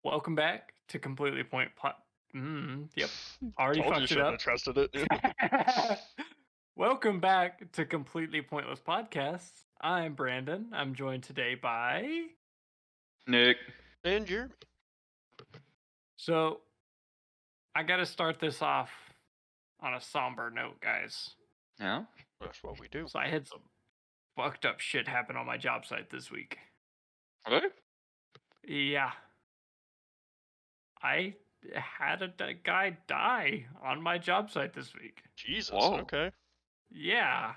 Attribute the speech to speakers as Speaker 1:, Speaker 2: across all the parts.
Speaker 1: Welcome back to Completely Point Pot. Yep, already
Speaker 2: Told you
Speaker 1: fucked it
Speaker 2: shouldn't have
Speaker 1: up.
Speaker 2: trusted it.
Speaker 1: Welcome back to Completely Pointless Podcasts. I'm Brandon. I'm joined today by.
Speaker 3: Nick.
Speaker 2: And Jeremy.
Speaker 1: So, I gotta start this off on a somber note, guys.
Speaker 3: Yeah?
Speaker 2: That's what we do.
Speaker 1: So, I had some fucked up shit happen on my job site this week.
Speaker 3: Really?
Speaker 1: Yeah. I had a guy die on my job site this week.
Speaker 2: Jesus,
Speaker 3: Whoa.
Speaker 2: okay.
Speaker 1: Yeah.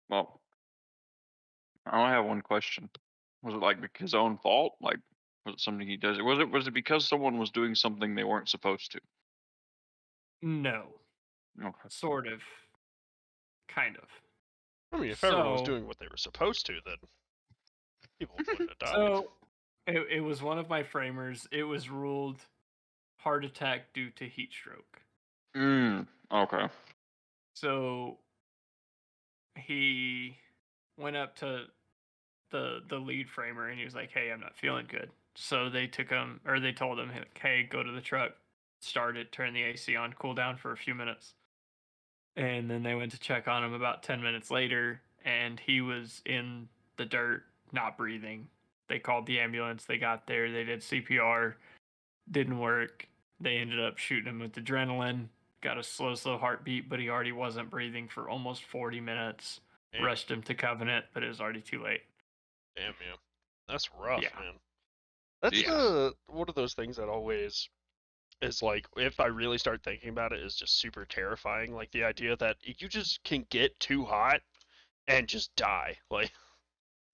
Speaker 3: Well, I only have one question. Was it like his own fault? Like, was it something he does? Was it because someone was doing something they weren't supposed to?
Speaker 1: No.
Speaker 3: Okay.
Speaker 1: Sort of. Kind of.
Speaker 2: I mean, if everyone was doing what they were supposed to, then people wouldn't have died.
Speaker 1: So, it was one of my framers. It was ruled heart attack due to heat stroke.
Speaker 3: Okay.
Speaker 1: So, he went up to the lead framer and he was like, "Hey, I'm not feeling good." So they took him, or they told him, "Hey, go to the truck, start it, turn the AC on, cool down for a few minutes." And then they went to check on him about 10 minutes later, and he was in the dirt, not breathing. They called the ambulance. They got there. They did CPR. Didn't work. They ended up shooting him with adrenaline. Got a slow heartbeat, but he already wasn't breathing for almost 40 minutes.
Speaker 2: Damn.
Speaker 1: Rushed him to Covenant, but it was already too late.
Speaker 2: Damn, man. That's rough,
Speaker 1: Yeah.
Speaker 2: man. That's one of those things that always is like, if I really start thinking about it, is just super terrifying. Like the idea that you just can get too hot and just die. Like,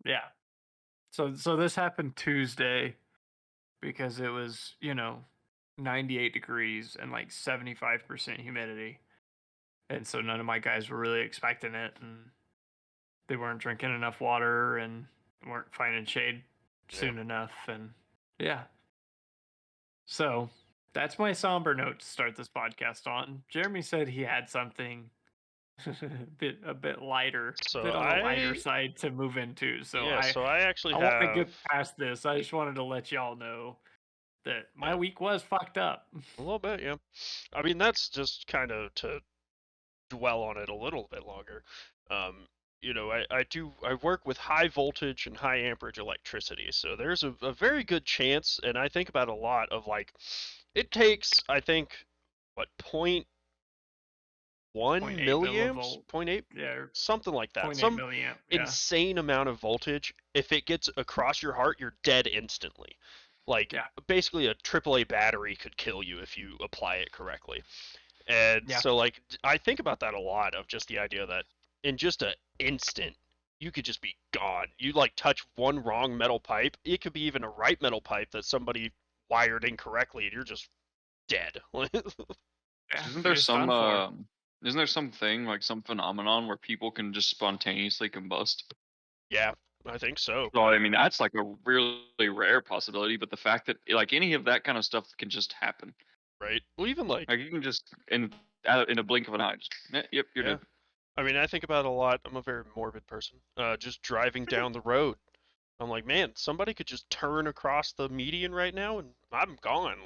Speaker 1: Yeah. So this happened Tuesday because it was, 98 degrees and like 75% humidity. And so none of my guys were really expecting it, and they weren't drinking enough water and weren't finding shade soon enough, and yeah. So that's my somber note to start this podcast on. Jeremy said he had something a bit lighter,
Speaker 2: So
Speaker 1: a bit on the lighter side to move into. So
Speaker 2: I actually
Speaker 1: want to get past this. I just wanted to let y'all know that my week was fucked up.
Speaker 2: A little bit, yeah. I mean, that's just kind of to dwell on it a little bit longer. I work with high voltage and high amperage electricity, so there's a very good chance, and I think about a lot of like, it takes, I think, what, 0.1 milliamps, 0.8,
Speaker 1: yeah,
Speaker 2: something like that,
Speaker 1: 0.8
Speaker 2: some
Speaker 1: milliamp,
Speaker 2: insane amount of voltage. If it gets across your heart, you're dead instantly. Like, basically a AAA battery could kill you if you apply it correctly. And so, like, I think about that a lot, of just the idea that in just an instant, you could just be gone. You, like, touch one wrong metal pipe. It could be even a right metal pipe that somebody wired incorrectly, and you're just dead.
Speaker 3: Isn't there something, like some phenomenon where people can just spontaneously combust?
Speaker 2: Yeah, I think so.
Speaker 3: Well, I mean, that's like a really rare possibility, but the fact that like any of that kind of stuff can just happen.
Speaker 2: Right. Well, even like
Speaker 3: you can just in a blink of an eye, just, yep, you're dead.
Speaker 2: I mean, I think about it a lot. I'm a very morbid person. Just driving down the road, I'm like, man, somebody could just turn across the median right now, and I'm gone.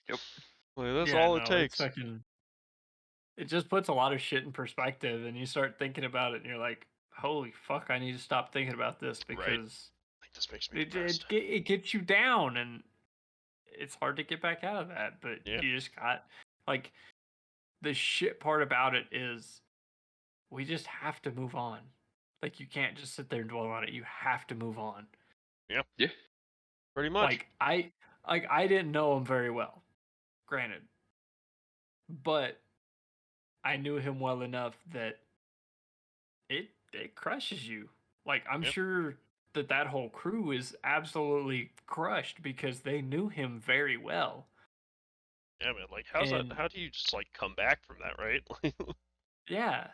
Speaker 3: Yep.
Speaker 2: Like, that's all it takes.
Speaker 1: It just puts a lot of shit in perspective, and you start thinking about it, and you're like, holy fuck, I need to stop thinking about this, because
Speaker 2: like, this makes me depressed.
Speaker 1: It gets you down, and it's hard to get back out of that, but you just got, like, the shit part about it is we just have to move on. Like, you can't just sit there and dwell on it. You have to move on.
Speaker 2: Yeah. Pretty much.
Speaker 1: Like, I didn't know him very well, granted, but I knew him well enough that it crushes you. Like, I'm sure that whole crew is absolutely crushed because they knew him very well.
Speaker 2: Yeah, man. Like, how do you just, like, come back from that, right?
Speaker 1: Yeah.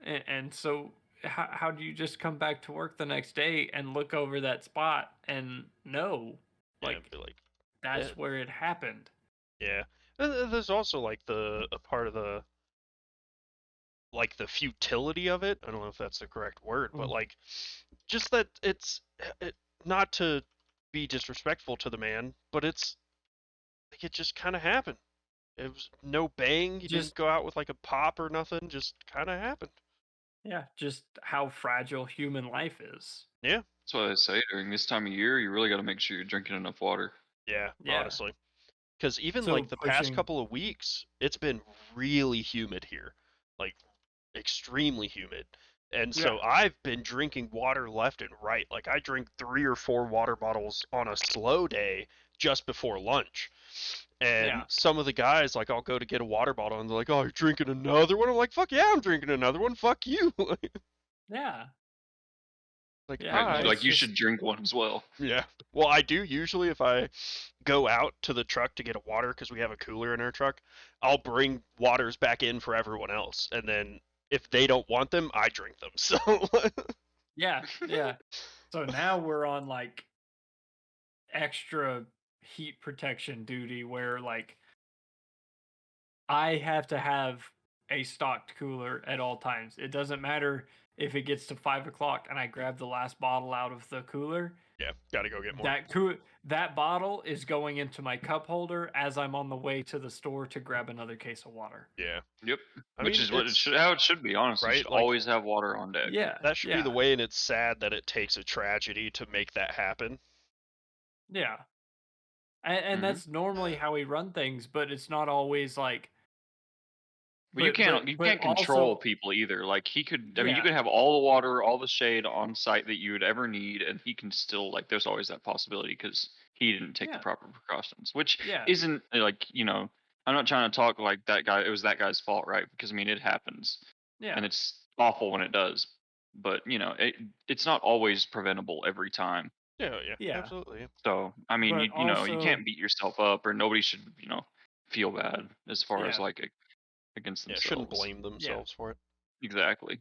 Speaker 1: And so how do you just come back to work the next day and look over that spot and know, like, that's where it happened?
Speaker 2: Yeah. And there's also, like, a part of the, like, the futility of it. I don't know if that's the correct word, but, like, just that not to be disrespectful to the man, but it's like it just kind of happened. It was no bang. He didn't go out with like a pop or nothing. Just kind of happened.
Speaker 1: Yeah, just how fragile human life is.
Speaker 2: Yeah.
Speaker 3: That's what I say. During this time of year, you really got to make sure you're drinking enough water.
Speaker 2: Yeah.
Speaker 1: Yeah.
Speaker 2: Honestly. Because even
Speaker 1: So
Speaker 2: like the past couple of weeks, it's been really humid here, like extremely humid. And so I've been drinking water left and right. Like I drink 3 or 4 water bottles on a slow day just before lunch. And some of the guys, like I'll go to get a water bottle and they're like, "Oh, you're drinking another one?" I'm like, "Fuck yeah, I'm drinking another one. Fuck you."
Speaker 1: Yeah.
Speaker 2: Like,
Speaker 3: Yeah, like you should drink one as well.
Speaker 2: Yeah. Well, I do usually if I go out to the truck to get a water because we have a cooler in our truck, I'll bring waters back in for everyone else, and then if they don't want them, I drink them. So
Speaker 1: yeah. So now we're on like extra heat protection duty where like I have to have a stocked cooler at all times. It doesn't matter if it gets to 5 o'clock and I grab the last bottle out of the cooler.
Speaker 2: Yeah, gotta go get more.
Speaker 1: That bottle is going into my cup holder as I'm on the way to the store to grab another case of water.
Speaker 2: Yeah.
Speaker 3: Yep. Which is what how it should be, honestly.
Speaker 2: Right?
Speaker 3: You should always have water on deck.
Speaker 1: Yeah.
Speaker 2: That should be the way, and it's sad that it takes a tragedy to make that happen.
Speaker 1: Yeah. And that's normally how we run things, but it's not always like.
Speaker 3: But you can't control people either. Like he could, I mean, you could have all the water, all the shade on site that you would ever need, and he can still like. There's always that possibility because he didn't take the proper precautions, which isn't like I'm not trying to talk like that guy. It was that guy's fault, right? Because I mean, it happens, and it's awful when it does. But it's not always preventable every time.
Speaker 2: Yeah, absolutely.
Speaker 3: So I mean, you can't beat yourself up, or nobody should feel bad as far as like against themselves.
Speaker 2: Shouldn't blame themselves for it.
Speaker 3: Exactly.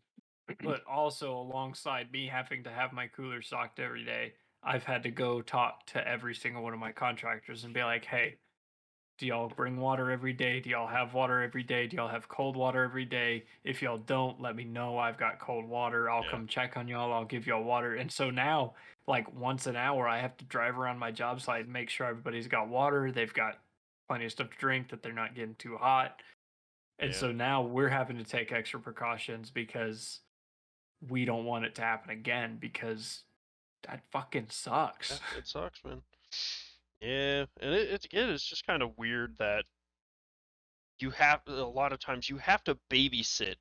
Speaker 1: But also alongside me having to have my cooler stocked every day, I've had to go talk to every single one of my contractors and be like, "Hey, do y'all bring water every day? Do y'all have water every day? Do y'all have cold water every day? If y'all don't, let me know. I've got cold water. I'll come check on y'all. I'll give y'all water." And so now, like once an hour, I have to drive around my job site and make sure everybody's got water. They've got plenty of stuff to drink, that they're not getting too hot. And so now we're having to take extra precautions because we don't want it to happen again, because that fucking sucks.
Speaker 2: Yeah, it sucks, man. Yeah, and it's just kind of weird that a lot of times you have to babysit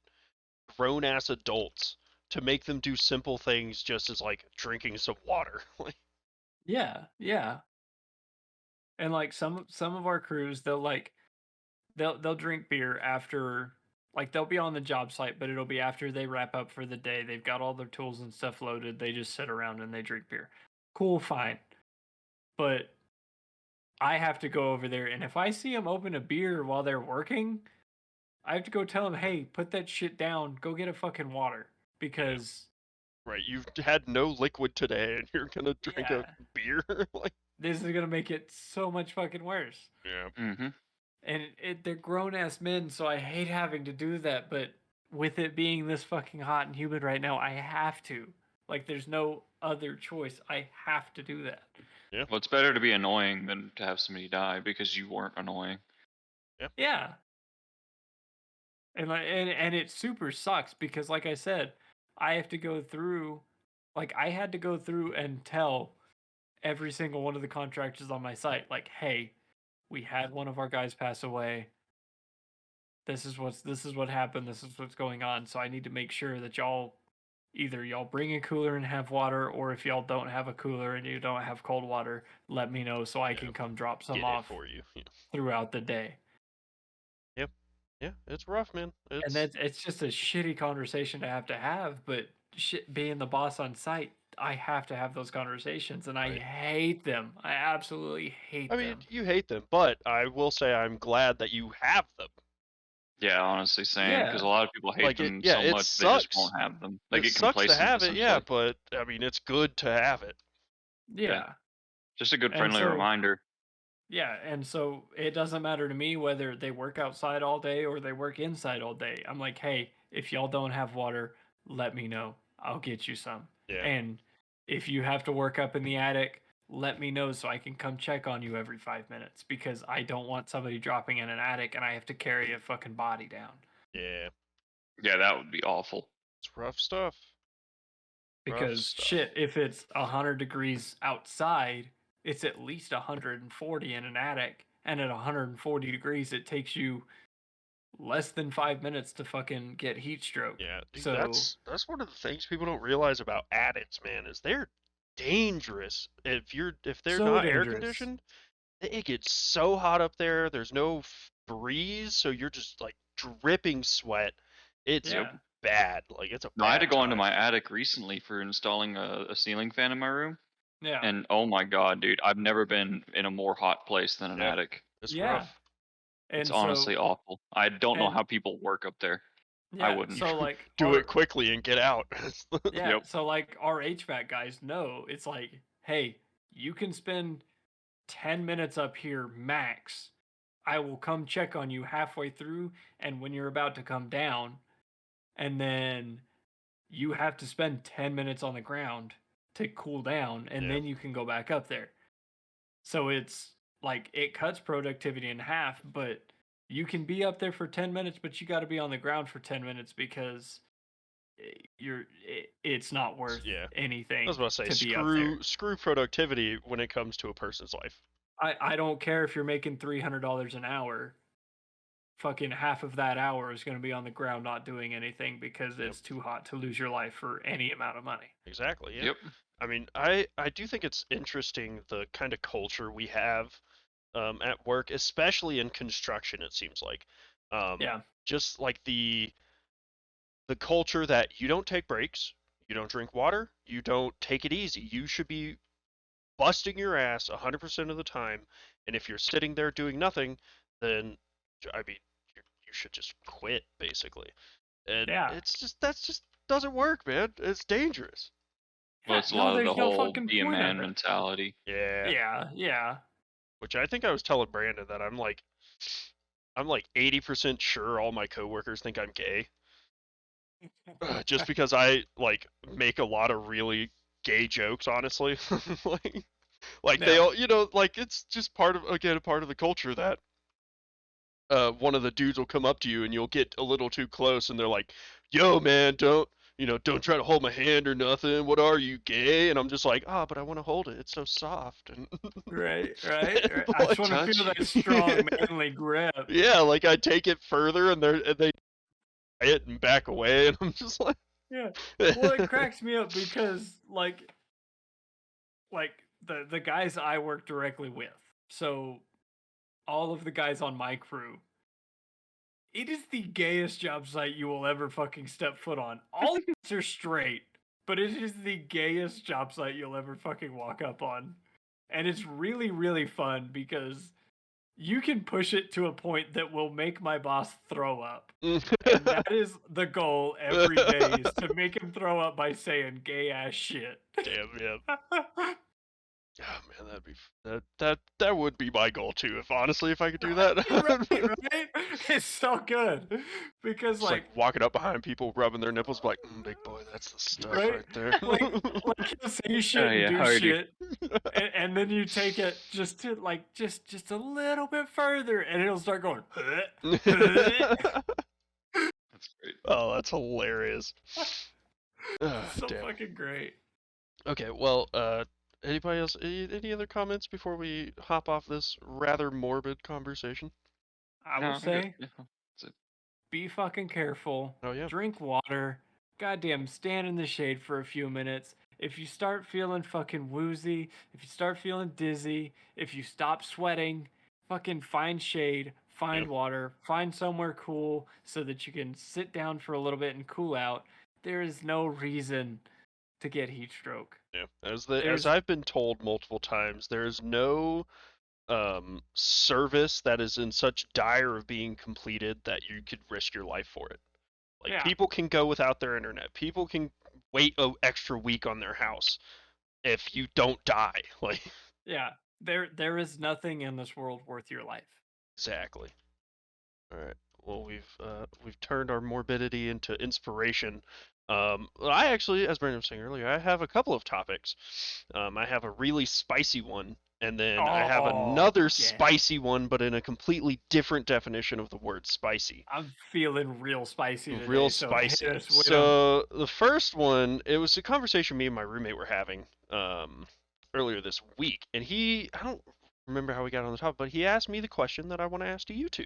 Speaker 2: grown ass adults to make them do simple things just as like drinking some water.
Speaker 1: Yeah. And like some of our crews, they'll drink beer after, like they'll be on the job site, but it'll be after they wrap up for the day. They've got all their tools and stuff loaded. They just sit around and they drink beer. Cool, fine. But I have to go over there, and if I see them open a beer while they're working, I have to go tell them, "Hey, put that shit down. Go get a fucking water." Because
Speaker 2: right, you've had no liquid today and you're gonna drink a beer. Like
Speaker 1: this is gonna make it so much fucking worse.
Speaker 2: Yeah.
Speaker 3: Mm-hmm.
Speaker 1: And they're grown ass men, so I hate having to do that. But with it being this fucking hot and humid right now, I have to. Like, there's no other choice. I have to do that.
Speaker 2: Yeah.
Speaker 3: Well, it's better to be annoying than to have somebody die because you weren't annoying.
Speaker 1: Yeah. And it super sucks because, like I said, I have to go through, like I had to go through and tell every single one of the contractors on my site, like, "Hey, we had one of our guys pass away. This is what happened. This is what's going on. So I need to make sure that y'all bring a cooler and have water, or if y'all don't have a cooler and you don't have cold water, let me know so I can come drop some off
Speaker 2: for you
Speaker 1: throughout the day."
Speaker 2: Yep. Yeah, it's rough, man.
Speaker 1: And it's just a shitty conversation to have, but being the boss on site, I have to have those conversations, and I hate them. I absolutely hate them.
Speaker 2: I mean, you hate them, but I will say I'm glad that you have them.
Speaker 3: Yeah, honestly, same. Because a lot of people hate them so much they just won't have them. They get
Speaker 2: sucks
Speaker 3: complacent.
Speaker 2: To have it, but I mean, it's good to have it.
Speaker 1: Yeah.
Speaker 3: Just a good friendly reminder.
Speaker 1: Yeah, and so it doesn't matter to me whether they work outside all day or they work inside all day. I'm like, "Hey, if y'all don't have water, let me know. I'll get you some."
Speaker 2: Yeah.
Speaker 1: And if you have to work up in the attic, let me know so I can come check on you every 5 minutes, because I don't want somebody dropping in an attic and I have to carry a fucking body down.
Speaker 2: Yeah.
Speaker 3: Yeah, that would be awful.
Speaker 2: It's rough stuff.
Speaker 1: Because shit, if it's 100 degrees outside, it's at least 140 in an attic, and at 140 degrees, it takes you less than 5 minutes to fucking get heat stroke.
Speaker 2: Yeah, dude,
Speaker 1: so
Speaker 2: that's one of the things people don't realize about attics, man, is they're dangerous. If they're
Speaker 1: so
Speaker 2: not
Speaker 1: dangerous.
Speaker 2: air conditioned, it gets so hot up there. There's no breeze, so you're just like dripping sweat. It's bad. Like it's a.
Speaker 3: No, I had to go into my attic recently for installing a ceiling fan in my room.
Speaker 1: Yeah.
Speaker 3: And oh my god, dude, I've never been in a more hot place than an attic.
Speaker 2: It's rough.
Speaker 3: It's honestly awful. I don't know how people work up there. I wouldn't.
Speaker 1: So like
Speaker 2: do it quickly and get out.
Speaker 1: Yeah. So like our HVAC guys know, it's like, hey, you can spend 10 minutes up here max. I will come check on you halfway through, and when you're about to come down, and then you have to spend 10 minutes on the ground to cool down, and then you can go back up there. So it's like it cuts productivity in half, but you can be up there for 10 minutes, but you got to be on the ground for 10 minutes because it's not worth anything.
Speaker 2: I was about to say, screw productivity when it comes to a person's life.
Speaker 1: I don't care if you're making $300 an hour. Fucking half of that hour is going to be on the ground not doing anything because it's too hot to lose your life for any amount of money.
Speaker 2: Exactly. Yeah. Yep. I mean, I do think it's interesting the kind of culture we have at work, especially in construction. It seems like, just like the culture that you don't take breaks, you don't drink water, you don't take it easy. You should be busting your ass 100% of the time, and if you're sitting there doing nothing, then I mean, you should just quit, basically. And it's just that just doesn't work, man. It's dangerous.
Speaker 3: Well, it's a lot of the whole be a man mentality.
Speaker 1: Yeah.
Speaker 2: Which I think I was telling Brandon that I'm like 80% sure all my coworkers think I'm gay. Just because I like make a lot of really gay jokes, honestly. like they all, like it's just part of the culture that one of the dudes will come up to you and you'll get a little too close and they're like, "Yo, man, don't try to hold my hand or nothing. What are you, gay?" And I'm just like, "Ah, but I want to hold it. It's so soft." And
Speaker 1: right. I just want to feel that strong, manly grip.
Speaker 2: Yeah, like I take it further and they it and back away, and I'm just like,
Speaker 1: yeah. Well, it cracks me up because like the guys I work directly with, so all of the guys on my crew, it is the gayest job site you will ever fucking step foot on. All of us are straight, but it is the gayest job site you'll ever fucking walk up on. And it's really, really fun because you can push it to a point that will make my boss throw up. And that is the goal every day, is to make him throw up by saying gay ass shit.
Speaker 2: Damn, yeah. Oh man, that'd be that would be my goal too. If I could do that,
Speaker 1: right? It's so good because
Speaker 2: just like walking up behind people, rubbing their nipples, like, big boy, that's the stuff right there.
Speaker 1: like he'll say shit and do shit, and then you take it just to just a little bit further, and it'll start going.
Speaker 3: That's great.
Speaker 2: Oh, that's hilarious.
Speaker 1: So fucking great.
Speaker 2: Okay, well, anybody else? Any other comments before we hop off this rather morbid conversation?
Speaker 1: I will say, be fucking careful.
Speaker 2: Oh yeah.
Speaker 1: Drink water. Goddamn, stand in the shade for a few minutes. If you start feeling fucking woozy, if you start feeling dizzy, if you stop sweating, fucking find shade, find water, find somewhere cool so that you can sit down for a little bit and cool out. There is no reason to get heat stroke.
Speaker 2: Yeah, as I've been told multiple times, there is no service that is in such dire of being completed that you could risk your life for it. Like people can go without their internet. People can wait an extra week on their house if you don't die. Like
Speaker 1: there is nothing in this world worth your life.
Speaker 2: Exactly. All right. Well, we've turned our morbidity into inspiration. I actually, as Brandon was saying earlier, I have a couple of topics. I have a really spicy one, and then I have another spicy one, but in a completely different definition of the word spicy.
Speaker 1: I'm feeling real spicy today.
Speaker 2: Real spicy. So the first one, it was a conversation me and my roommate were having earlier this week, and I don't remember how we got on the topic, but he asked me the question that I want to ask to you two.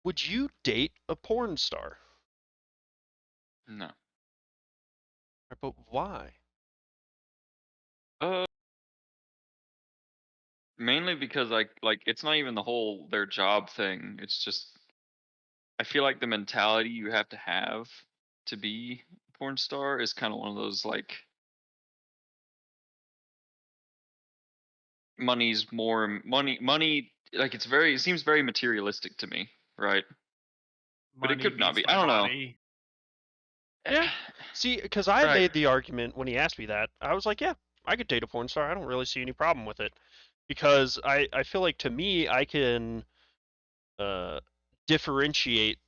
Speaker 2: Would you date a porn star?
Speaker 3: No.
Speaker 2: But why?
Speaker 3: Mainly because like it's not even the whole their job thing. It's just I feel like the mentality you have to be a porn star is kind of one of those like money's more money like it seems very materialistic to me, right? But it could not be. I don't know.
Speaker 2: Yeah. See, because I made the argument when he asked me that, I was like, yeah, I could date a porn star. I don't really see any problem with it. Because I feel like to me, I can differentiate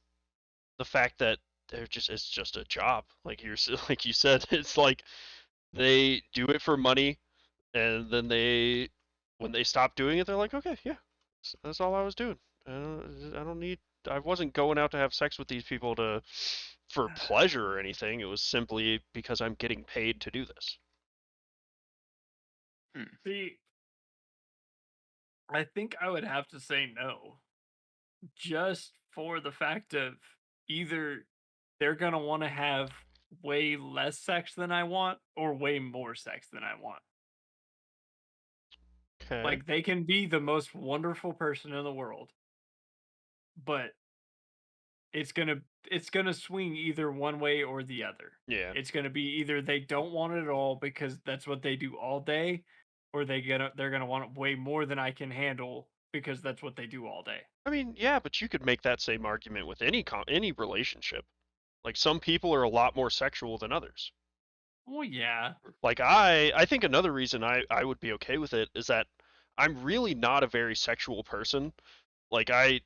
Speaker 2: the fact that it's just a job. Like like you said, it's like they do it for money, and then when they stop doing it, they're like, okay, yeah, that's all I was doing. I don't need. I wasn't going out to have sex with these people for pleasure or anything. It was simply because I'm getting paid to do this.
Speaker 1: See, I think I would have to say no. Just for the fact of either they're going to want to have way less sex than I want or way more sex than I want.
Speaker 2: Okay.
Speaker 1: Like they can be the most wonderful person in the world, but it's gonna swing either one way or the other.
Speaker 2: Yeah.
Speaker 1: It's gonna be either they don't want it at all because that's what they do all day, or they're gonna want it way more than I can handle because that's what they do all day.
Speaker 2: I mean, yeah, but you could make that same argument with any relationship. Like some people are a lot more sexual than others.
Speaker 1: Well, yeah.
Speaker 2: Like I think another reason I would be okay with it is that I'm really not a very sexual person. Like I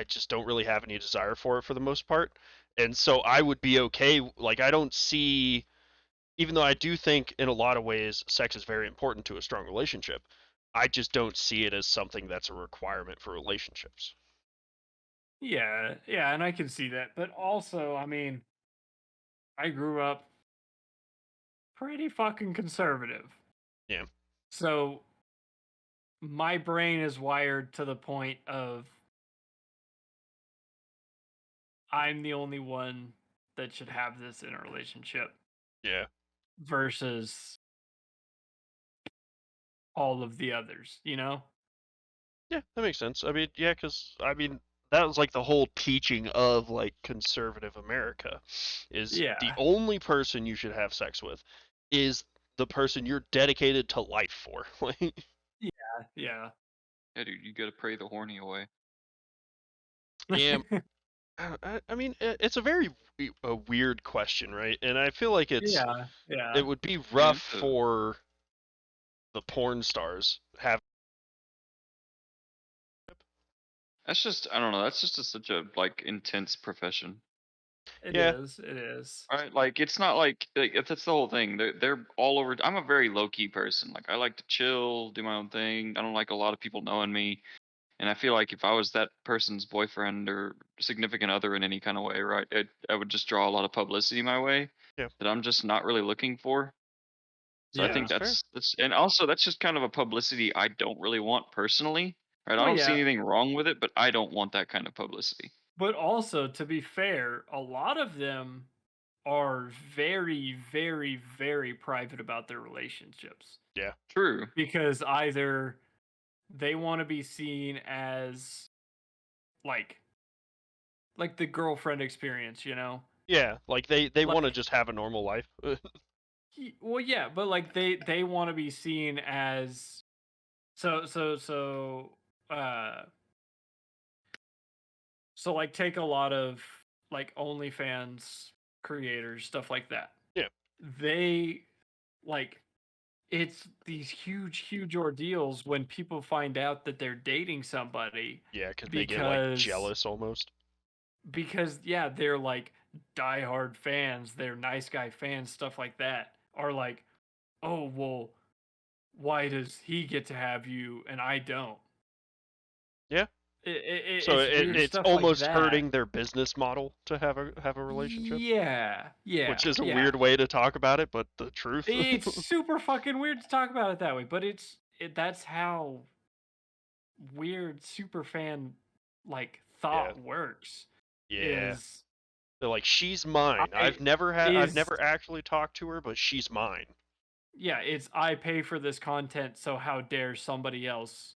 Speaker 2: just don't really have any desire for it for the most part. And so I would be okay. Like I don't see, even though I do think in a lot of ways sex is very important to a strong relationship, I just don't see it as something that's a requirement for relationships.
Speaker 1: Yeah, yeah, and I can see that. But also, I mean, I grew up pretty fucking conservative.
Speaker 2: Yeah.
Speaker 1: So my brain is wired to the point of I'm the only one that should have this in a relationship.
Speaker 2: Yeah.
Speaker 1: Versus all of the others, you know?
Speaker 2: Yeah, that makes sense. I mean, yeah, because I mean that was like the whole teaching of like conservative America is the only person you should have sex with is the person you're dedicated to life for.
Speaker 1: Yeah, yeah.
Speaker 3: Yeah, dude, you gotta pray the horny away.
Speaker 2: Yeah. I mean, it's a very weird question, right? And I feel like it would be rough for the porn stars have.
Speaker 3: That's just I don't know. That's just such a like intense profession.
Speaker 1: It is. It is.
Speaker 3: Right, like it's not like that's the whole thing. They're all over. I'm a very low key person. Like I like to chill, do my own thing. I don't like a lot of people knowing me. And I feel like if I was that person's boyfriend or significant other in any kind of way, right, I would just draw a lot of publicity my way that I'm just not really looking for. So I think that's and also that's just kind of a publicity I don't really want personally. Right? I don't see anything wrong with it, but I don't want that kind of publicity.
Speaker 1: But also, to be fair, a lot of them are very, very, very private about their relationships.
Speaker 2: Yeah.
Speaker 3: True.
Speaker 1: Because either they want to be seen as like the girlfriend experience, you know?
Speaker 2: Yeah, like they want to just have a normal life.
Speaker 1: Well, yeah, but like they want to be seen as so like take a lot of like OnlyFans creators, stuff like that.
Speaker 2: Yeah.
Speaker 1: They like it's these huge ordeals when people find out that they're dating somebody.
Speaker 2: Yeah, because they get like jealous almost.
Speaker 1: Because they're like diehard fans, they're nice guy fans, stuff like that, are like, oh, well, why does he get to have you and I don't?
Speaker 2: Yeah.
Speaker 1: So
Speaker 2: it's almost hurting their business model to have a relationship.
Speaker 1: Yeah.
Speaker 2: Which is a weird way to talk about it, but the truth.
Speaker 1: It's super fucking weird to talk about it that way, but that's how weird super fan like thought works.
Speaker 2: Yeah. They're like, she's mine. I've never actually talked to her, but she's mine.
Speaker 1: Yeah, it's I pay for this content, so how dare somebody else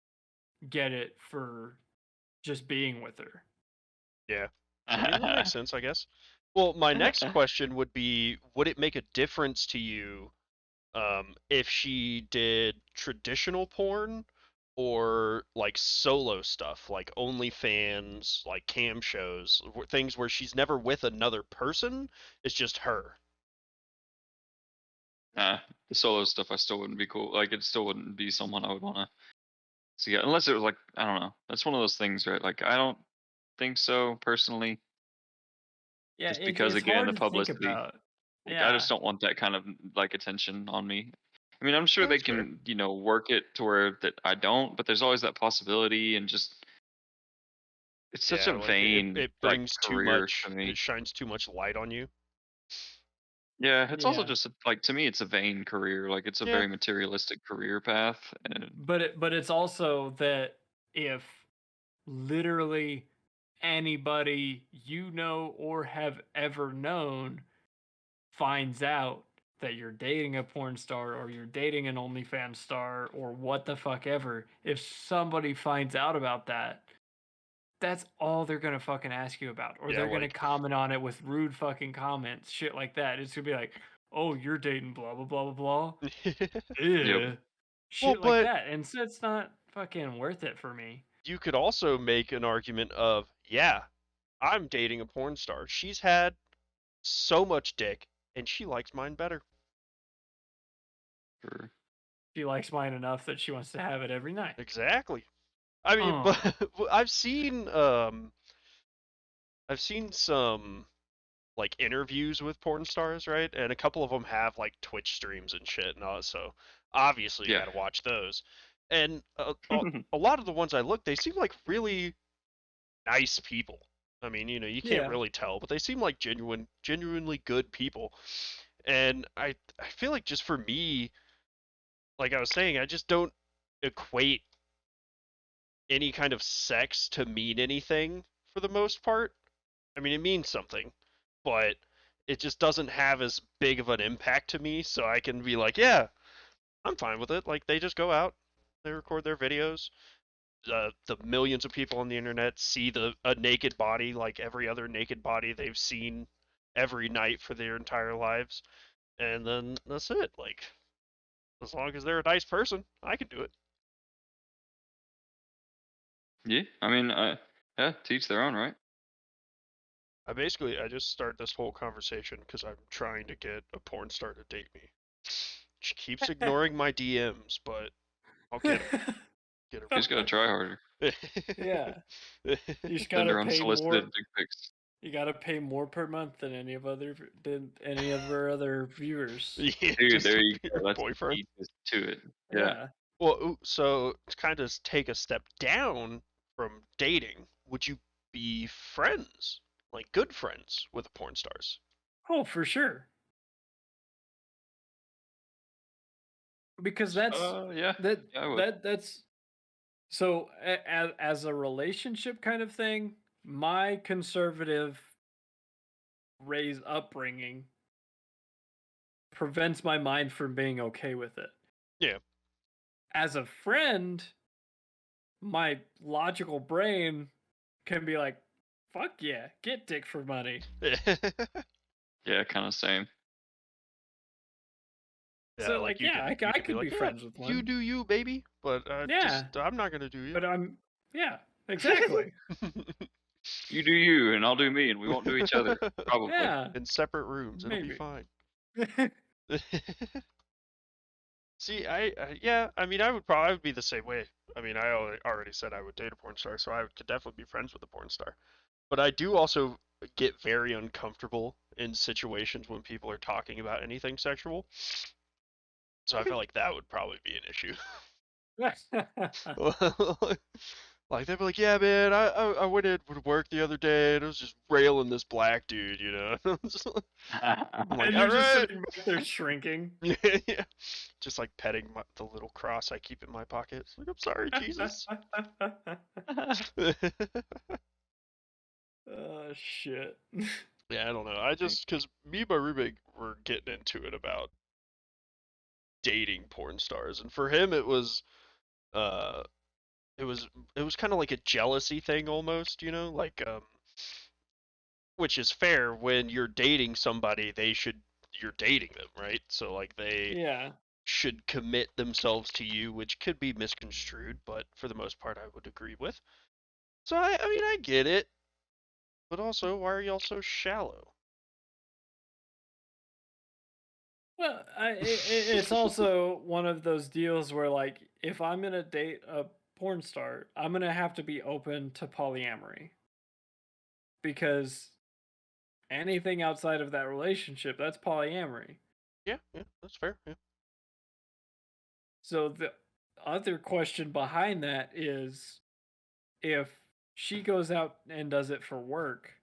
Speaker 1: get it for just being with her?
Speaker 2: Yeah. I mean, that makes sense, I guess. Well, my next question would be, would it make a difference to you if she did traditional porn or like solo stuff, like OnlyFans, like cam shows, things where she's never with another person, it's just her?
Speaker 3: Nah, the solo stuff I still wouldn't be cool. Like, it still wouldn't be someone I would want to see, unless it was like, I don't know. That's one of those things, right? Like, I don't think so personally.
Speaker 1: Yeah,
Speaker 3: just because
Speaker 1: it's
Speaker 3: again,
Speaker 1: hard
Speaker 3: the
Speaker 1: to
Speaker 3: publicity.
Speaker 1: think about.
Speaker 3: Yeah. I just don't want that kind of like attention on me. I mean, I'm sure they can, work it to where that I don't, but there's always that possibility, and just it's such a vain.
Speaker 2: It brings too much.
Speaker 3: To me.
Speaker 2: It shines too much light on you.
Speaker 3: Yeah, it's also just like, to me, it's a vain career. Like, it's a very materialistic career path.
Speaker 1: But it's also that if literally anybody you know or have ever known finds out that you're dating a porn star or you're dating an OnlyFans star or what the fuck ever, if somebody finds out about that, that's all they're gonna fucking ask you about, or they're gonna comment on it with rude fucking comments, shit like that. It's gonna be like, "Oh, you're dating blah blah blah blah blah." Yeah, shit like that, and so it's not fucking worth it for me.
Speaker 2: You could also make an argument of, yeah, I'm dating a porn star. She's had so much dick, and she likes mine better.
Speaker 3: Sure.
Speaker 1: She likes mine enough that she wants to have it every night.
Speaker 2: Exactly. I mean, but I've seen some like interviews with porn stars, right? And a couple of them have like Twitch streams and shit, and all, so obviously you gotta watch those. And a lot of the ones I look, they seem like really nice people. I mean, you can't really tell, but they seem like genuinely good people. And I feel like, just for me, like I was saying, I just don't equate any kind of sex to mean anything for the most part. I mean, it means something, but it just doesn't have as big of an impact to me, so I can be like, yeah, I'm fine with it. Like, they just go out, they record their videos. The millions of people on the internet see a naked body like every other naked body they've seen every night for their entire lives, and then that's it. Like, as long as they're a nice person, I can do it.
Speaker 3: Yeah, I mean, teach their own, right?
Speaker 2: I just start this whole conversation because I'm trying to get a porn star to date me. She keeps ignoring my DMs, but I'll get her.
Speaker 3: You just gotta try harder.
Speaker 1: Yeah. You just gotta pay more.
Speaker 3: Dick pics.
Speaker 1: You gotta pay more per month than any of our other viewers.
Speaker 3: Yeah, dude, there you go. That's boyfriend to it. Yeah.
Speaker 2: Well, so to kind of take a step down from dating, would you be friends, like good friends, with the porn stars?
Speaker 1: Oh, for sure. Because that's that's so as a relationship kind of thing, my conservative upbringing prevents my mind from being okay with it.
Speaker 2: Yeah.
Speaker 1: As a friend, my logical brain can be like, fuck yeah, get dick for money.
Speaker 3: Yeah, kind of same.
Speaker 1: Yeah, so like, I could be friends with one.
Speaker 2: You do you, baby. But I'm not gonna do you.
Speaker 1: But exactly.
Speaker 3: You do you, and I'll do me, and we won't do each other. Probably.
Speaker 1: Yeah.
Speaker 2: In separate rooms, it'll be fine. See, I mean, I would be the same way. I mean, I already said I would date a porn star, so I could definitely be friends with a porn star. But I do also get very uncomfortable in situations when people are talking about anything sexual. So I feel like that would probably be an issue. Like they'd be like, yeah, man, I went in to work the other day and I was just railing this black dude, you know. I'm
Speaker 1: like, and you're just sitting back there shrinking.
Speaker 2: Yeah. Just like petting the little cross I keep in my pocket. It's like, I'm sorry, Jesus.
Speaker 1: Oh shit.
Speaker 2: Yeah, I don't know. I just because me and my roommate were getting into it about dating porn stars, and for him uh it was kind of like a jealousy thing almost, you know, like which is fair. When you're dating somebody, you're dating them, right? So like they should commit themselves to you, which could be misconstrued, but for the most part I would agree with. So I mean I get it, but also why are y'all so shallow?
Speaker 1: Well, it's also one of those deals where, like, if I'm gonna date a porn star, I'm gonna have to be open to polyamory. Because anything outside of that relationship, that's polyamory.
Speaker 2: Yeah, that's fair. Yeah.
Speaker 1: So the other question behind that is, if she goes out and does it for work,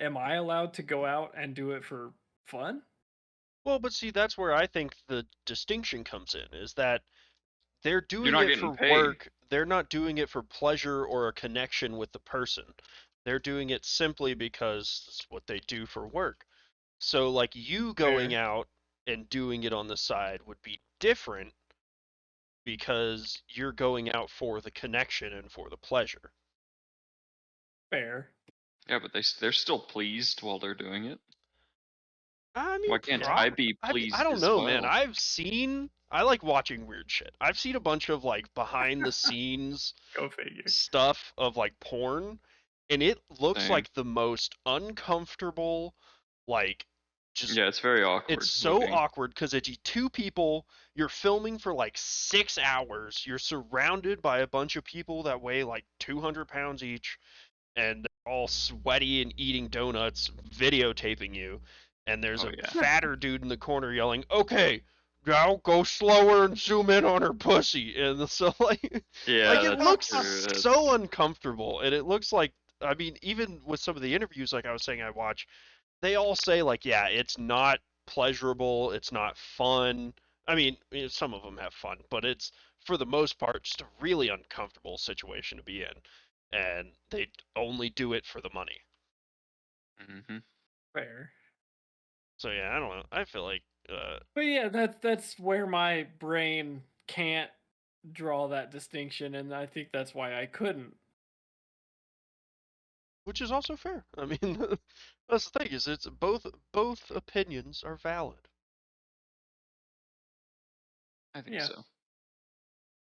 Speaker 1: am I allowed to go out and do it for fun?
Speaker 2: Well, but see, that's where I think the distinction comes in, is that they're doing it for work. They're not doing it for pleasure or a connection with the person. They're doing it simply because it's what they do for work. So, like, you going out and doing it on the side would be different because you're going out for the connection and for the pleasure.
Speaker 1: Fair.
Speaker 3: Yeah, but they're still pleased while they're doing it.
Speaker 2: I mean,
Speaker 3: why can't I be pleased?
Speaker 2: I don't know, man. I like watching weird shit. I've seen a bunch of like behind the scenes
Speaker 1: Go figure
Speaker 2: stuff of like porn, and it looks like the most uncomfortable, like just
Speaker 3: it's very awkward.
Speaker 2: It's so awkward because it's two people. You're filming for like 6 hours. You're surrounded by a bunch of people that weigh like 200 pounds each, and they're all sweaty and eating donuts, videotaping you. And there's a fatter dude in the corner yelling, "Okay, now go slower and zoom in on her pussy." And so like, like it looks so uncomfortable, and it looks like, I mean, even with some of the interviews, like I was saying, I watch, they all say like, yeah, it's not pleasurable, it's not fun. I mean, some of them have fun, but it's for the most part just a really uncomfortable situation to be in, and they only do it for the money.
Speaker 3: Mm-hmm.
Speaker 1: Fair.
Speaker 2: So yeah, I don't know. I feel like.
Speaker 1: But yeah, that's where my brain can't draw that distinction, and I think that's why I couldn't.
Speaker 2: Which is also fair. I mean, that's the thing, is it's both opinions are valid.
Speaker 3: I think so.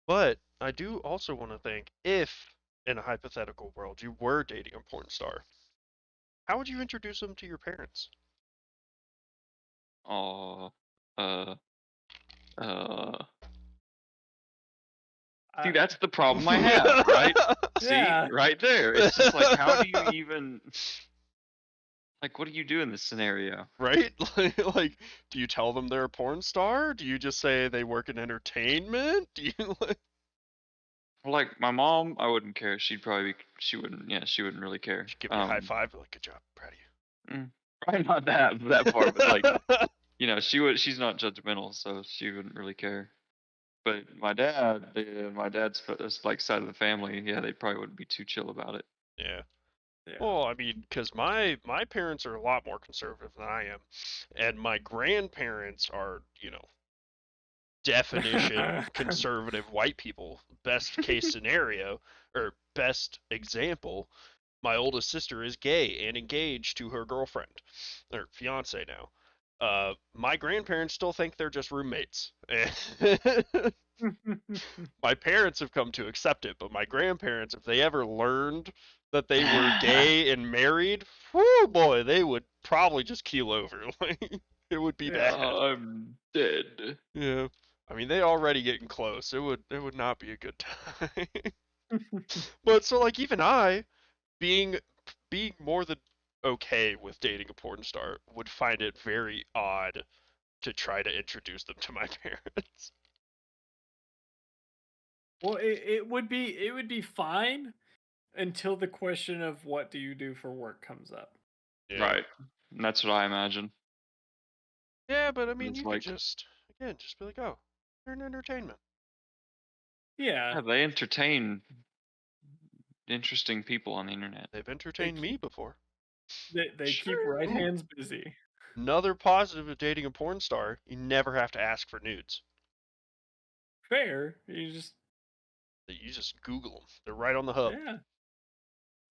Speaker 2: But I do also want to think, if in a hypothetical world you were dating a porn star, how would you introduce them to your parents?
Speaker 3: See, that's the problem I have, right? See, right there. It's just like, how do you even, like, what do you do in this scenario?
Speaker 2: Right? Like, do you tell them they're a porn star? Do you just say they work in entertainment? Do you
Speaker 3: like my mom, I wouldn't care. She wouldn't really care.
Speaker 2: She'd give me a high five, like, good job, proud of you.
Speaker 3: Probably not that far, but like, she's not judgmental, so she wouldn't really care. But my dad's like side of the family, yeah, they probably wouldn't be too chill about it.
Speaker 2: Yeah. Well, I mean, because my parents are a lot more conservative than I am, and my grandparents are, definition conservative white people. Best case scenario, or best example, my oldest sister is gay and engaged to her girlfriend, or fiance now. My grandparents still think they're just roommates. My parents have come to accept it, but my grandparents, if they ever learned that they were gay and married, whoo boy, they would probably just keel over. It would be bad.
Speaker 3: I'm dead.
Speaker 2: Yeah. I mean, they already getting close. It would not be a good time. But so like, even I, being more than okay with dating a porn star would find it very odd to try to introduce them to my parents.
Speaker 1: Well, it would be fine until the question of what do you do for work comes up.
Speaker 3: Yeah. Right. And that's what I imagine.
Speaker 2: Yeah, but I mean, you could just be like, oh, you're an entertainment.
Speaker 1: Yeah.
Speaker 3: They entertain interesting people on the internet.
Speaker 2: They've entertained me before.
Speaker 1: They keep right hands busy.
Speaker 2: Another positive of dating a porn star, you never have to ask for nudes.
Speaker 1: Fair. You
Speaker 2: just Google them. They're right on the hub.
Speaker 1: Yeah.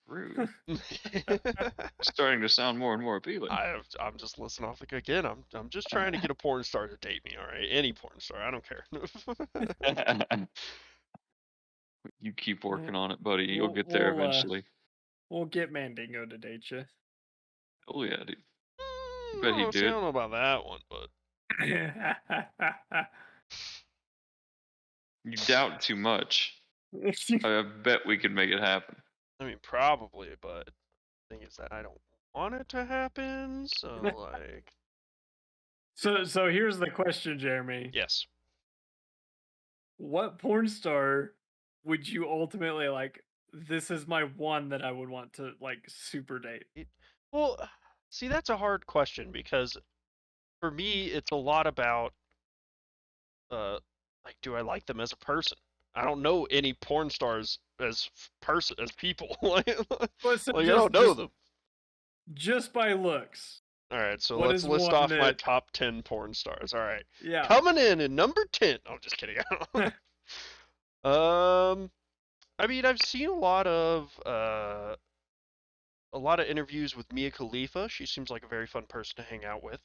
Speaker 3: Rude. Starting to sound more and more appealing.
Speaker 2: I'm just listening off again. I'm just trying to get a porn star to date me. All right, any porn star. I don't care.
Speaker 3: You keep working on it, buddy. You'll get there eventually.
Speaker 1: We'll get Mandingo to date you.
Speaker 3: Oh yeah, dude. Bet he did.
Speaker 2: I don't know about that one, but
Speaker 3: you doubt too much. I bet we could make it happen.
Speaker 2: I mean, probably, but the thing is that I don't want it to happen. So like.
Speaker 1: So here's the question, Jeremy.
Speaker 2: Yes.
Speaker 1: What porn star would you ultimately like? This is my one that I would want to like super date.
Speaker 2: Well, see, that's a hard question because for me, it's a lot about like, do I like them as a person? I don't know any porn stars as people. I don't know them.
Speaker 1: Just by looks.
Speaker 2: All right, so let's list off my top 10 porn stars. All right.
Speaker 1: Yeah.
Speaker 2: Coming in number 10. Oh, just kidding. I mean, I've seen a lot of interviews with Mia Khalifa. She seems like a very fun person to hang out with.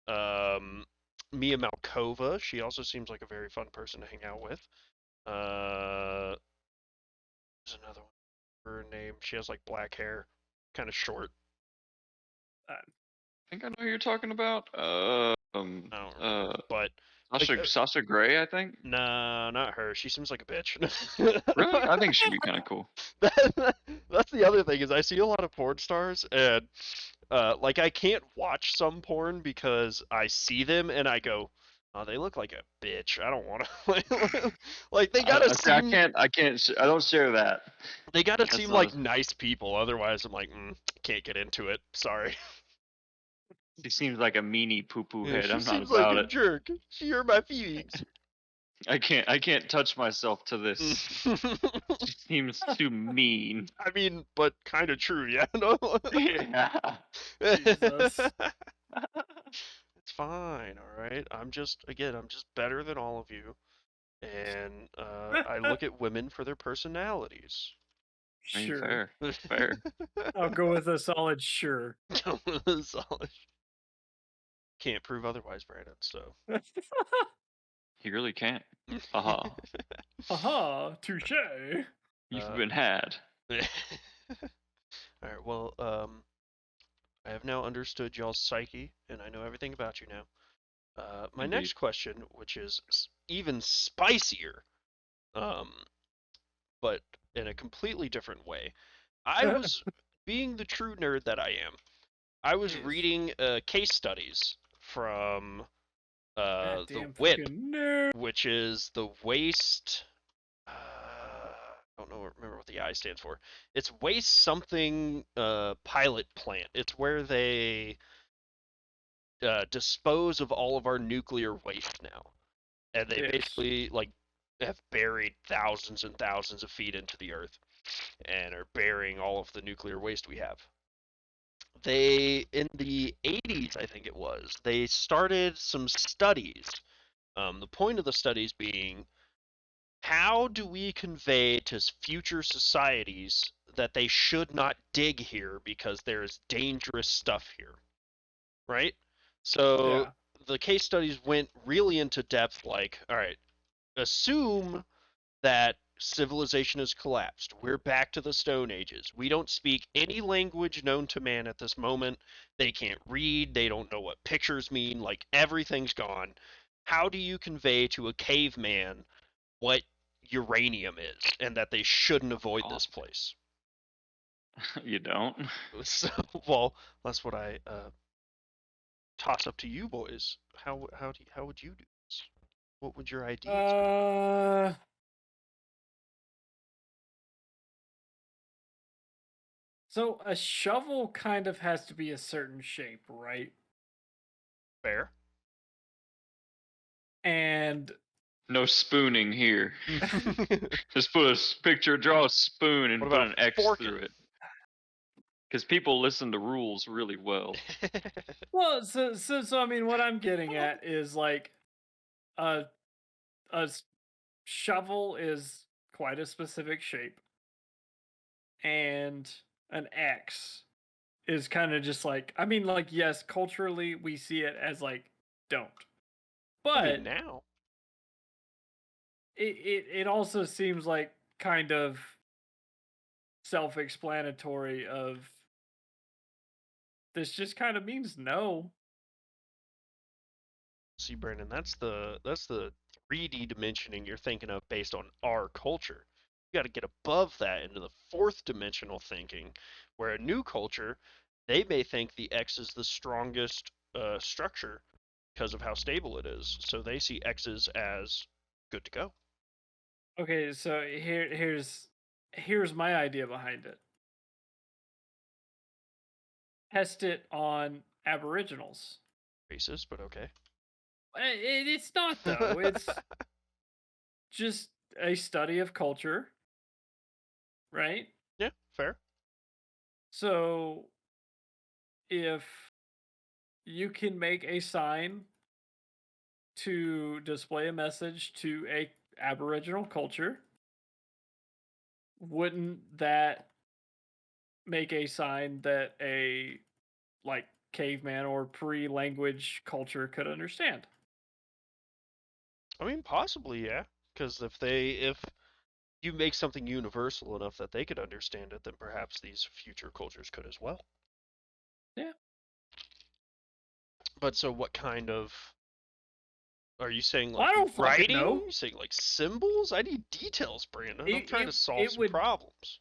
Speaker 2: Mia Malkova. She also seems like a very fun person to hang out with. There's another one. Her name. She has like black hair, kind of short.
Speaker 3: I think I know who you're talking about.
Speaker 2: I don't remember, but
Speaker 3: Sasha Grey, I think.
Speaker 2: Nah, not her. She seems like a bitch.
Speaker 3: Really? I think she'd be kind of cool.
Speaker 2: That's the other thing is I see a lot of porn stars and like I can't watch some porn because I see them and I go, oh, they look like a bitch. I don't want to. Like they gotta seem.
Speaker 3: I don't share that.
Speaker 2: They gotta seem like nice people. Otherwise, I'm like, can't get into it. Sorry.
Speaker 3: She seems like a meanie poo-poo head. I'm not about it. She
Speaker 2: seems like a jerk. She hurt my feelings.
Speaker 3: I can't touch myself to this. She seems too mean.
Speaker 2: I mean, but kind of true, yeah.
Speaker 3: Yeah.
Speaker 2: Jesus. It's fine, all right. I'm just better than all of you, and I look at women for their personalities.
Speaker 1: Sure.
Speaker 3: Fair.
Speaker 1: I'll go with a solid sure.
Speaker 2: Solid. Can't prove otherwise, Brandon. So.
Speaker 3: He really can't. Haha.
Speaker 1: Haha. Touche.
Speaker 3: You've been had.
Speaker 2: All right. Well, I have now understood y'all's psyche, and I know everything about you now. My next question, which is even spicier, but in a completely different way. I was, being the true nerd that I am, I was reading case studies from the WIP, which is the waste. I don't remember what the I stands for. It's waste something pilot plant. It's where they dispose of all of our nuclear waste now, and they basically like have buried thousands and thousands of feet into the earth, and are burying all of the nuclear waste we have. They, in the 80s, I think it was, they started some studies. The point of the studies being, how do we convey to future societies that they should not dig here because there is dangerous stuff here, right? So the case studies went really into depth, like, all right, assume that civilization has collapsed. We're back to the Stone Ages. We don't speak any language known to man at this moment. They can't read. They don't know what pictures mean. Like, everything's gone. How do you convey to a caveman what uranium is and that they shouldn't avoid this place?
Speaker 3: You don't?
Speaker 2: So, well, that's what I toss up to you boys. How would you do this? What would your ideas be?
Speaker 4: So a shovel kind of has to be a certain shape, right?
Speaker 2: Fair.
Speaker 4: And
Speaker 3: no spooning here. Just put a picture, draw a spoon, and put an X through it. Because people listen to rules really well.
Speaker 4: Well, so I mean, what I'm getting at is like a shovel is quite a specific shape, and an X is kind of just like, I mean, like, yes, culturally we see it as like don't, but
Speaker 2: I mean, now
Speaker 4: it also seems like kind of self-explanatory of this just kind of means no.
Speaker 2: See, Brandon, that's the 3D dimensioning you're thinking of based on our culture. You got to get above that into the fourth dimensional thinking, where a new culture, they may think the X is the strongest structure because of how stable it is. So they see X's as good to go.
Speaker 4: Okay, so here's my idea behind it. Test it on Aboriginals.
Speaker 2: Racist, but okay.
Speaker 4: It's not though. It's just a study of culture, right?
Speaker 2: Yeah, fair.
Speaker 4: So if you can make a sign to display a message to a Aboriginal culture, wouldn't that make a sign that a like caveman or pre-language culture could understand?
Speaker 2: I mean, possibly, yeah. Because if you make something universal enough that they could understand it, then perhaps these future cultures could as well.
Speaker 4: Yeah.
Speaker 2: But so what kind of are you saying,
Speaker 4: Well, I
Speaker 2: like
Speaker 4: don't
Speaker 2: writing?
Speaker 4: know.
Speaker 2: You saying like symbols? I need details, Brandon. I'm trying to solve some problems.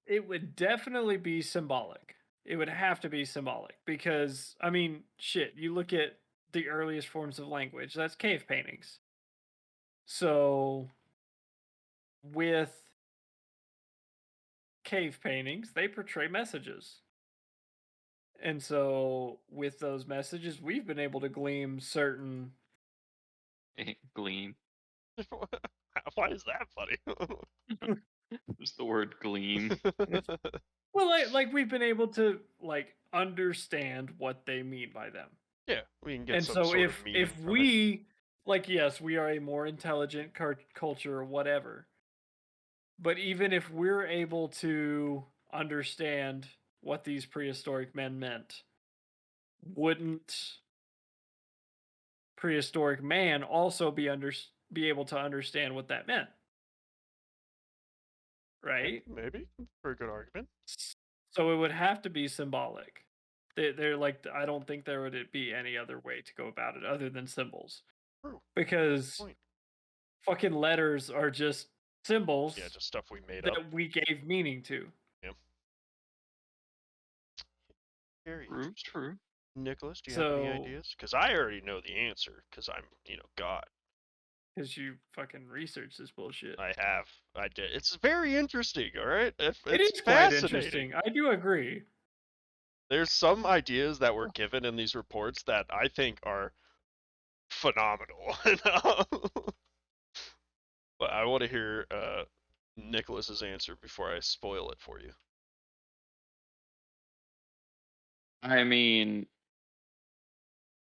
Speaker 4: It would definitely be symbolic. It would have to be symbolic because, I mean, shit, you look at the earliest forms of language, that's cave paintings. So with cave paintings, they portray messages. And so with those messages, we've been able to glean certain
Speaker 3: Gleam.
Speaker 2: Why is that funny?
Speaker 3: Just the word gleam.
Speaker 4: Well, like we've been able to like understand what they mean by them.
Speaker 2: Yeah, we can get
Speaker 4: and
Speaker 2: some
Speaker 4: so
Speaker 2: sort of meaning
Speaker 4: if
Speaker 2: from
Speaker 4: we
Speaker 2: it.
Speaker 4: like, yes, we are a more intelligent culture or whatever, but even if we're able to understand what these prehistoric men meant, wouldn't prehistoric man also be able to understand what that meant? Right?
Speaker 2: Maybe. Very good argument.
Speaker 4: So it would have to be symbolic. They're like, I don't think there would be any other way to go about it other than symbols.
Speaker 2: True.
Speaker 4: Because fucking letters are just symbols.
Speaker 2: Yeah, just stuff we made
Speaker 4: that
Speaker 2: up.
Speaker 4: we gave meaning to.
Speaker 2: Yeah. Very
Speaker 3: true.
Speaker 2: Nicholas, do you have any ideas? Because I already know the answer, because I'm, God.
Speaker 4: Because you fucking researched this bullshit.
Speaker 2: I have. I did. It's very interesting, alright? It
Speaker 4: is quite interesting. I do agree.
Speaker 2: There's some ideas that were given in these reports that I think are phenomenal. But I want to hear Nicholas's answer before I spoil it for you.
Speaker 3: I mean,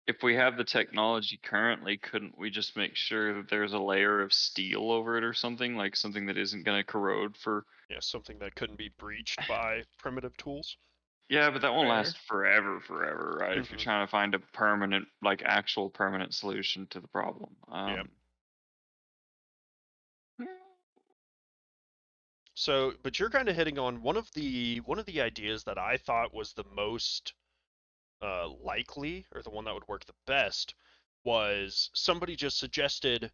Speaker 3: if we have the technology currently, couldn't we just make sure that there's a layer of steel over it or something? Like something that isn't going to corrode for...
Speaker 2: Yeah, something that couldn't be breached by primitive tools.
Speaker 3: Yeah, but that won't last forever, right? If you're trying to find a permanent, like actual permanent solution to the problem.
Speaker 2: Yeah. So, but you're kind of hitting on one of the ideas that I thought was the most likely, or the one that would work the best, was somebody just suggested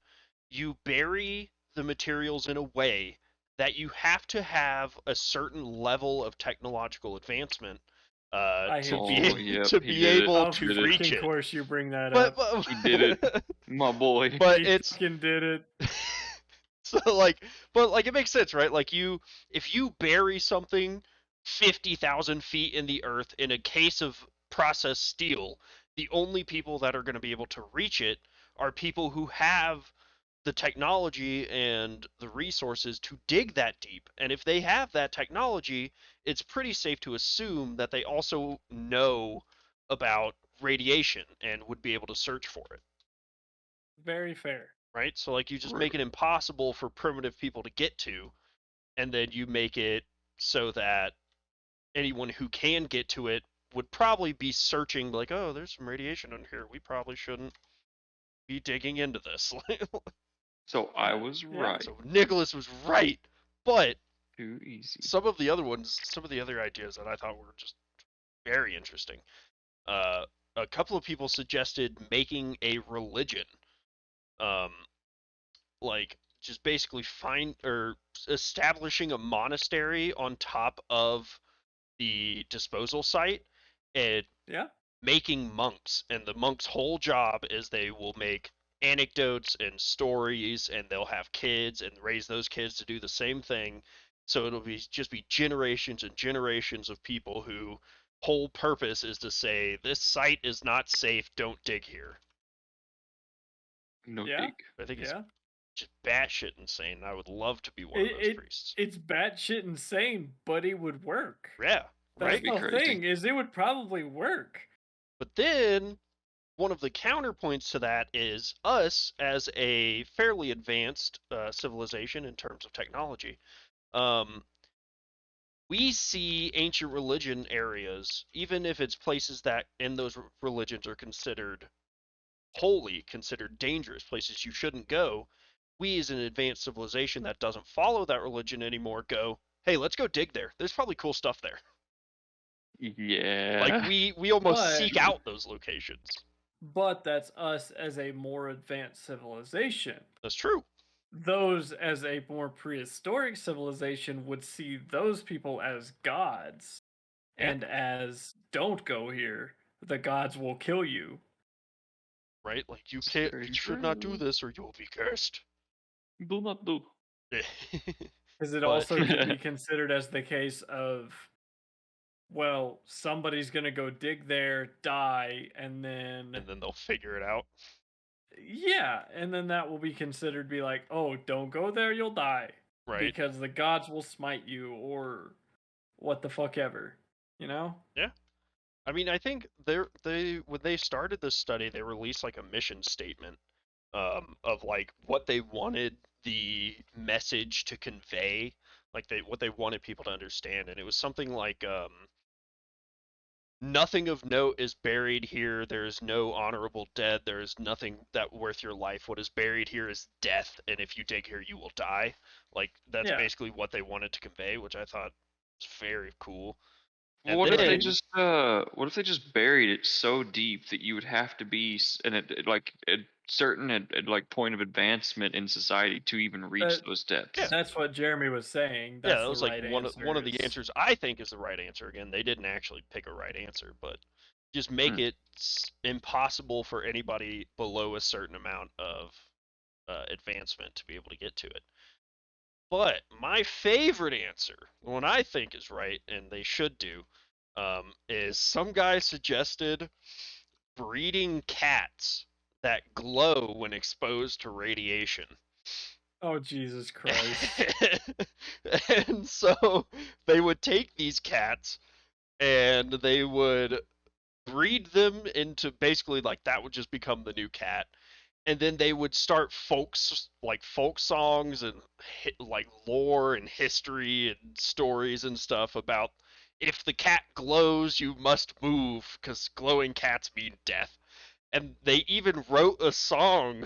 Speaker 2: you bury the materials in a way that you have to have a certain level of technological advancement to be able to reach it.
Speaker 4: Of course, you bring that
Speaker 2: up.
Speaker 3: He did it, my boy.
Speaker 2: But
Speaker 4: he fucking did it.
Speaker 2: So but it makes sense, right? Like if you bury something 50,000 feet in the earth in a case of processed steel, the only people that are going to be able to reach it are people who have the technology and the resources to dig that deep. And if they have that technology, it's pretty safe to assume that they also know about radiation and would be able to search for it.
Speaker 4: Very fair.
Speaker 2: Right? So like you just make it impossible for primitive people to get to, and then you make it so that anyone who can get to it would probably be searching like, oh, there's some radiation in here. We probably shouldn't be digging into this.
Speaker 3: So I was right.
Speaker 2: So Nicholas was right, but
Speaker 3: too easy.
Speaker 2: Some of the other ideas that I thought were just very interesting. A couple of people suggested making a religion, like just basically establishing a monastery on top of the disposal site and making monks, and the monks' whole job is they will make anecdotes and stories, and they'll have kids and raise those kids to do the same thing. So it'll just be generations and generations of people who whole purpose is to say this site is not safe, don't dig here.
Speaker 3: No dig.
Speaker 2: I think it's just batshit insane. I would love to be one of those priests.
Speaker 4: It's batshit insane, but it would work.
Speaker 2: Yeah,
Speaker 4: right? That's the thing, is it would probably work.
Speaker 2: But then one of the counterpoints to that is us as a fairly advanced civilization in terms of technology. We see ancient religion areas, even if it's places that in those religions are considered holy, considered dangerous, places you shouldn't go. We as an advanced civilization that doesn't follow that religion anymore go, hey, let's go dig there. There's probably cool stuff there.
Speaker 3: Yeah.
Speaker 2: Like we almost seek out those locations.
Speaker 4: But that's us as a more advanced civilization.
Speaker 2: That's true.
Speaker 4: Those as a more prehistoric civilization would see those people as gods. And as don't go here, the gods will kill you.
Speaker 2: Right? Like you should not do this or you'll be cursed.
Speaker 3: Do not do.
Speaker 4: Because it also could be considered as the case of, well, somebody's gonna go dig there, die, and then
Speaker 2: they'll figure it out.
Speaker 4: Yeah, and then that will be considered be like, oh, don't go there, you'll die.
Speaker 2: Right.
Speaker 4: Because the gods will smite you, or what the fuck ever. You know?
Speaker 2: Yeah. I mean, I think when they started this study, they released like a mission statement of like what they wanted the message to convey, like what they wanted people to understand, and it was something like nothing of note is buried here. There is no honorable dead. There is nothing that worth your life. What is buried here is death, and if you dig here, you will die. Like that's basically what they wanted to convey, which I thought was very cool.
Speaker 3: And what if they just buried it so deep that you would have to be in a certain point of advancement in society to even reach those depths?
Speaker 4: Yeah. That's what Jeremy was saying. That's
Speaker 2: that was like one of the answers I think is the right answer. Again, they didn't actually pick a right answer, but just make it impossible for anybody below a certain amount of advancement to be able to get to it. But my favorite answer, the one I think is right and they should do, is some guy suggested breeding cats that glow when exposed to radiation.
Speaker 4: Oh, Jesus Christ.
Speaker 2: And so they would take these cats and they would breed them into basically like that would just become the new cat. And then they would start folk songs and like lore and history and stories and stuff about if the cat glows, you must move because glowing cats mean death. And they even wrote a song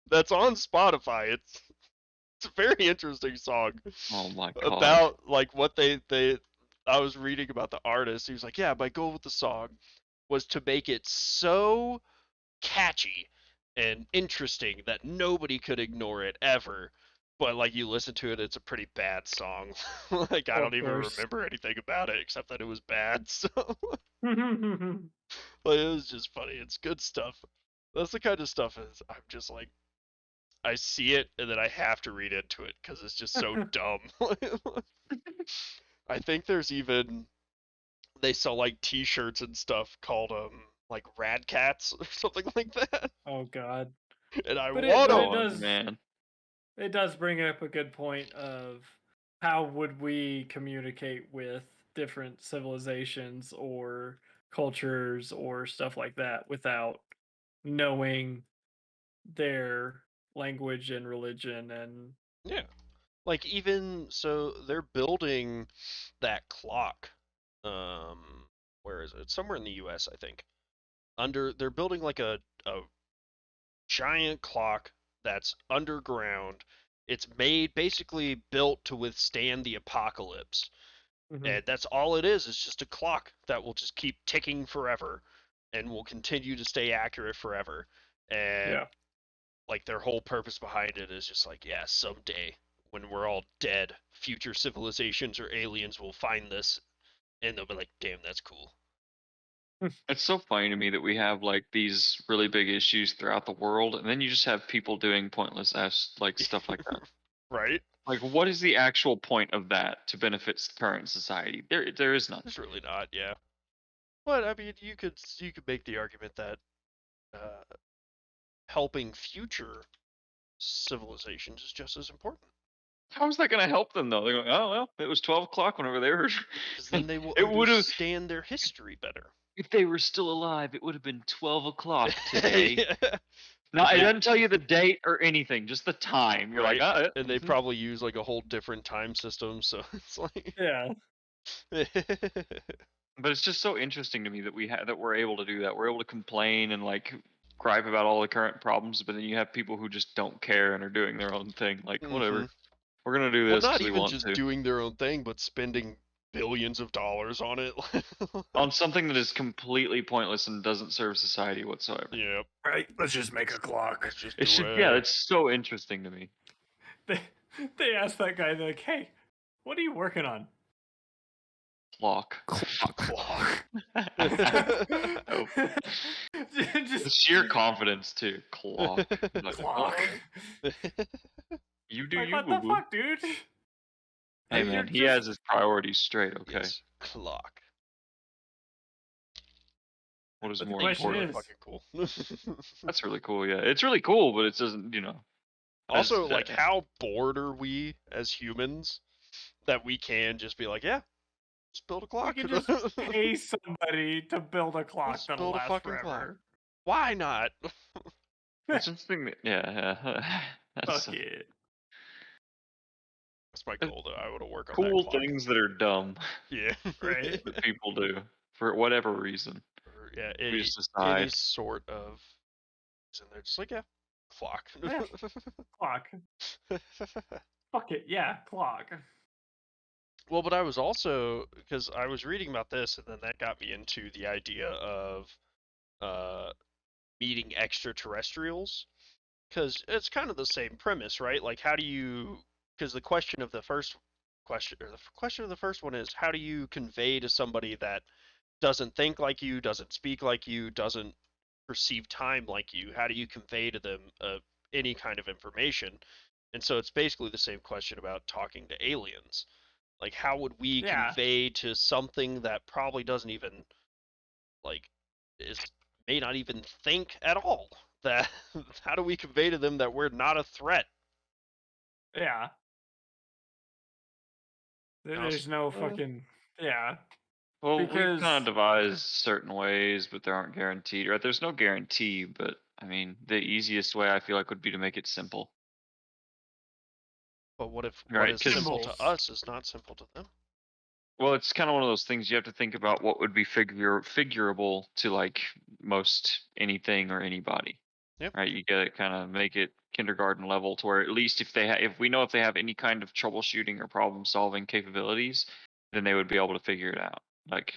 Speaker 2: that's on Spotify. It's a very interesting song.
Speaker 3: Oh my God.
Speaker 2: About like what I was reading about the artist. He was like, yeah, my goal with the song was to make it so catchy and interesting that nobody could ignore it ever, but like you listen to it, it's a pretty bad song. Like I don't even remember anything about it except that it was bad. So like, it was just funny. It's good stuff. That's the kind of stuff is I'm just like I see it and then I have to read into it because it's just so dumb. I think there's even they sell like T-shirts and stuff called like Rad Cats or something like that.
Speaker 4: Oh God!
Speaker 2: And I want them.
Speaker 4: It does, man. It does bring up a good point of how would we communicate with different civilizations or cultures or stuff like that without knowing their language and religion and
Speaker 2: yeah. Like even so they're building that clock. Where is it? It's somewhere in the US, I think. They're building like a giant clock that's underground. It's basically built to withstand the apocalypse. And that's all it is just a clock that will just keep ticking forever and will continue to stay accurate forever. And like their whole purpose behind it is just like, yeah, someday when we're all dead, future civilizations or aliens will find this and they'll be like, damn, that's cool.
Speaker 3: It's so funny to me that we have like these really big issues throughout the world, and then you just have people doing pointless ass like stuff like that.
Speaker 2: Right?
Speaker 3: Like, what is the actual point of that to benefit current society? There is none.
Speaker 2: There's really not, yeah. But I mean, you could make the argument that helping future civilizations is just as important.
Speaker 3: How is that going to help them though? They're going, oh well, it was 12 o'clock whenever they were.
Speaker 2: Because then they will understand their history better.
Speaker 3: If they were still alive, it would have been 12 o'clock today. No, it doesn't tell you the date or anything, just the time. You're
Speaker 2: right.
Speaker 3: like,
Speaker 2: and they probably use like a whole different time system, so it's like
Speaker 4: yeah.
Speaker 3: But it's just so interesting to me that we're able to do that. We're able to complain and like gripe about all the current problems, but then you have people who just don't care and are doing their own thing. Like whatever, we're gonna do this.
Speaker 2: Well, not even just doing their own thing, but spending billions of dollars on it.
Speaker 3: On something that is completely pointless and doesn't serve society whatsoever.
Speaker 2: Yeah.
Speaker 4: Right. Let's just make a clock.
Speaker 3: Yeah, it's so interesting to me.
Speaker 4: They asked that guy, they're like, hey, what are you working on?
Speaker 3: Clock. Nope. Just sheer confidence too. Clock.
Speaker 4: Clock.
Speaker 3: You do
Speaker 4: like,
Speaker 3: you,
Speaker 4: what
Speaker 3: boo-boo.
Speaker 4: the fuck, dude?
Speaker 3: Hey man, he has his priorities straight. Okay.
Speaker 2: Yes. Clock.
Speaker 3: What is
Speaker 4: but
Speaker 3: more important?
Speaker 2: Fucking cool.
Speaker 3: That's really cool. Yeah, it's really cool, but it doesn't.
Speaker 2: Also, like, how bored are we as humans that we can just be like, yeah, just build a clock.
Speaker 4: We can just pay somebody to build a clock that'll last forever. Clock.
Speaker 2: Why not?
Speaker 3: That's interesting. Yeah.
Speaker 4: Fuck it.
Speaker 2: That's my goal, though. I want to work on
Speaker 3: cool
Speaker 2: that clock.
Speaker 3: Things that are dumb.
Speaker 2: Yeah.
Speaker 4: Right.
Speaker 3: That people do for whatever reason.
Speaker 2: Yeah. Any sort of. And they're just like, yeah, clock.
Speaker 4: Yeah. Clock. Fuck it. Yeah, clock.
Speaker 2: Well, but I was also, because I was reading about this, and then that got me into the idea of meeting extraterrestrials, because it's kind of the same premise, right? Like, how do you? Because the question of the first one is, how do you convey to somebody that doesn't think like you, doesn't speak like you, doesn't perceive time like you? How do you convey to them any kind of information? And so it's basically the same question about talking to aliens. Like, how would we convey to something that probably doesn't even, like, may not even think at all? That how do we convey to them that we're not a threat?
Speaker 4: Yeah. There's no fucking
Speaker 3: Well, we've kind of devised certain ways, but there aren't guaranteed. Right? There's no guarantee, but I mean, the easiest way I feel like would be to make it simple.
Speaker 2: But what if what is simple to us is not simple to them?
Speaker 3: Well, it's kind of one of those things you have to think about what would be figurable to like most anything or anybody.
Speaker 2: Yep.
Speaker 3: Right? You gotta kind of make it kindergarten level to where at least if we know if they have any kind of troubleshooting or problem solving capabilities, then they would be able to figure it out. Like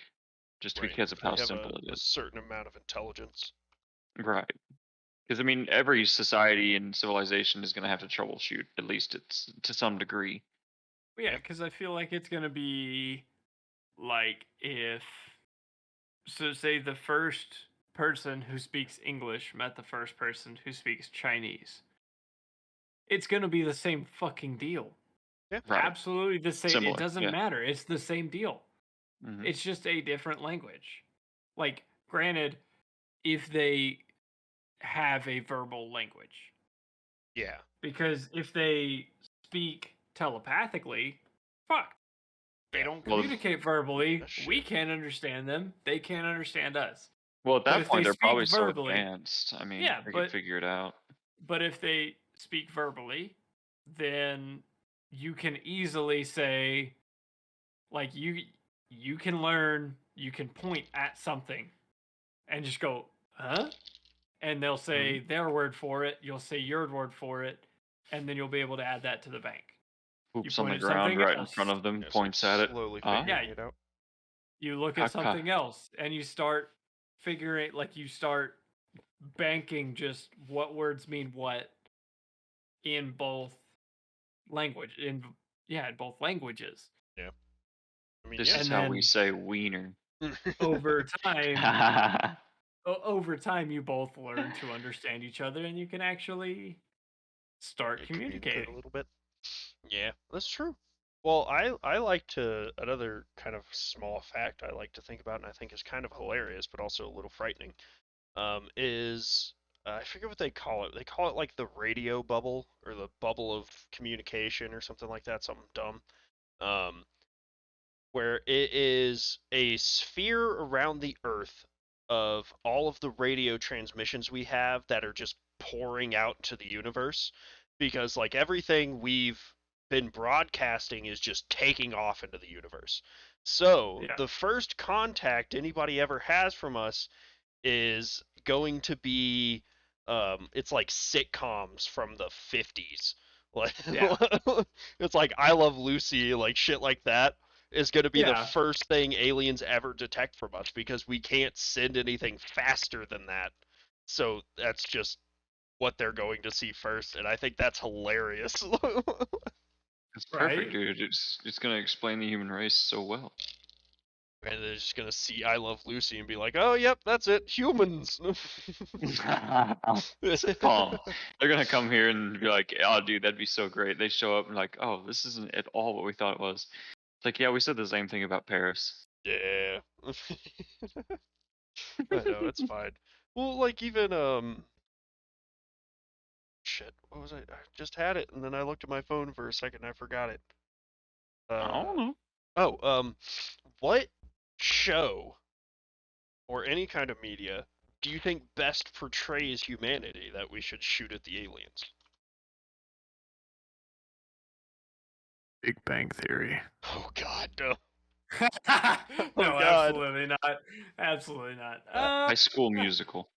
Speaker 3: just because of how simple it is.
Speaker 2: A certain amount of intelligence.
Speaker 3: Right. Because I mean, every society and civilization is going to have to troubleshoot, at least it's to some degree.
Speaker 4: Yeah, because I feel like it's going to be like if, so say the first person who speaks English met the first person who speaks Chinese. It's going to be the same fucking deal.
Speaker 2: Yeah,
Speaker 3: right.
Speaker 4: Absolutely the same.
Speaker 3: Similar,
Speaker 4: it doesn't matter. It's the same deal.
Speaker 3: Mm-hmm.
Speaker 4: It's just a different language. Like, granted, if they have a verbal language.
Speaker 2: Yeah.
Speaker 4: Because if they speak telepathically, fuck. They don't communicate verbally. We can't understand them. They can't understand us.
Speaker 3: Well, at that point, they're probably so advanced. I mean, they can figure it out.
Speaker 4: But if they speak verbally, then you can easily say, like, you can learn, you can point at something and just go, huh? And they'll say their word for it, you'll say your word for it, and then you'll be able to add that to the bank.
Speaker 3: Oops on the ground right in front of them, points at it.
Speaker 2: Slowly figuring it out.
Speaker 4: You look at something else, and you start figuring, like, you start banking just what words mean what in both language, in both languages.
Speaker 2: Yeah.
Speaker 3: I mean, this is how we say wiener.
Speaker 4: Over time, you both learn to understand each other, and you can actually start communicating
Speaker 2: a little bit. Yeah, that's true. Well, I like to, another kind of small fact I like to think about, and I think is kind of hilarious, but also a little frightening, is, I forget what they call it. They call it like the radio bubble, or the bubble of communication, or something like that, something dumb. Where it is a sphere around the Earth of all of the radio transmissions we have that are just pouring out to the universe, because like everything we've been broadcasting is just taking off into the universe. So the first contact anybody ever has from us is going to be it's like sitcoms from the 50s. Like it's like I Love Lucy, like shit like that is going to be the first thing aliens ever detect from us, because we can't send anything faster than that. So that's just what they're going to see first, and I think that's hilarious.
Speaker 3: That's perfect, dude. It's going to explain the human race so well.
Speaker 2: And they're just going to see I Love Lucy and be like, oh, yep, that's it, humans.
Speaker 3: They're going to come here and be like, oh, dude, that'd be so great. They show up and like, oh, this isn't at all what we thought it was. It's like, yeah, we said the same thing about Paris.
Speaker 2: Yeah. I know, it's fine. Well, like, even, shit, what was I just had it, and then I looked at my phone for a second and I forgot it.
Speaker 3: I don't know.
Speaker 2: Oh, what show or any kind of media do you think best portrays humanity that we should shoot at the aliens?
Speaker 4: Big Bang Theory.
Speaker 2: Oh God, no.
Speaker 4: No, absolutely not. Absolutely not.
Speaker 3: High School Musical.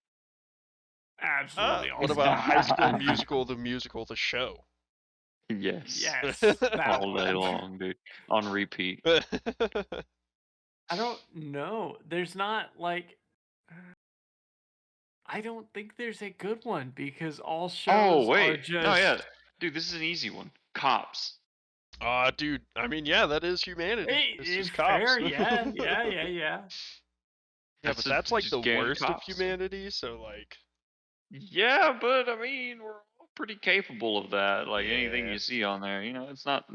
Speaker 4: Absolutely.
Speaker 2: What about High School Musical, the musical, the show?
Speaker 3: Yes.
Speaker 4: All
Speaker 3: day long, dude. On repeat.
Speaker 4: I don't know. There's not like. I don't think there's a good one, because all shows are just.
Speaker 3: Oh yeah, dude, this is an easy one. Cops.
Speaker 2: Dude. I mean, yeah, that is humanity. It's just cops.
Speaker 4: Fair, yeah.
Speaker 2: Yeah, but that's like the worst of humanity. So like.
Speaker 3: Yeah, but I mean, we're all pretty capable of that. Like anything you see on there, you know, it's not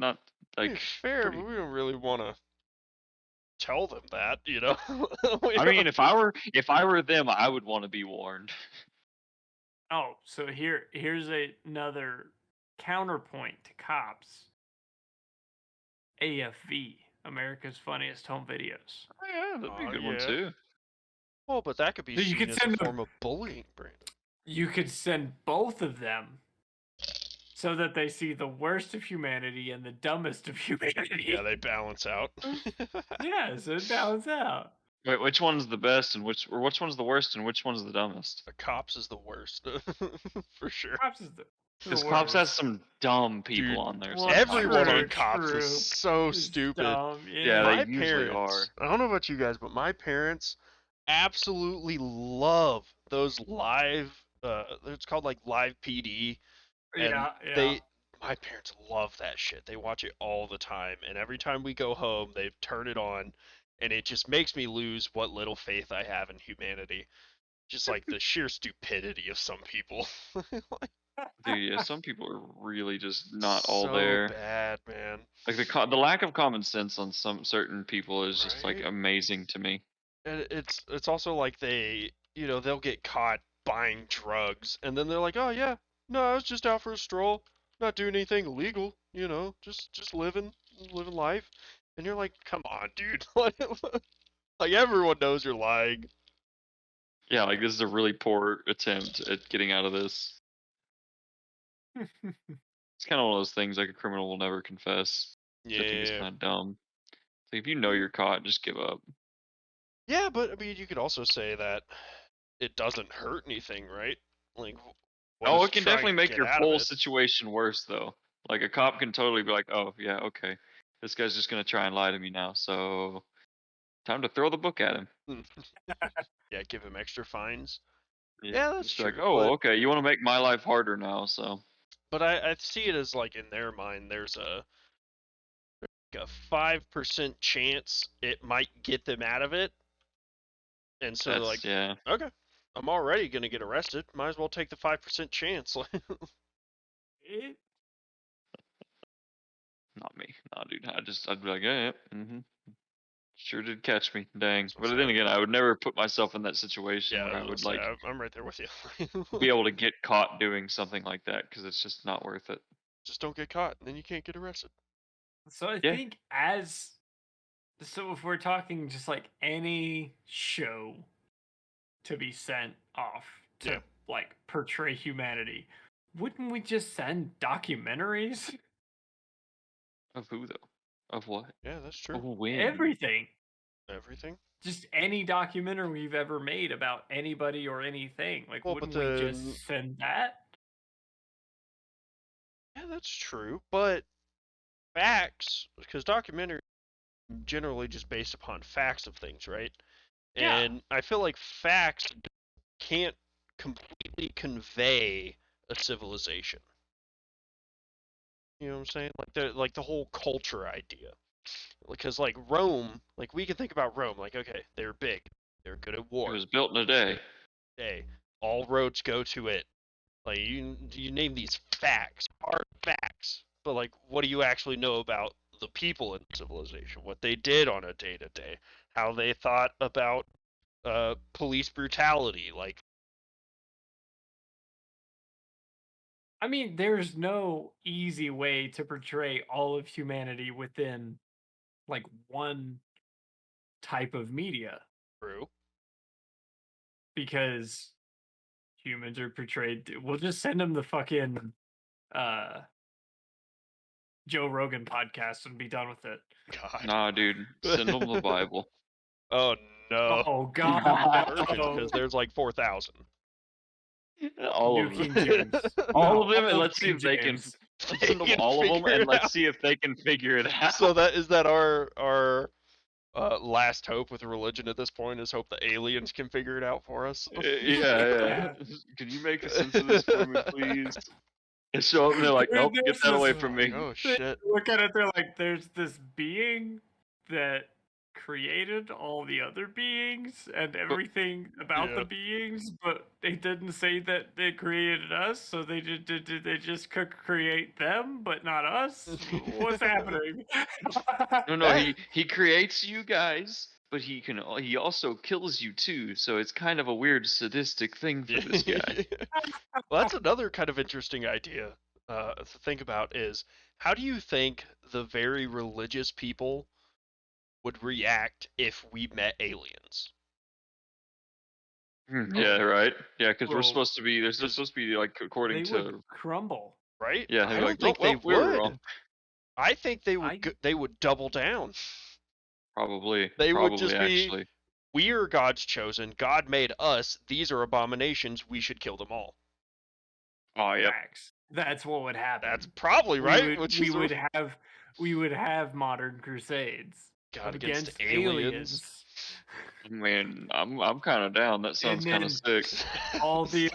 Speaker 3: like
Speaker 2: fair, but we don't really want to tell them that, you know.
Speaker 3: I mean, if I were them, I would want to be warned.
Speaker 4: Oh, so here's another counterpoint to cops. AFV, America's Funniest Home Videos.
Speaker 3: Oh yeah, that'd be a good one too.
Speaker 2: Well, but that could be seen as a form of bullying, Brandon.
Speaker 4: You could send both of them so that they see the worst of humanity and the dumbest of humanity.
Speaker 2: Yeah, they balance out.
Speaker 4: Yeah, so it balances out.
Speaker 3: Wait, which one's the best and which one's the worst and which one's the dumbest?
Speaker 2: The Cops is the worst, for sure.
Speaker 4: Cops is
Speaker 3: because Cops has some dumb people on there.
Speaker 2: Well, everyone on Cops is so stupid.
Speaker 4: Dumb,
Speaker 3: yeah,
Speaker 2: my
Speaker 3: they usually are.
Speaker 2: I don't know about you guys, but my parents absolutely love those live it's called like Live PD, and my parents love that shit. They watch it all the time, and every time we go home, they turn it on, and it just makes me lose what little faith I have in humanity. Just like the sheer stupidity of some people.
Speaker 3: Dude, yeah, some people are really just not all there.
Speaker 2: So bad, man.
Speaker 3: Like the lack of common sense on some certain people is just like amazing to me.
Speaker 2: And it's also like they'll get caught buying drugs, and then they're like, oh yeah, no, I was just out for a stroll, not doing anything illegal, just living life. And you're like, come on, dude. Like everyone knows you're lying.
Speaker 3: Yeah, like this is a really poor attempt at getting out of this. It's kind of one of those things like a criminal will never confess.
Speaker 2: Yeah.
Speaker 3: I think it's kind of dumb. Like if you know you're caught, just give up.
Speaker 2: Yeah, but I mean, you could also say that it doesn't hurt anything, right? Like,
Speaker 3: oh, it can definitely make your whole situation worse, though. Like a cop can totally be like, "Oh, yeah, okay, this guy's just gonna try and lie to me now, so time to throw the book at him."
Speaker 2: Yeah, give him extra fines.
Speaker 3: Yeah, that's true. Like, oh, okay, you want to make my life harder now, so.
Speaker 2: But I see it as like in their mind, there's a 5% chance it might get them out of it, and so they're like,
Speaker 3: yeah,
Speaker 2: okay, I'm already gonna get arrested. Might as well take the 5% chance.
Speaker 3: Not me, nah, dude. I'd be like, yeah, sure did catch me, dang. But then again, I would never put myself in that situation where I would like.
Speaker 2: I'm right there with you.
Speaker 3: Be able to get caught doing something like that because it's just not worth it.
Speaker 2: Just don't get caught, and then you can't get arrested.
Speaker 4: So I think so if we're talking just like any show to be sent off to like portray humanity, wouldn't we just send documentaries?
Speaker 3: Of who though? Of what?
Speaker 2: Yeah, that's true.
Speaker 3: Of when?
Speaker 4: Everything.
Speaker 2: Just
Speaker 4: any documentary we've ever made about anybody or anything. Like, wouldn't we just send that?
Speaker 2: Yeah, that's true. But facts, because documentary generally just based upon facts of things, right?
Speaker 4: Yeah.
Speaker 2: And I feel like facts can't completely convey a civilization. You know what I'm saying? Like the whole culture idea. Because like Rome, like we can think about Rome, like okay, they're big, they're good at war.
Speaker 3: It was built in a day.
Speaker 2: All roads go to it. Like you name these facts, hard facts, but like what do you actually know about the people in civilization? What they did on a day to day, how they thought about police brutality, like.
Speaker 4: I mean, there's no easy way to portray all of humanity within like one type of media.
Speaker 2: True.
Speaker 4: Because humans are portrayed. We'll just send them the fucking Joe Rogan podcast and be done with it.
Speaker 2: God.
Speaker 3: Nah, dude. Send them the Bible.
Speaker 2: Oh no.
Speaker 4: Oh god.
Speaker 2: Because there's like 4,000.
Speaker 3: All of them. All of them, and let's see if they can. Send them all of them, and let's see if they can figure it out.
Speaker 2: So is that our last hope with religion at this point? Is hope the aliens can figure it out for us?
Speaker 3: Yeah. Can you make sense of this for me, please? And show up, and they're like, nope, get that away from me.
Speaker 2: Oh shit!
Speaker 4: Look at it, they're like, there's this being that created all the other beings and everything about the beings, but they didn't say that they created us, so they just could create them, but not us. What's happening?
Speaker 3: No, he creates you guys, but he also kills you too. So it's kind of a weird sadistic thing for this guy.
Speaker 2: Well, that's another kind of interesting idea to think about. Is how do you think the very religious people would react if we met aliens?
Speaker 3: Yeah, right. Yeah, because we're supposed to be. They're supposed to be like according
Speaker 4: to would crumble,
Speaker 2: right?
Speaker 3: Yeah,
Speaker 2: I don't think they would. I think they would. They would double down.
Speaker 3: Probably.
Speaker 2: They would just be. We are God's chosen. God made us. These are abominations. We should kill them all.
Speaker 3: Oh yeah.
Speaker 4: That's what would happen.
Speaker 2: That's probably right.
Speaker 4: We would have modern crusades
Speaker 2: against aliens.
Speaker 3: Man, I'm kind of down. That sounds kind of sick.
Speaker 4: all the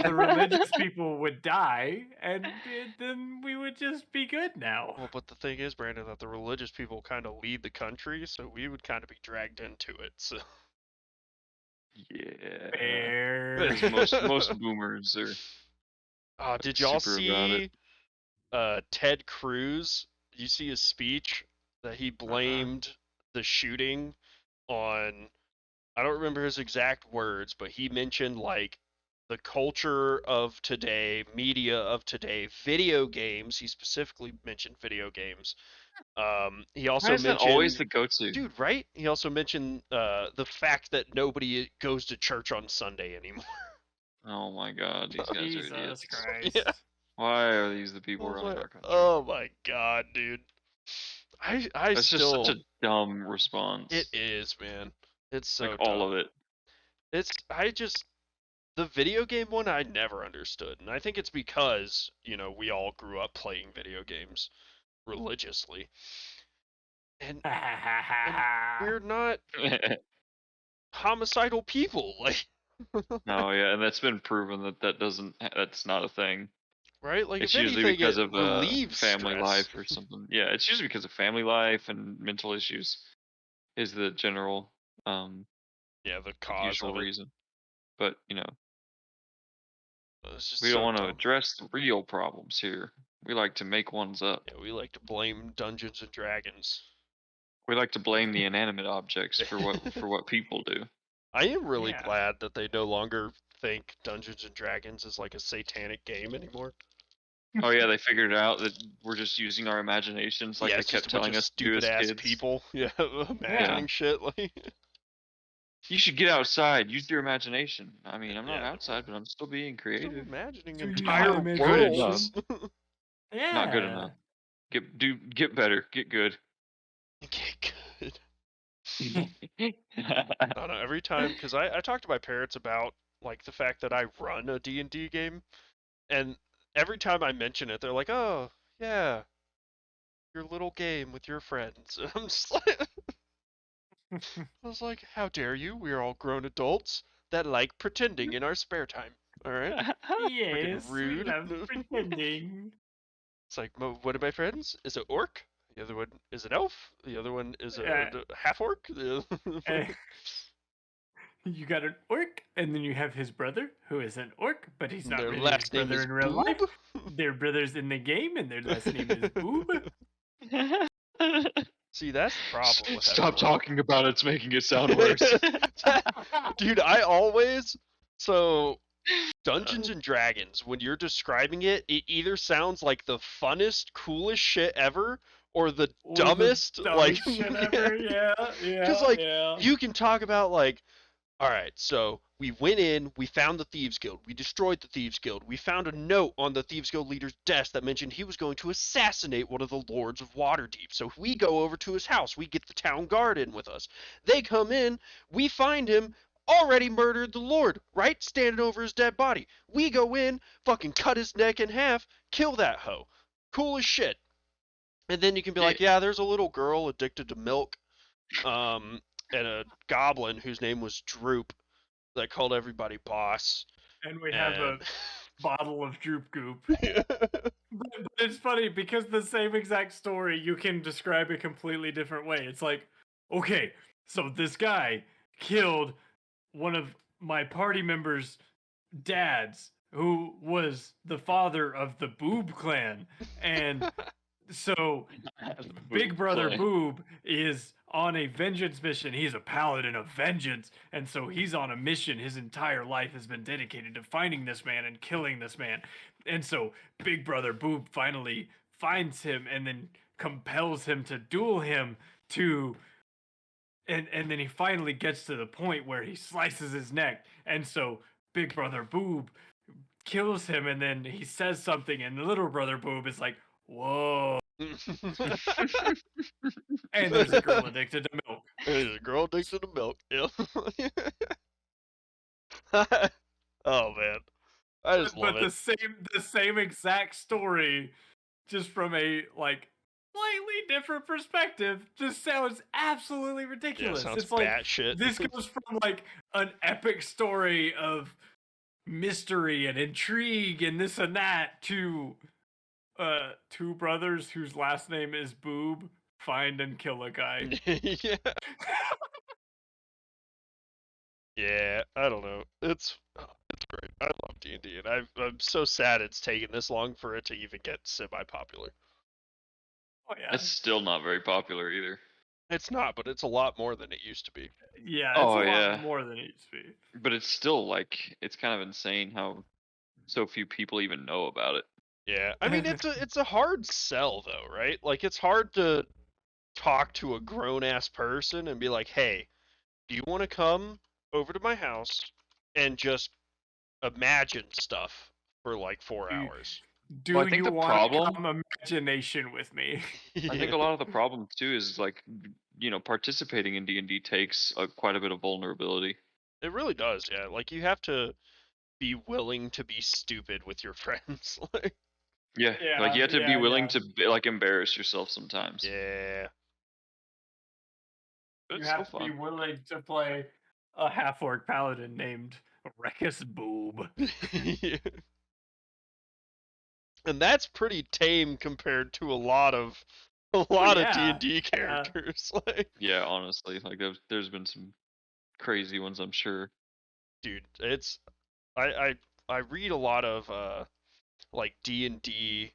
Speaker 4: religious people would die, and then we would just be good now.
Speaker 2: Well, but the thing is, Brandon, that the religious people kind of lead the country, so we would kind of be dragged into it. So.
Speaker 3: Yeah.
Speaker 4: Fair.
Speaker 3: Most boomers are.
Speaker 2: Did y'all see Ted Cruz? You see his speech that he blamed the shooting on, I don't remember his exact words, but he mentioned like the culture of today, media of today, video games. He specifically mentioned video games. He also mentioned,
Speaker 3: always the go-to,
Speaker 2: dude, right? He also mentioned the fact that nobody goes to church on Sunday anymore.
Speaker 3: Oh my God, these guys
Speaker 4: Jesus
Speaker 3: are idiots.
Speaker 4: Christ.
Speaker 2: Yeah.
Speaker 3: Why are these the people running our country?
Speaker 2: Oh my God, dude. That's
Speaker 3: just such a dumb response.
Speaker 2: It is, man. It's so
Speaker 3: like all
Speaker 2: dumb.
Speaker 3: of it.
Speaker 2: The video game one I never understood, and I think it's because, we all grew up playing video games religiously. And we're not homicidal people, like.
Speaker 3: No, yeah, and that's been proven that's not a thing.
Speaker 2: Right? Like,
Speaker 3: it's
Speaker 2: if
Speaker 3: usually
Speaker 2: anything,
Speaker 3: because of
Speaker 2: family
Speaker 3: stress. Life or something. Yeah, it's usually because of family life and mental issues is the general
Speaker 2: the cause
Speaker 3: usual
Speaker 2: of it.
Speaker 3: reason. But, we
Speaker 2: don't
Speaker 3: want to address the real problems here. We like to make ones up.
Speaker 2: Yeah, we like to blame Dungeons and Dragons.
Speaker 3: We like to blame the inanimate objects for what people do.
Speaker 2: I am really glad that they no longer think Dungeons and Dragons is like a satanic game anymore.
Speaker 3: Oh yeah, they figured out that we're just using our imaginations, like they kept telling us
Speaker 2: stupid ass people. Yeah, imagining shit like.
Speaker 3: You should get outside. Use your imagination. I mean, I'm not outside, but I'm still being creative.
Speaker 2: Still imagining entire worlds.
Speaker 4: Yeah.
Speaker 3: Not good enough. Get better. Get good.
Speaker 2: Get good. I don't know, every time, because I talk to my parents about like the fact that I run a D&D game, and every time I mention it, they're like, "Oh, yeah, your little game with your friends." And I'm just like, I was like, "How dare you? We're all grown adults that like pretending in our spare time. All right?
Speaker 4: Yes,
Speaker 2: rude.
Speaker 4: we love pretending."
Speaker 2: It's like, one of my friends is an orc. The other one is an elf. The other one is a half orc.
Speaker 4: You got an orc, and then you have his brother, who is an orc, but he's not really his brother in real life. They're brothers in the game, and their last name is Boob.
Speaker 2: See, that's the problem with that.
Speaker 3: Stop talking about it. It's making it sound worse.
Speaker 2: Dude, Dungeons and Dragons, when you're describing it, it either sounds like the funnest, coolest shit ever, or the dumbest
Speaker 4: shit ever. Yeah.
Speaker 2: Because you can talk about like, all right, so we went in, we found the Thieves Guild, we destroyed the Thieves Guild, we found a note on the Thieves Guild leader's desk that mentioned he was going to assassinate one of the Lords of Waterdeep. So we go over to his house, we get the town guard in with us. They come in, we find him already murdered the Lord, right? Standing over his dead body. We go in, fucking cut his neck in half, kill that hoe. Cool as shit. And then you can be like, yeah, there's a little girl addicted to milk, and a goblin whose name was Droop that called everybody boss.
Speaker 4: And we have a bottle of Droop Goop. But it's funny because the same exact story, you can describe a completely different way. It's like, okay, so this guy killed one of my party members' dads, who was the father of the Boob clan. And so Big Brother Boob is on a vengeance mission. He's a paladin of vengeance. And so he's on a mission. His entire life has been dedicated to finding this man and killing this man. And so Big Brother Boob finally finds him and then compels him to duel him and then he finally gets to the point where he slices his neck. And so Big Brother Boob kills him, and then he says something, and the little brother Boob is like, whoa. And there's a girl addicted to milk.
Speaker 2: There's a girl addicted to milk. Yep. Oh man, I just love it.
Speaker 4: But the same exact story, just from a like slightly different perspective just sounds absolutely ridiculous.
Speaker 2: Yeah, sounds
Speaker 4: it's like
Speaker 2: batshit.
Speaker 4: This goes from like an epic story of mystery and intrigue and this and that to two brothers whose last name is Boob find and kill a guy.
Speaker 2: Yeah. Yeah, I don't know. It's great. I love D&D, and I'm so sad it's taken this long for it to even get semi-popular.
Speaker 4: Oh yeah.
Speaker 3: It's still not very popular either.
Speaker 2: It's not, but it's a lot more than it used to be.
Speaker 4: Yeah, it's a lot more than it used to be.
Speaker 3: But it's still like it's kind of insane how so few people even know about it.
Speaker 2: Yeah, I mean it's a hard sell though, right? Like it's hard to talk to a grown-ass person and be like, "Hey, do you want to come over to my house and just imagine stuff for like 4 hours?"
Speaker 4: Do I think you want to come imagination with me?
Speaker 3: Yeah. I think a lot of the problem too is like, participating in D&D takes quite a bit of vulnerability.
Speaker 2: It really does, yeah. Like you have to be willing to be stupid with your friends. Like,
Speaker 3: yeah, like you have to be willing to like embarrass yourself sometimes.
Speaker 2: Yeah.
Speaker 4: You have to be willing to play a half-orc paladin named Rekkus Boob.
Speaker 2: Yeah. And that's pretty tame compared to a lot of D&D characters. Like,
Speaker 3: yeah, honestly, like there's been some crazy ones, I'm sure.
Speaker 2: Dude, it's I read a lot of like D&D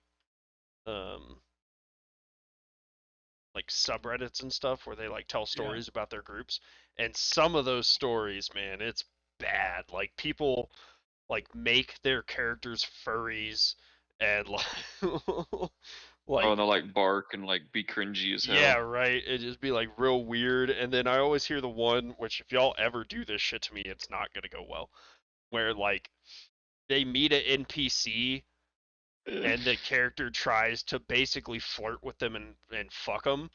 Speaker 2: like subreddits and stuff where they like tell stories about their groups, and some of those stories, man, it's bad. Like people like make their characters furries and like
Speaker 3: like, oh, and they'll like bark and like be cringy as hell.
Speaker 2: Yeah, right. It just be like real weird. And then I always hear the one, which if y'all ever do this shit to me, it's not gonna go well, where like they meet an NPC and the character tries to basically flirt with them and fuck them.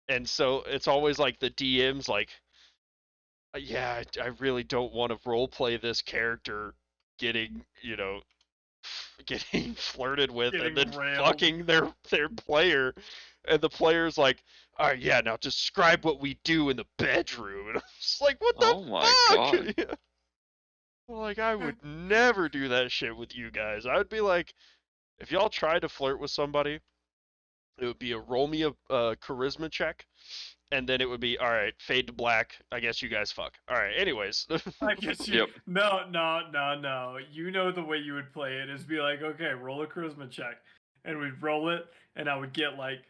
Speaker 2: And so it's always like the DM's like, yeah, I really don't want to roleplay this character getting, getting flirted with and then fucking their player. And the player's like, all right, yeah, now describe what we do in the bedroom. And I'm just like, what the fuck? Oh my god. Yeah. Like, I would never do that shit with you guys. I would be like, if y'all tried to flirt with somebody, it would be a roll me a charisma check, and then it would be, all right, fade to black. I guess you guys fuck. All right, anyways.
Speaker 4: I guess you. Yep. No. You know the way you would play it is be like, okay, roll a charisma check, and we'd roll it, and I would get like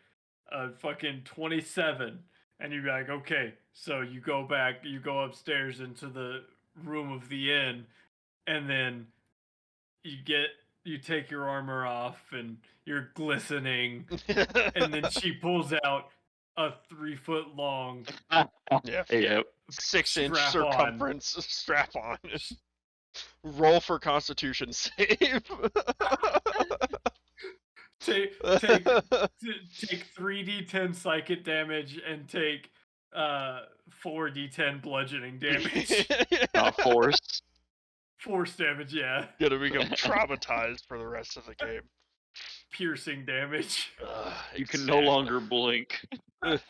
Speaker 4: a fucking 27, and you'd be like, okay, so you go upstairs into the room of the inn, and then you take your armor off and you're glistening, and then she pulls out a 3-foot long
Speaker 2: 6-inch circumference strap on. Roll for Constitution save.
Speaker 4: Take 3d10 psychic damage and take 4d10 bludgeoning damage. Force damage, yeah.
Speaker 2: Gonna become traumatized for the rest of the game.
Speaker 4: Piercing damage.
Speaker 3: You can no longer blink.
Speaker 4: And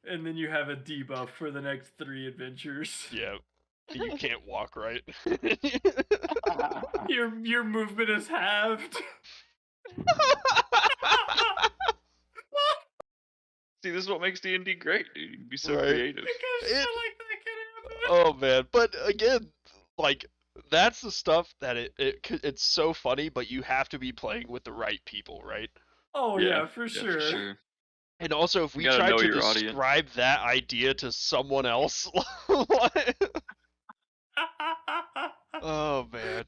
Speaker 4: then you have a debuff for the next 3 adventures.
Speaker 2: Yeah. You can't walk right.
Speaker 4: Your movement is halved.
Speaker 3: See, this is what makes D&D great, dude. You can be so creative.
Speaker 2: Oh man, but again, like that's the stuff that it's so funny, but you have to be playing with the right people, right?
Speaker 4: Oh yeah, for sure.
Speaker 2: And also, if we tried to describe that idea to someone else, oh man.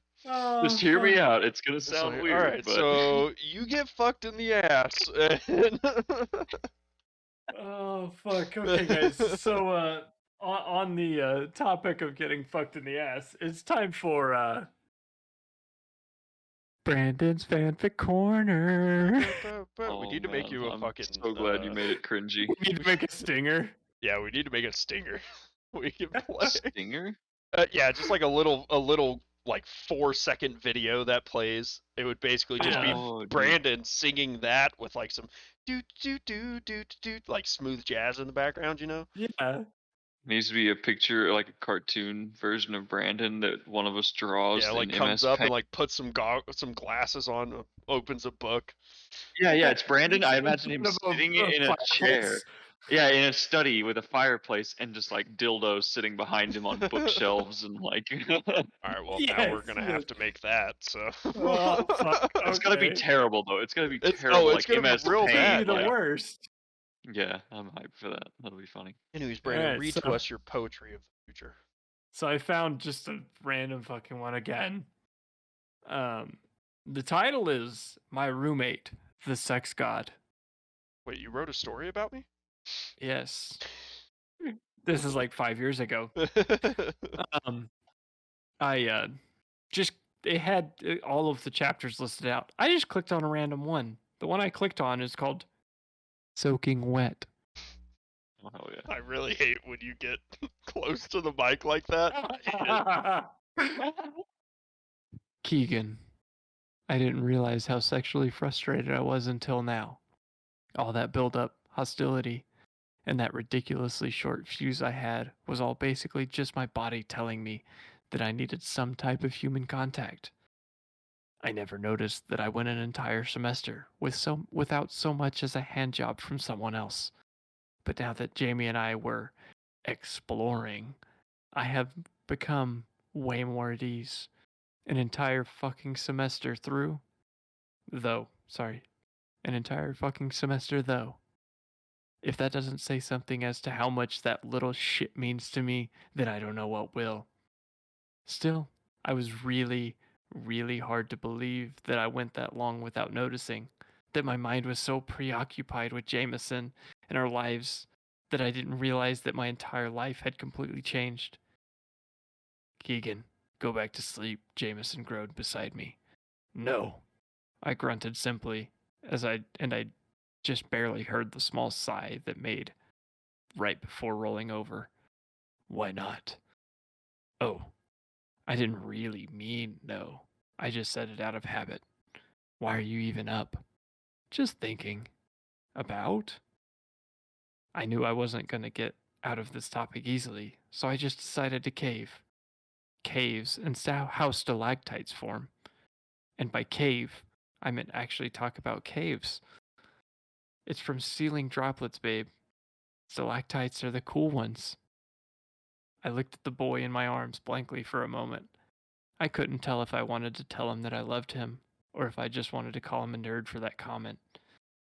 Speaker 3: Just hear me out. It's gonna sound weird.
Speaker 2: All right, so you get fucked in the ass.
Speaker 4: Oh fuck. Okay, guys. So on the topic of getting fucked in the ass, it's time for Brandon's Fanfic Corner.
Speaker 2: We need to make you a fucking.
Speaker 3: I'm so glad you made it cringy.
Speaker 4: We need to make a stinger.
Speaker 2: Yeah, we need to make a stinger. We can play.
Speaker 3: A stinger?
Speaker 2: Yeah, just like a little like 4-second video that plays. It would basically just be Brandon singing that with like some like smooth jazz in the background, you know?
Speaker 4: Yeah.
Speaker 3: Needs to be a picture, like a cartoon version of Brandon that one of us draws.
Speaker 2: Yeah, like
Speaker 3: in
Speaker 2: comes
Speaker 3: MS
Speaker 2: up
Speaker 3: Paint.
Speaker 2: and like puts some glasses on, opens a book.
Speaker 3: Yeah, it's Brandon. I imagine him sitting in a chair. Yeah, in a study with a fireplace and just like dildos sitting behind him on bookshelves and like.
Speaker 2: All right, well now we're gonna have to make that. So.
Speaker 3: It's gonna be terrible though. It's gonna be terrible.
Speaker 2: It's gonna be real bad.
Speaker 4: The worst.
Speaker 3: Yeah, I'm hyped for that. That'll be funny.
Speaker 2: Anyways, Brandon, read to us your poetry of the future.
Speaker 4: So I found just a random fucking one again. The title is My Roommate, the Sex God.
Speaker 2: Wait, you wrote a story about me?
Speaker 4: Yes. This is like 5 years ago. I just, it had all of the chapters listed out. I just clicked on a random one. The one I clicked on is called Soaking Wet.
Speaker 3: Oh, hell yeah.
Speaker 2: I really hate when you get close to the mic like that.
Speaker 4: Keegan, I didn't realize how sexually frustrated I was until now. All that build-up, hostility, and that ridiculously short fuse I had was all basically just my body telling me that I needed some type of human contact. I never noticed that I went an entire semester without so much as a hand job from someone else. But now that Jamie and I were exploring, I have become way more at ease. An entire fucking semester through. An entire fucking semester though. If that doesn't say something as to how much that little shit means to me, then I don't know what will. Still, I was really, really hard to believe that I went that long without noticing, that my mind was so preoccupied with Jameson and our lives that I didn't realize that my entire life had completely changed. Keegan, go back to sleep, Jameson groaned beside me. No, I grunted simply, as I just barely heard the small sigh that made right before rolling over. Why not? Oh, I didn't really mean no. I just said it out of habit. Why are you even up? Just thinking. About? I knew I wasn't going to get out of this topic easily, so I just decided to cave. Caves and how stalactites form. And by cave, I meant actually talk about caves. It's from ceiling droplets, babe. Stalactites are the cool ones. I looked at the boy in my arms blankly for a moment. I couldn't tell if I wanted to tell him that I loved him, or if I just wanted to call him a nerd for that comment.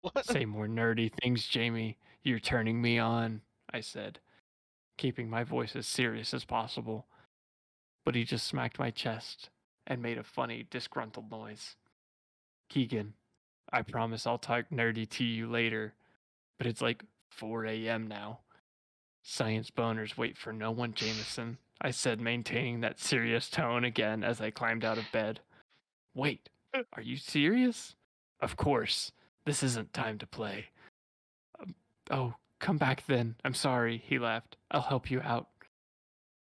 Speaker 4: What? Say more nerdy things, Jamie. You're turning me on, I said, keeping my voice as serious as possible. But he just smacked my chest and made a funny, disgruntled noise. Keegan, I promise I'll talk nerdy to you later, but it's like 4 a.m. now. Science boners wait for no one, Jameson, I said, maintaining that serious tone again as I climbed out of bed. Wait, are you serious? Of course. This isn't time to play. Oh, come back then. I'm sorry, he laughed. I'll help you out.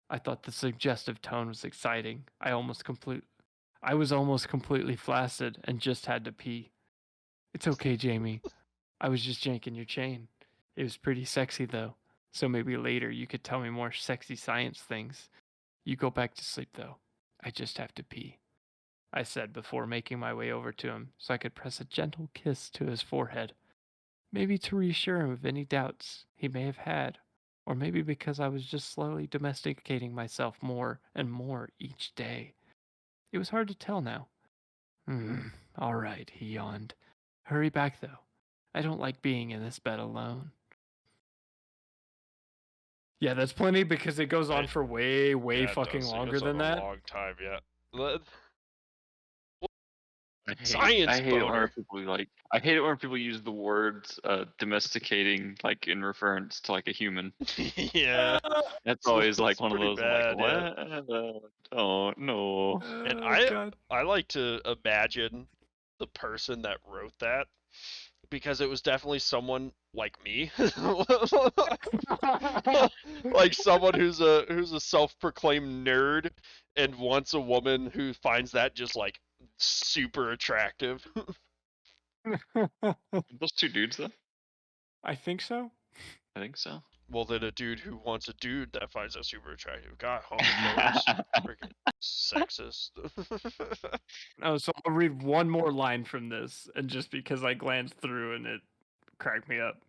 Speaker 4: I thought the suggestive tone was exciting. I was almost completely flaccid and just had to pee. It's okay, Jamie. I was just janking your chain. It was pretty sexy, though. So maybe later you could tell me more sexy science things. You go back to sleep, though. I just have to pee, I said before making my way over to him so I could press a gentle kiss to his forehead. Maybe to reassure him of any doubts he may have had, or maybe because I was just slowly domesticating myself more and more each day. It was hard to tell now. All right, he yawned. Hurry back, though. I don't like being in this bed alone. Yeah, that's plenty because it goes on for way fucking longer than that.
Speaker 2: A long time, yeah.
Speaker 3: I hate it when people use the words domesticating like in reference to like a human.
Speaker 2: Yeah.
Speaker 3: That's always like one of those
Speaker 2: bad,
Speaker 3: like oh no.
Speaker 2: And I like to imagine the person that wrote that because it was definitely someone like me, like someone who's a self-proclaimed nerd and wants a woman who finds that just like super attractive.
Speaker 3: Those two dudes, though.
Speaker 4: I think so.
Speaker 3: I think so.
Speaker 2: Well, then a dude who wants a dude that finds that super attractive. God, homophobes, freaking sexist.
Speaker 4: Oh, so I'll read one more line from this, and just because I glanced through and it cracked me up.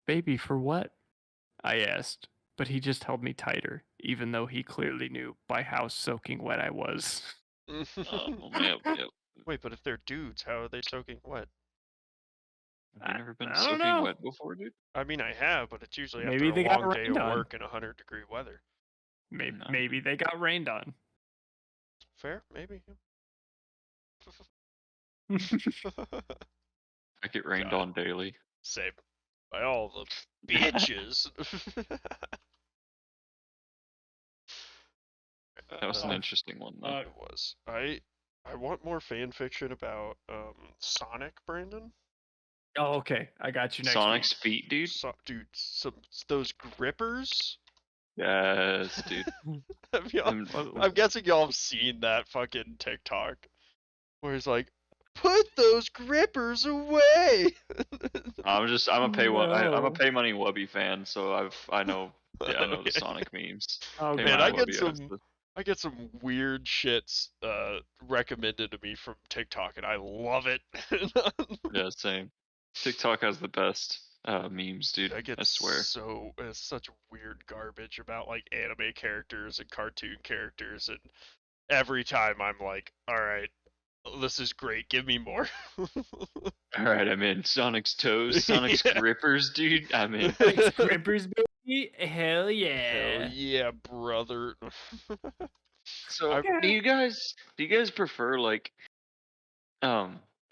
Speaker 4: Baby, for what? I asked, but he just held me tighter, even though he clearly knew by how soaking wet I was.
Speaker 3: Yep.
Speaker 2: Wait, but if they're dudes, how are they soaking wet?
Speaker 3: Have you never been
Speaker 4: I don't
Speaker 3: soaking
Speaker 4: know.
Speaker 3: wet before, dude?
Speaker 2: I mean, I have, but it's usually
Speaker 4: Maybe
Speaker 2: after
Speaker 4: they
Speaker 2: a
Speaker 4: got
Speaker 2: long day of
Speaker 4: rained on.
Speaker 2: work in 100-degree weather.
Speaker 4: Maybe they got rained on.
Speaker 2: Fair, maybe.
Speaker 3: I get rained on daily.
Speaker 2: Same. By all the bitches.
Speaker 3: That was an interesting one, though.
Speaker 2: It was. I want more fan fiction about Sonic, Brandon.
Speaker 4: Oh, okay. I got you next
Speaker 3: Sonic's
Speaker 4: week.
Speaker 3: feet, dude.
Speaker 2: Dude, those grippers.
Speaker 3: Yes, dude.
Speaker 2: I'm guessing y'all have seen that fucking TikTok where he's like, "Put those grippers away."
Speaker 3: I'm a pay
Speaker 4: No.
Speaker 3: I'm a pay money Wubby fan, so I know the Sonic memes.
Speaker 4: Oh,
Speaker 3: Pay
Speaker 2: man,
Speaker 3: Money
Speaker 2: I get some weird shits recommended to me from TikTok, and I love it.
Speaker 3: Yeah, same. TikTok has the best memes, dude. I swear.
Speaker 2: Such weird garbage about like anime characters and cartoon characters, and every time I'm like, all right, this is great, give me more.
Speaker 3: All right, I'm in. Sonic's toes, Sonic's grippers, dude. I'm in.
Speaker 4: Sonic's grippers, baby. Hell yeah.
Speaker 2: Hell yeah, brother.
Speaker 3: So, do you guys prefer like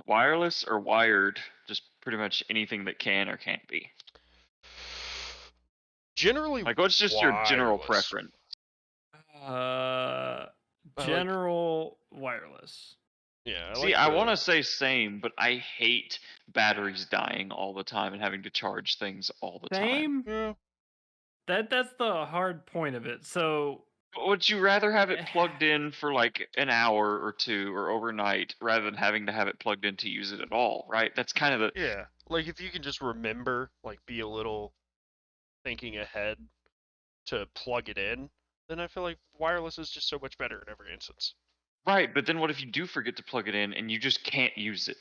Speaker 3: wireless or wired? Just pretty much anything that can or can't be.
Speaker 2: Generally,
Speaker 3: like, what's just your general
Speaker 2: wireless.
Speaker 3: preference?
Speaker 4: General wireless.
Speaker 2: Yeah.
Speaker 3: I want to say same, but I hate batteries dying all the time and having to charge things all the time.
Speaker 4: Yeah. That's the hard point of it. So,
Speaker 3: would you rather have it plugged in for like an hour or two or overnight rather than having to have it plugged in to use it at all, right? That's kind of the...
Speaker 2: Yeah, like if you can just remember, like be a little thinking ahead to plug it in, then I feel like wireless is just so much better in every instance.
Speaker 3: Right, but then what if you do forget to plug it in and you just can't use it?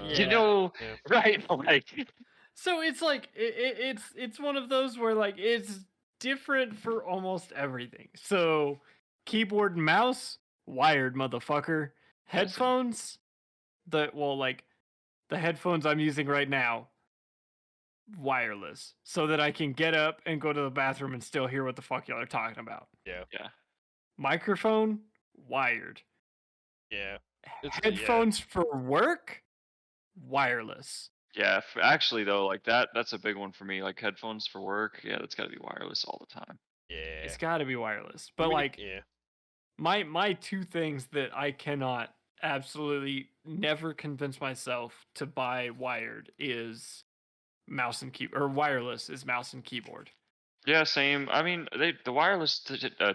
Speaker 4: Yeah.
Speaker 3: Right? Like,
Speaker 4: so it's like it's one of those where like it's different for almost everything. So keyboard and mouse, wired, motherfucker. Headphones, the headphones I'm using right now, wireless, so that I can get up and go to the bathroom and still hear what the fuck y'all are talking about.
Speaker 2: Yeah.
Speaker 4: Microphone, wired.
Speaker 2: Yeah.
Speaker 4: Headphones for work, wireless.
Speaker 3: Yeah, actually though, like that's a big one for me. Like headphones for work, yeah, that's got to be wireless all the time.
Speaker 2: Yeah.
Speaker 4: It's got to be wireless. But my two things that I cannot absolutely never convince myself to buy wired is mouse and keyboard, or wireless is mouse and keyboard.
Speaker 3: Yeah, same. I mean, the wireless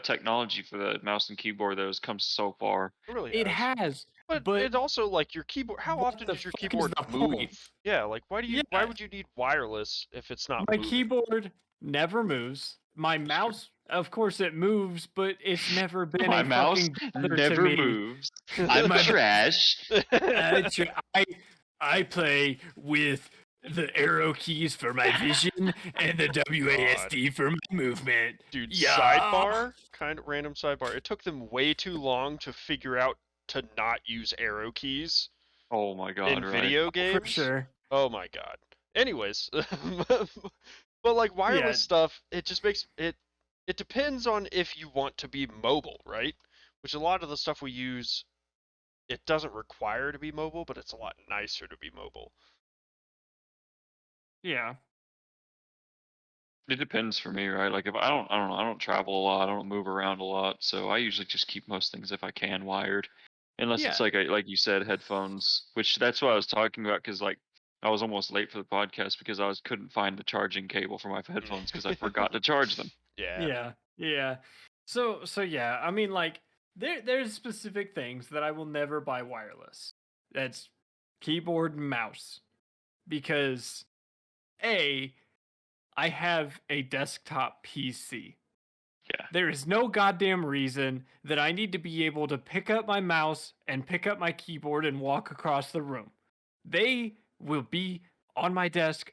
Speaker 3: technology for the mouse and keyboard though has come so far.
Speaker 2: It really
Speaker 4: has.
Speaker 2: But it also, like, your keyboard, how often does your keyboard move?
Speaker 4: Point?
Speaker 2: Yeah, like why would you need wireless if it's not
Speaker 4: my
Speaker 2: moving?
Speaker 4: Keyboard never moves. My mouse, of course it moves, but it's never been
Speaker 3: my mouse never moves. I'm trash.
Speaker 4: I play with the arrow keys for my vision and the WASD for my movement.
Speaker 2: Dude, sidebar, kind of random sidebar. It took them way too long to figure out to not use arrow keys.
Speaker 3: Oh my god!
Speaker 2: In video games,
Speaker 4: for sure.
Speaker 2: Oh my god. Anyways, but like wireless stuff, it just makes it. It depends on if you want to be mobile, right? Which a lot of the stuff we use, it doesn't require to be mobile, but it's a lot nicer to be mobile.
Speaker 4: Yeah.
Speaker 3: It depends for me, right? Like if I don't travel a lot, I don't move around a lot, so I usually just keep most things if I can wired. Unless it's like you said, headphones, which that's what I was talking about, because like I was almost late for the podcast because I couldn't find the charging cable for my headphones because I forgot to charge them.
Speaker 4: Yeah. So yeah, I mean, like there's specific things that I will never buy wireless. That's keyboard and mouse, because I have a desktop PC.
Speaker 3: Yeah.
Speaker 4: There is no goddamn reason that I need to be able to pick up my mouse and pick up my keyboard and walk across the room. They will be on my desk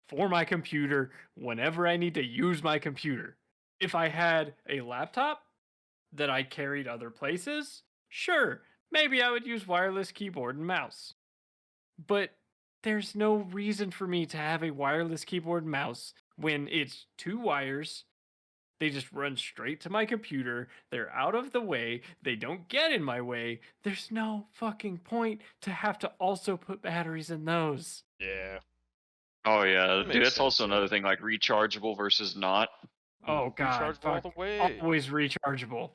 Speaker 4: for my computer whenever I need to use my computer. If I had a laptop that I carried other places, sure, maybe I would use wireless keyboard and mouse. But there's no reason for me to have a wireless keyboard and mouse when it's 2 wires. They just run straight to my computer. They're out of the way. They don't get in my way. There's no fucking point to have to also put batteries in those.
Speaker 2: Yeah.
Speaker 3: Oh yeah, dude. That's also another thing, like rechargeable versus not.
Speaker 4: Oh god,
Speaker 2: rechargeable all the way.
Speaker 4: Always rechargeable.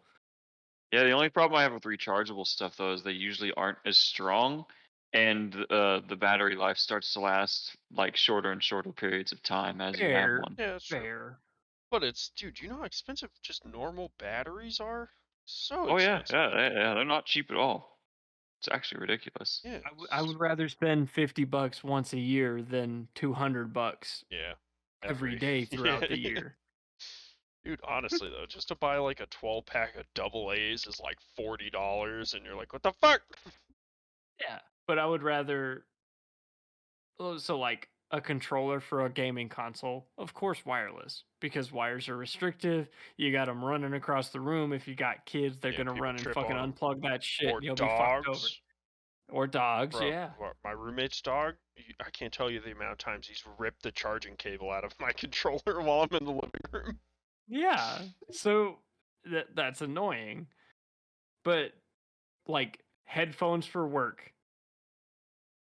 Speaker 3: Yeah, the only problem I have with rechargeable stuff though is they usually aren't as strong, and the battery life starts to last like shorter and shorter periods of time as you have one.
Speaker 2: Yeah, that's true. But it's, dude, you know how expensive just normal batteries are? So expensive.
Speaker 3: Yeah, they're not cheap at all. It's actually ridiculous.
Speaker 2: Yeah,
Speaker 4: I would rather spend $50 once a year than $200.
Speaker 2: Yeah,
Speaker 4: every day throughout the year.
Speaker 2: Dude, honestly though, just to buy like a 12-pack of double A's is like $40, and you're like, what the fuck?
Speaker 4: Yeah, but I would rather. So like a controller for a gaming console, of course wireless, because wires are restrictive. You got them running across the room. If you got kids, they're gonna run and fucking unplug that shit, and you'll be fucked over. Or dogs,
Speaker 2: Bro,
Speaker 4: yeah.
Speaker 2: My roommate's dog, I can't tell you the amount of times he's ripped the charging cable out of my controller while I'm in the living room.
Speaker 4: Yeah, so that's annoying. But like headphones for work,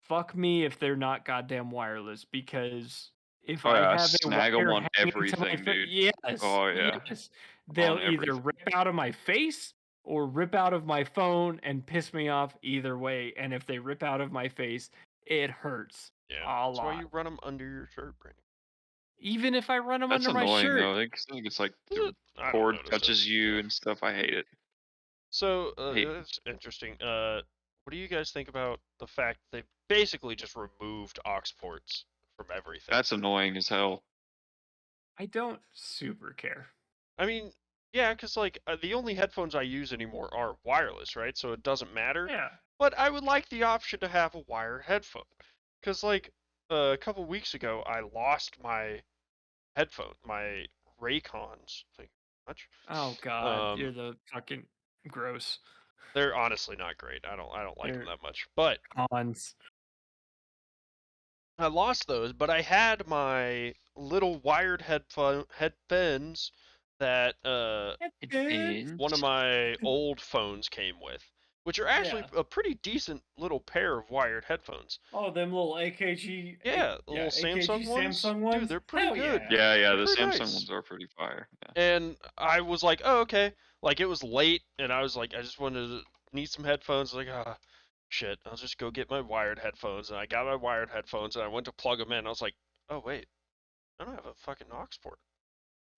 Speaker 4: fuck me if they're not goddamn wireless, because if I have
Speaker 3: snag them on everything, dude.
Speaker 4: Yes.
Speaker 3: Oh yeah.
Speaker 4: Yes. They'll either rip out of my face or rip out of my phone and piss me off either way. And if they rip out of my face, it hurts.
Speaker 2: Yeah.
Speaker 4: That's
Speaker 2: why you run them under your shirt, Brandon.
Speaker 4: Even if I run them under my shirt.
Speaker 3: Though. It's like the cord touches you and stuff. I hate it.
Speaker 2: So it's interesting. What do you guys think about the fact they basically just removed aux ports from everything?
Speaker 3: That's annoying as hell.
Speaker 4: I don't super care.
Speaker 2: I mean, yeah, because like the only headphones I use anymore are wireless, right? So it doesn't matter.
Speaker 4: Yeah.
Speaker 2: But I would like the option to have a wired headphone, because like a couple weeks ago I lost my headphone, my Raycons. Thank you very much.
Speaker 4: Oh god, you're the fucking gross.
Speaker 2: They're honestly not great. I don't like them that much. But
Speaker 4: cons.
Speaker 2: I lost those, but I had my little wired headphones that one of my old phones came with, which are actually a pretty decent little pair of wired headphones.
Speaker 4: Oh, them little AKG.
Speaker 2: Yeah, the little Samsung ones. Dude, they're pretty good.
Speaker 3: Yeah, the Samsung ones are pretty fire. Yeah.
Speaker 2: And I was like, oh, okay. Like, it was late, and I was like, I just wanted to need some headphones. Like, shit, I'll just go get my wired headphones. And I got my wired headphones, and I went to plug them in. I was like, oh, wait, I don't have a fucking aux port.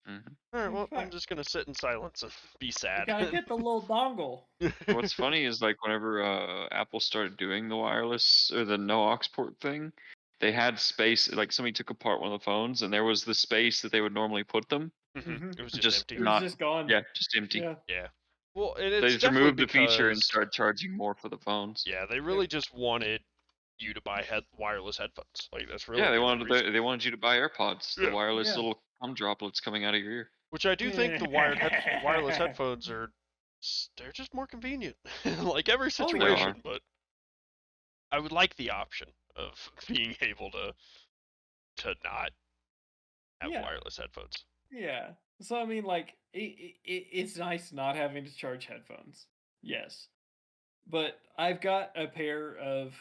Speaker 2: All right, well, I'm just gonna sit in silence and be sad.
Speaker 4: You gotta get the little dongle.
Speaker 3: What's funny is like whenever Apple started doing the wireless or the no aux port thing, they had space. Like somebody took apart one of the phones, and there was the space that they would normally put them.
Speaker 2: It was just empty.
Speaker 4: It was just gone.
Speaker 3: Yeah, just empty.
Speaker 2: Yeah. Well, and
Speaker 3: they just removed the feature and started charging more for the phones.
Speaker 2: Yeah, they really just wanted you to buy wireless headphones. Like that's really
Speaker 3: they wanted you to buy AirPods, the wireless little cum droplets coming out of your ear.
Speaker 2: Which I do think the wireless headphones they're just more convenient, like every situation. But I would like the option of being able to not have wireless headphones.
Speaker 4: Yeah. So I mean, like, it's nice not having to charge headphones. Yes, but I've got a pair of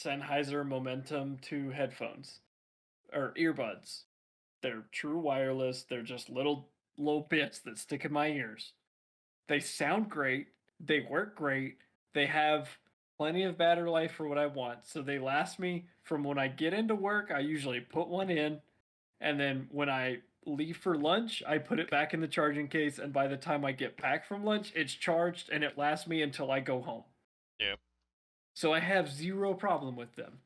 Speaker 4: Sennheiser Momentum 2 headphones or earbuds. They're true wireless. They're just little bits that stick in my ears. They sound great. They work great. They have plenty of battery life for what I want, so they last me from when I get into work. I usually put one in, and then when I leave for lunch, I put it back in the charging case, and by the time I get back from lunch, it's charged and it lasts me until I go home.
Speaker 2: Yeah.
Speaker 4: So I have zero problem with them.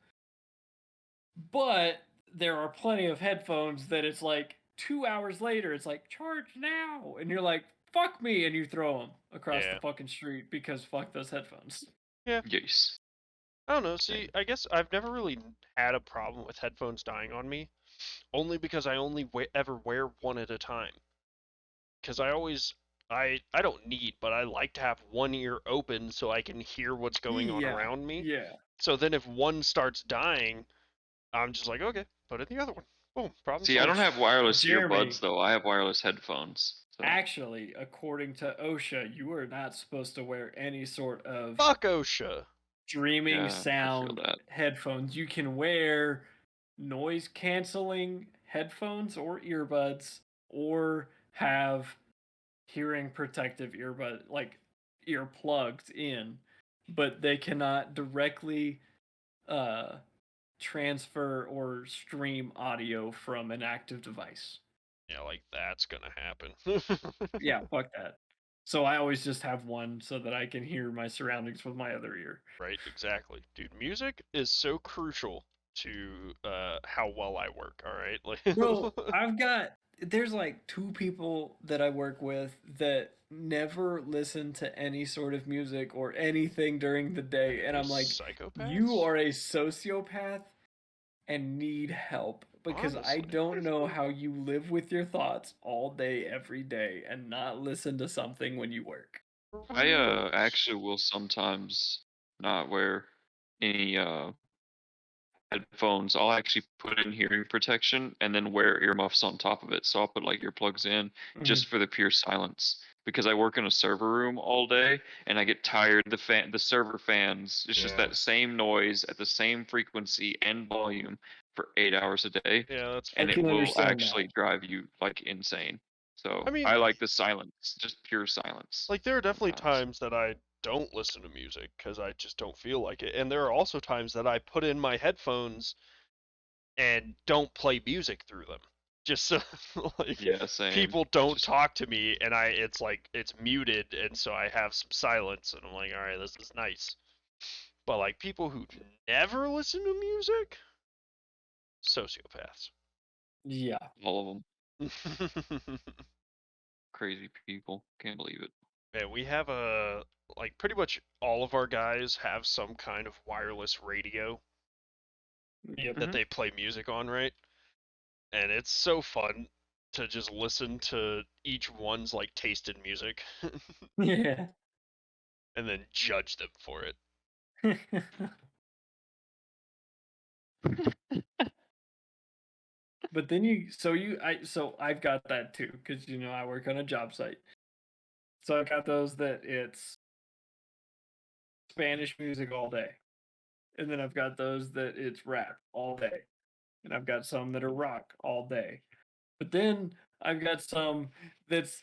Speaker 4: But there are plenty of headphones that it's like 2 hours later, it's like, charge now. And you're like, fuck me. And you throw them across the fucking street because fuck those headphones.
Speaker 2: Yeah.
Speaker 3: Yes.
Speaker 2: I don't know. See, I guess I've never really had a problem with headphones dying on me, only because I only ever wear one at a time. Because I don't need, but I like to have one ear open so I can hear what's going on around me.
Speaker 4: Yeah.
Speaker 2: So then if one starts dying, I'm just like, okay, put in the other one. Boom, problem
Speaker 3: See,
Speaker 2: solved.
Speaker 3: I don't have wireless
Speaker 4: Jeremy,
Speaker 3: earbuds though. I have wireless headphones. So.
Speaker 4: Actually, according to OSHA, you are not supposed to wear any sort of
Speaker 2: fuck OSHA
Speaker 4: streaming sound headphones. You can wear noise canceling headphones or earbuds, or have hearing protective earplugs in, but they cannot directly transfer or stream audio from an active device.
Speaker 2: Yeah, like that's gonna happen.
Speaker 4: Yeah, fuck that. So I always just have one so that I can hear my surroundings with my other ear.
Speaker 2: Right, exactly. Dude, music is so crucial to how well I work, alright? Like
Speaker 4: Bro, there's like 2 people that I work with that never listen to any sort of music or anything during the day, and I'm like,
Speaker 2: psychopaths?
Speaker 4: You are a sociopath and need help, because honestly, I don't know how you live with your thoughts all day every day and not listen to something when you work.
Speaker 3: I actually will sometimes not wear any headphones. I'll actually put in hearing protection and then wear earmuffs on top of it. So I'll put like earplugs in just for the pure silence, because I work in a server room all day and I get tired. The server fans, it's just that same noise at the same frequency and volume for 8 hours a day.
Speaker 2: Yeah, that's
Speaker 3: and it will actually drive you like insane. So I mean, I like the silence, just pure silence.
Speaker 2: Like there are definitely times that I don't listen to music because I just don't feel like it, and there are also times that I put in my headphones and don't play music through them, just so like people don't talk to me, and it's muted, and so I have some silence, and I'm like, all right, this is nice. But like people who never listen to music, sociopaths.
Speaker 3: Yeah, all of them. Crazy people, can't believe it.
Speaker 2: Yeah, we have like pretty much all of our guys have some kind of wireless radio that they play music on, right? And it's so fun to just listen to each one's like taste in music.
Speaker 4: Yeah.
Speaker 2: And then judge them for it.
Speaker 4: But then I've got that too, because I work on a job site. So I've got those that it's Spanish music all day. And then I've got those that it's rap all day. And I've got some that are rock all day. But then I've got some there's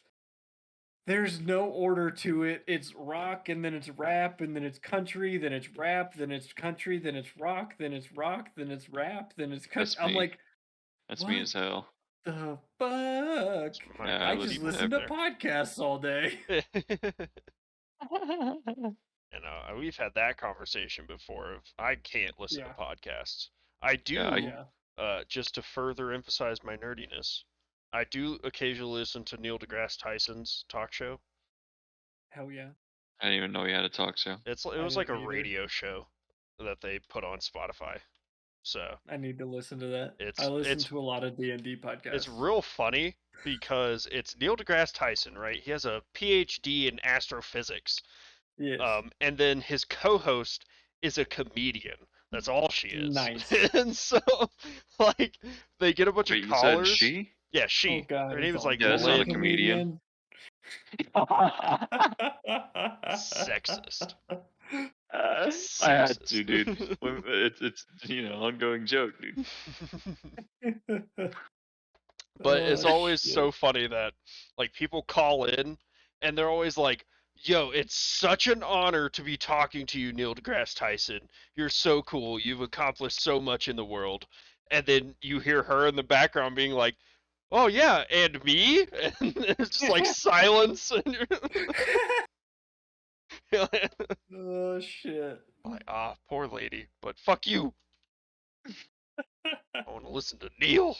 Speaker 4: no order to it. It's rock, and then it's rap, and then it's country, then it's rap, then it's country, then it's rock, then it's rock, then it's rap, then it's country. I'm like,
Speaker 3: that's me as hell.
Speaker 4: The fuck? I just listen to podcasts all day.
Speaker 2: We've had that conversation before. I can't listen to podcasts. I do, just to further emphasize my nerdiness, I do occasionally listen to Neil deGrasse Tyson's talk show.
Speaker 4: Hell yeah.
Speaker 3: I didn't even know he had a talk show.
Speaker 2: It was like a radio show that they put on Spotify. So
Speaker 4: I need to listen to that. I listen to a lot of D&D podcasts.
Speaker 2: It's real funny because it's Neil deGrasse Tyson, right? He has a PhD in astrophysics.
Speaker 4: Yes.
Speaker 2: And then his co-host is a comedian. That's all she is.
Speaker 4: Nice.
Speaker 2: And so, like, they get a bunch of callers.
Speaker 3: You said she?
Speaker 2: Yeah, she.
Speaker 4: Oh, God,
Speaker 2: her name is like
Speaker 3: that's not a comedian.
Speaker 2: Sexist.
Speaker 3: I had to, dude. It's ongoing joke, dude.
Speaker 2: But it's always so funny that like people call in and they're always like, Yo, it's such an honor to be talking to you, Neil deGrasse Tyson. You're so cool. You've accomplished so much in the world. And then you hear her in the background being like, oh yeah, and me? And it's just like silence. And
Speaker 4: oh shit.
Speaker 2: like, poor lady. But fuck you. I want to listen to Neil.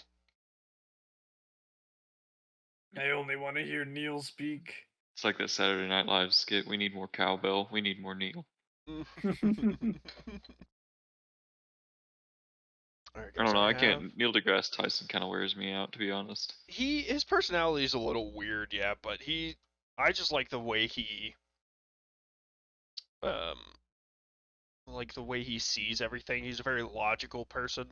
Speaker 4: I only want to hear Neil speak.
Speaker 3: It's like that Saturday Night Live skit. We need more cowbell. We need more Neil. I don't know. I can't. Neil deGrasse Tyson kind of wears me out, to be honest.
Speaker 2: His personality is a little weird, yeah, but I just like the way he, like the way he sees everything. He's a very logical person.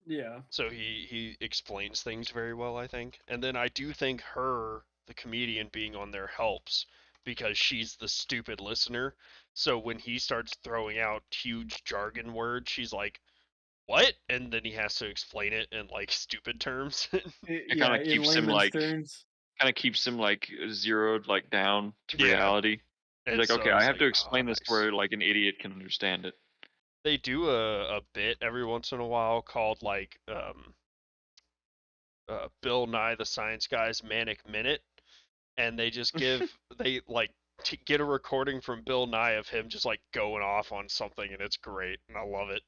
Speaker 4: Yeah.
Speaker 2: So he explains things very well, I think. And then I do think her, the comedian, being on there helps because she's the stupid listener. So when he starts throwing out huge jargon words, she's like, what? And then he has to explain it in like stupid terms.
Speaker 3: It kind of keeps him like zeroed like down to reality. He's like, okay, I have to explain this where like an idiot can understand it.
Speaker 2: They do a bit every once in a while called like Bill Nye the Science Guy's Manic Minute, and they just they like get a recording from Bill Nye of him just like going off on something, and it's great, and I love it.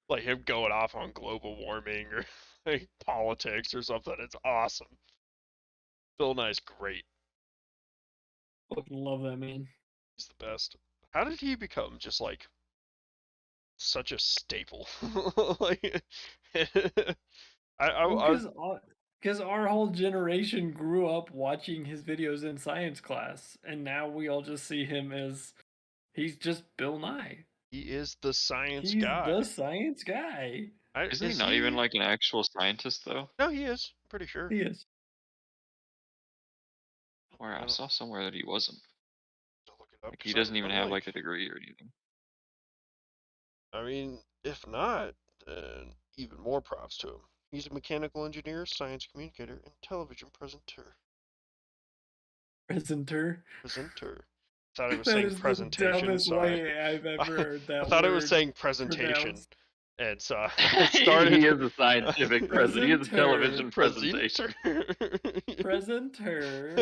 Speaker 2: Like him going off on global warming or like politics or something. It's awesome. Bill Nye's great.
Speaker 4: Fucking love that man.
Speaker 2: He's the best. How did he become just like such a staple? Like,
Speaker 4: because our whole generation grew up watching his videos in science class, and now we all just see him as he's just Bill Nye.
Speaker 2: He is the science guy.
Speaker 4: He's the science guy.
Speaker 3: Isn't he not even like an actual scientist though?
Speaker 2: No, he is. I'm pretty sure.
Speaker 4: He is.
Speaker 3: Where I saw somewhere that he wasn't. Like, he doesn't even have like a degree or anything.
Speaker 2: I mean, if not, then even more props to him. He's a mechanical engineer, science communicator, and television presenter.
Speaker 4: Presenter.
Speaker 2: Thought it was saying presentation.
Speaker 4: The dumbest way I've ever heard that.
Speaker 2: I thought it was saying presentation. And so
Speaker 3: it started. He is a scientific presenter. He is a television presentation.
Speaker 4: Presenter.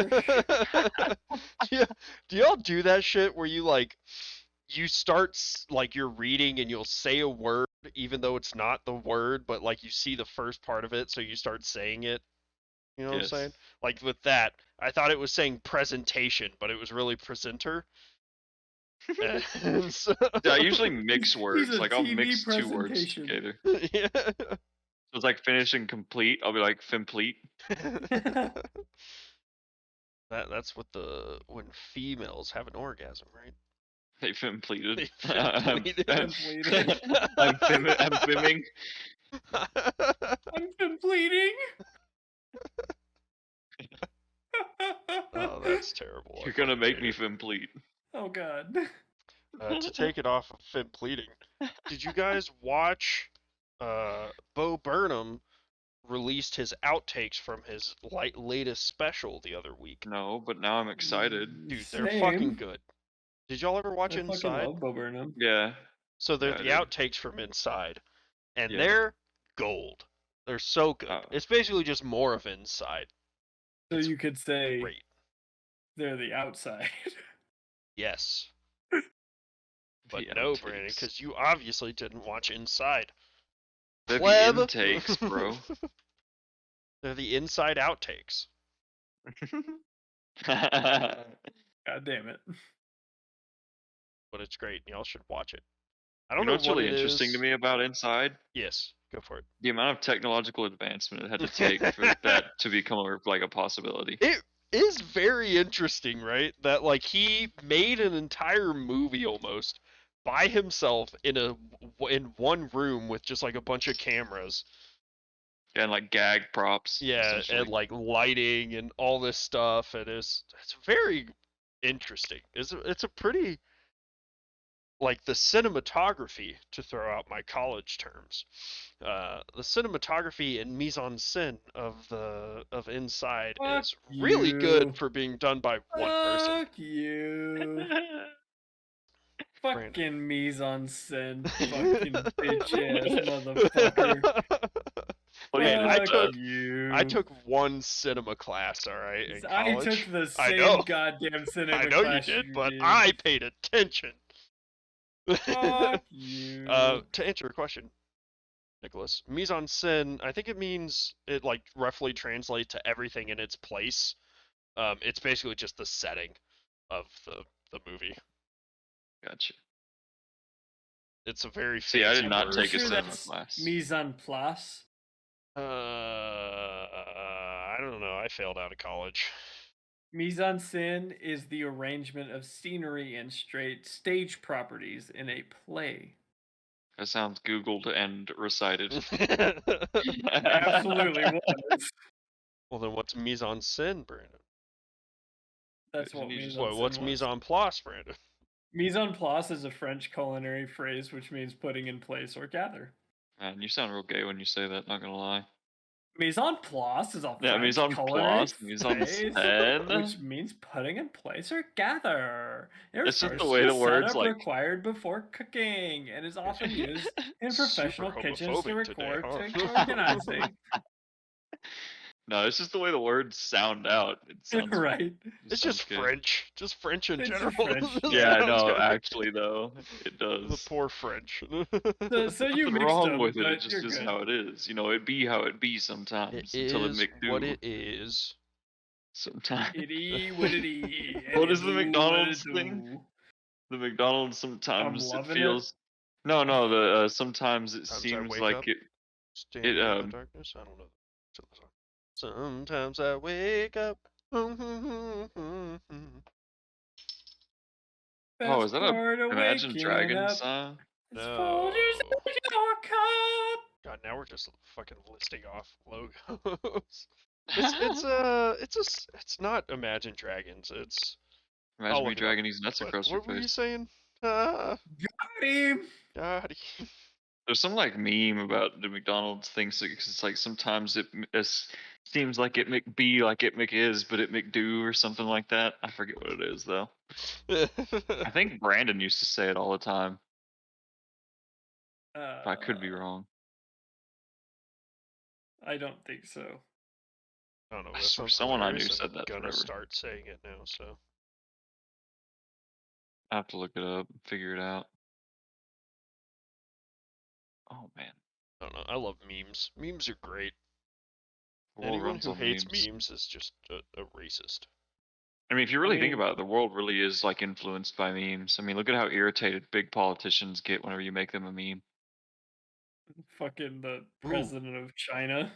Speaker 2: Yeah. Do y'all do that shit where you like, you start like you're reading and you'll say a word even though it's not the word, but like you see the first part of it, so you start saying it? You know what I'm saying? Like with that, I thought it was saying presentation, but it was really presenter.
Speaker 3: So, I usually mix words. Like I'll mix two words together.
Speaker 2: Yeah.
Speaker 3: So it's like finishing complete. I'll be like femplete.
Speaker 2: That's what when females have an orgasm, right?
Speaker 3: They fempleted.
Speaker 2: I'm
Speaker 3: fimming.
Speaker 4: I'm fempleting.
Speaker 2: Oh, that's terrible.
Speaker 3: You're gonna make me femplete.
Speaker 4: Oh god.
Speaker 2: To take it off of fempleting, did you guys watch Bo Burnham released his outtakes from his latest special the other week?
Speaker 3: No, but now I'm excited.
Speaker 2: Dude, they're fucking good. Did y'all ever watch Inside?
Speaker 4: I love Bo Burnham.
Speaker 3: Yeah.
Speaker 2: So they're the outtakes from Inside, and they're gold. They're so good. It's basically just more of Inside.
Speaker 4: So you could say
Speaker 2: great.
Speaker 4: They're the outside.
Speaker 2: Yes. But no, Brandon, because you obviously didn't watch Inside.
Speaker 3: They're the intakes, bro.
Speaker 2: They're the Inside outtakes.
Speaker 4: God damn it.
Speaker 2: But it's great. Y'all should watch it. I don't
Speaker 3: know
Speaker 2: know
Speaker 3: what's really interesting to me about Inside?
Speaker 2: Yes, go for it.
Speaker 3: The amount of technological advancement it had to take for that to become a possibility.
Speaker 2: It is very interesting, right? That like he made an entire movie almost by himself in one room with just like a bunch of cameras.
Speaker 3: Yeah, and like gag props.
Speaker 2: Yeah, and like lighting and all this stuff, and it's very interesting. It's a pretty like the cinematography, to throw out my college terms, the cinematography and mise-en-scène of Inside
Speaker 4: Fuck
Speaker 2: is really good
Speaker 4: you.
Speaker 2: for being done by one person.
Speaker 4: Fuck you. Fucking mise-en-scène, fucking bitch-ass motherfucker.
Speaker 2: Man, I
Speaker 4: you.
Speaker 2: took one cinema class, all right, in
Speaker 4: I
Speaker 2: college.
Speaker 4: took the
Speaker 2: I
Speaker 4: same
Speaker 2: know.
Speaker 4: goddamn cinema
Speaker 2: I know you
Speaker 4: class
Speaker 2: did,
Speaker 4: you
Speaker 2: but
Speaker 4: did.
Speaker 2: I paid attention.
Speaker 4: Fuck you.
Speaker 2: To answer your question, Nicholas, mise-en-scène, I think it means it like roughly translates to everything in its place. It's basically just the setting of the movie.
Speaker 3: Gotcha.
Speaker 2: It's a very
Speaker 3: See, I did not
Speaker 2: word.
Speaker 3: take a cinema class.
Speaker 4: Mise en place.
Speaker 2: I don't know. I failed out of college.
Speaker 4: Mise-en-scène is the arrangement of scenery and stage properties in a play.
Speaker 3: That sounds Googled and recited.
Speaker 4: Absolutely was.
Speaker 2: Well, then what's mise-en-scène, Brandon?
Speaker 4: That's what mise-en-scène was.
Speaker 2: What's mise-en-place, Brandon?
Speaker 4: Mise-en-place is a French culinary phrase which means putting in place or gather.
Speaker 3: Man, you sound real gay when you say that, not gonna lie.
Speaker 4: Mise-en-place is a French
Speaker 3: mise-en-place,
Speaker 4: culinary
Speaker 3: mise-en-scène,
Speaker 4: which means putting in place or gather.
Speaker 3: It's just the way the words like
Speaker 4: required before cooking and is often used in professional kitchens to record organizing.
Speaker 3: No, it's just the way the words sound out. It sounds
Speaker 4: right.
Speaker 2: It's just
Speaker 3: good.
Speaker 2: French. Just French in
Speaker 4: It's
Speaker 2: general.
Speaker 4: French.
Speaker 3: Yeah, no, actually though, it does.
Speaker 2: The poor French.
Speaker 4: So you
Speaker 3: Nothing
Speaker 4: mixed
Speaker 3: wrong
Speaker 4: them,
Speaker 3: with it.
Speaker 4: but
Speaker 3: It just
Speaker 4: you're
Speaker 3: is
Speaker 4: good.
Speaker 3: how it is. You know, it be how it be sometimes.
Speaker 2: It
Speaker 3: until
Speaker 2: is
Speaker 3: it
Speaker 2: what it is.
Speaker 3: Sometimes.
Speaker 4: It is what it is.
Speaker 3: What is the McDonald's thing? The McDonald's sometimes it feels. No, the sometimes it seems like
Speaker 2: it. In the darkness. I don't know. Sometimes I wake up.
Speaker 3: Oh, is that a Imagine Dragons song?
Speaker 2: No. God, now we're just fucking listing off logos. It's not Imagine Dragons. It's
Speaker 3: Imagine Dragons nuts across your face.
Speaker 2: What were you saying?
Speaker 4: Got him.
Speaker 3: There's some like meme about the McDonald's thing. So it's like sometimes it seems like it McBe like it McIs, but it McDo or something like that. I forget what it is though. I think Brandon used to say it all the time. I could be wrong.
Speaker 4: I don't think so.
Speaker 2: I don't know.
Speaker 3: I swear someone I knew said that.
Speaker 2: I'm gonna start saying it now, so
Speaker 3: I have to look it up and figure it out. Oh man.
Speaker 2: I don't know. I love memes. Memes are great. Anyone who hates memes is just a racist.
Speaker 3: I mean, if you really think about it, the world really is like influenced by memes. I mean, look at how irritated big politicians get whenever you make them a meme.
Speaker 4: Fucking the president of China.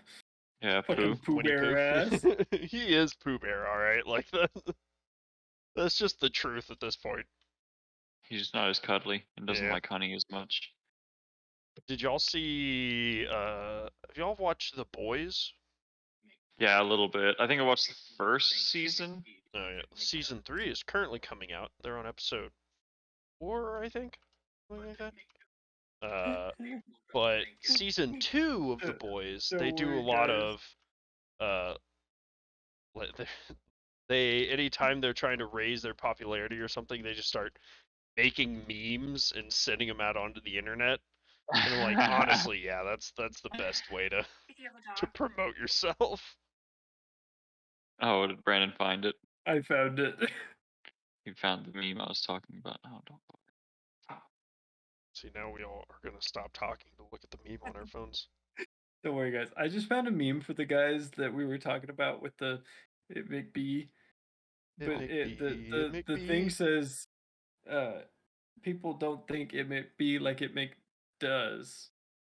Speaker 3: Yeah,
Speaker 4: fucking Pooh Bear ass.
Speaker 2: He is Pooh Bear, all right. Like that. That's just the truth at this point.
Speaker 3: He's just not as cuddly and doesn't like honey as much.
Speaker 2: Did y'all see? Have y'all watched The Boys?
Speaker 3: Yeah, a little bit. I think I watched the first season.
Speaker 2: Oh yeah, season 3 is currently coming out. They're on episode 4, I think, something like that. But season 2 of The Boys, they do a lot of they anytime they're trying to raise their popularity or something, they just start making memes and sending them out onto the internet. And I'm like, honestly, yeah, that's the best way to promote yourself.
Speaker 3: Oh, did Brandon find it?
Speaker 4: I found it.
Speaker 3: He found the meme I was talking about. Oh, don't.
Speaker 2: See, now we all are gonna stop talking to look at the meme on our phones.
Speaker 4: Don't worry, guys. I just found a meme for the guys that we were talking about with the McBee. But the thing says, people don't think it McBee like it does,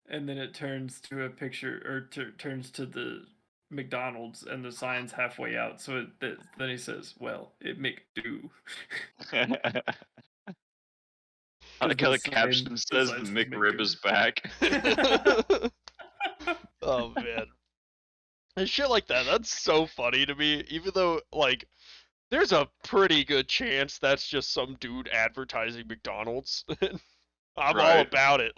Speaker 4: and then it turns to a picture or turns to the McDonald's and the sign's halfway out. So then he says, "Well, it McDo."
Speaker 3: I like how the caption says the McRib is back.
Speaker 2: Oh man. And shit like that, that's so funny to me. Even though, like, there's a pretty good chance that's just some dude advertising McDonald's. I'm all about it.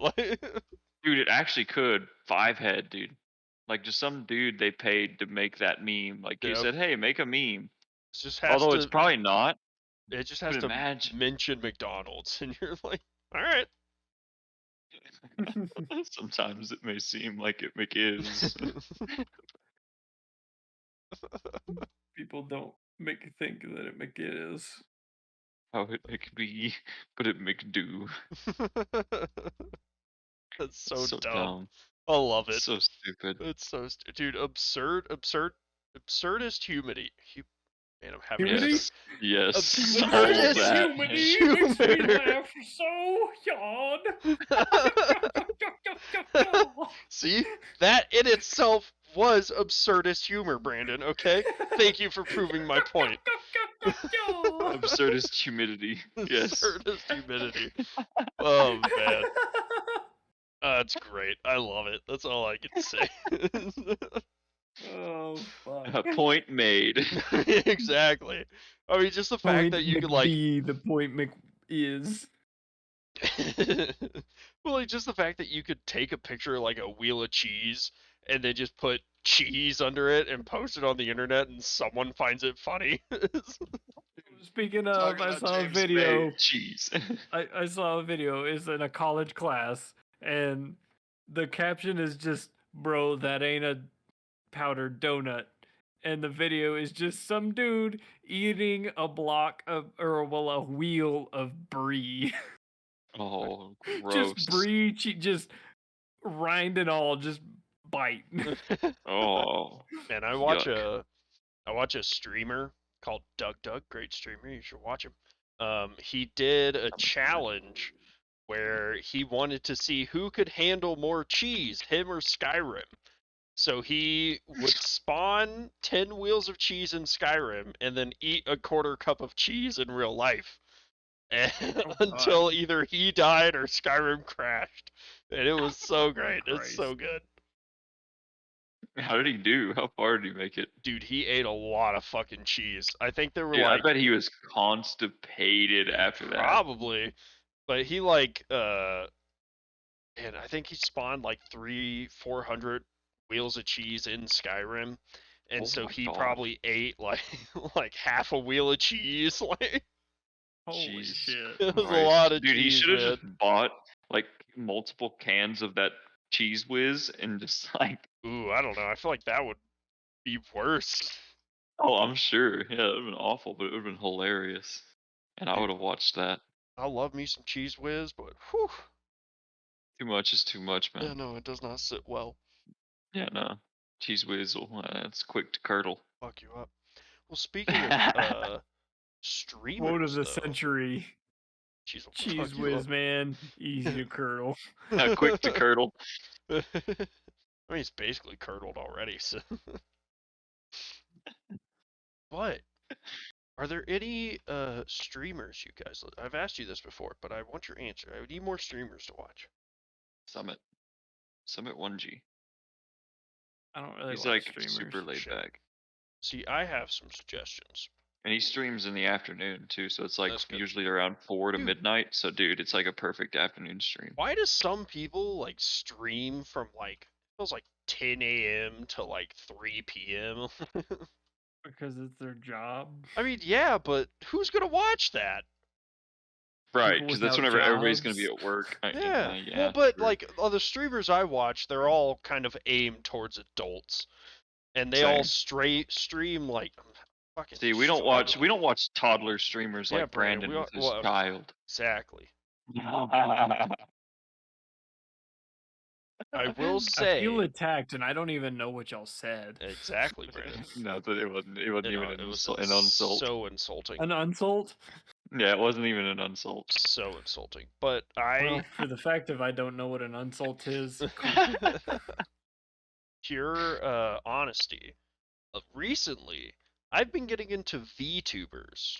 Speaker 3: Dude, it actually could. 5head, dude. Like, just some dude they paid to make that meme. Like, you said, hey, make a meme. Although it's probably not.
Speaker 2: It just has to mention McDonald's, and you're like, all right.
Speaker 3: Sometimes it may seem like it McIs.
Speaker 4: People don't think that it McIs.
Speaker 3: How it McBe, but it McDo.
Speaker 2: That's so dumb. I love it.
Speaker 3: It's so stupid.
Speaker 2: It's so stupid. Dude, absurdist humidity. Man, I'm having
Speaker 3: Yes.
Speaker 4: Absurdist humidity makes me laugh so hard.
Speaker 2: See? That in itself was absurdist humor, Brandon, okay? Thank you for proving my point.
Speaker 3: Absurdist humidity. Yes.
Speaker 2: Absurdist humidity. Oh, man. That's great. I love it. That's all I can say.
Speaker 4: Oh, fuck.
Speaker 3: Point made.
Speaker 2: Exactly. I mean, just the fact that you could, like...
Speaker 4: the point is...
Speaker 2: Well, like, just the fact that you could take a picture of, like, a wheel of cheese and then just put cheese under it and post it on the internet and someone finds it funny.
Speaker 4: Speaking of, I saw a video.
Speaker 3: Cheese.
Speaker 4: I saw a video. It's in a college class, and the caption is just, "Bro, that ain't a powdered donut." And the video is just some dude eating a block of, or well, a wheel of brie.
Speaker 3: Oh, gross.
Speaker 4: Just brie, just rind and all, just bite.
Speaker 3: Oh.
Speaker 2: Man, I watch a streamer called Doug, great streamer, you should watch him. He did a challenge where he wanted to see who could handle more cheese, him or Skyrim. So he would spawn 10 wheels of cheese in Skyrim and then eat a quarter cup of cheese in real life. Until either he died or Skyrim crashed. And it was so great. It's so good.
Speaker 3: How did he do? How far did he make it?
Speaker 2: Dude, he ate a lot of fucking cheese. I think there were
Speaker 3: I bet he was constipated after that.
Speaker 2: Probably. But he and I think he spawned like 300-400 wheels of cheese in Skyrim. And so he probably ate like half a wheel of cheese. Like,
Speaker 4: holy shit.
Speaker 2: It was a lot of
Speaker 3: cheese. Dude, he should have
Speaker 2: just
Speaker 3: bought like multiple cans of that cheese whiz and just like...
Speaker 2: Ooh, I don't know. I feel like that would be worse.
Speaker 3: Oh, I'm sure. Yeah, it would have been awful, but it would have been hilarious. And I would have watched that.
Speaker 2: I love me some cheese whiz, but whew.
Speaker 3: Too much is too much, man.
Speaker 2: Yeah, no, it does not sit well.
Speaker 3: Yeah, no. Cheese whiz, it's quick to curdle.
Speaker 2: Fuck you up. Well, speaking of streamers,
Speaker 4: quote of the century. Cheese whiz, man. Easy to curdle.
Speaker 3: Quick to curdle.
Speaker 2: I mean, it's basically curdled already, so. But are there any streamers you guys? I've asked you this before, but I want your answer. I need more streamers to watch.
Speaker 3: Summit 1G.
Speaker 4: I don't really.
Speaker 3: He's like streamers. Super laid back.
Speaker 2: See, I have some suggestions.
Speaker 3: And he streams in the afternoon too, so it's like usually around 4 to midnight. So, dude, it's like a perfect afternoon stream.
Speaker 2: Why do some people like stream from like it feels like 10 a.m. to like 3 p.m.?
Speaker 4: Because it's their job.
Speaker 2: I mean, yeah, but who's gonna watch that?
Speaker 3: Right, because that's whenever everybody's gonna be at work.
Speaker 2: Yeah. Well, but like the streamers I watch, they're all kind of aimed towards adults, and they all stream like.
Speaker 3: See, we don't watch toddler streamers like Brandon with his child.
Speaker 2: Exactly. I will say.
Speaker 4: I feel attacked, and I don't even know what y'all said.
Speaker 2: Exactly, Brandon.
Speaker 3: No, it wasn't even an insult.
Speaker 2: So insulting.
Speaker 4: An insult?
Speaker 3: Yeah, it wasn't even an insult.
Speaker 2: So insulting. But
Speaker 4: well, for the fact of I don't know what an insult is.
Speaker 2: Pure honesty. Recently, I've been getting into VTubers.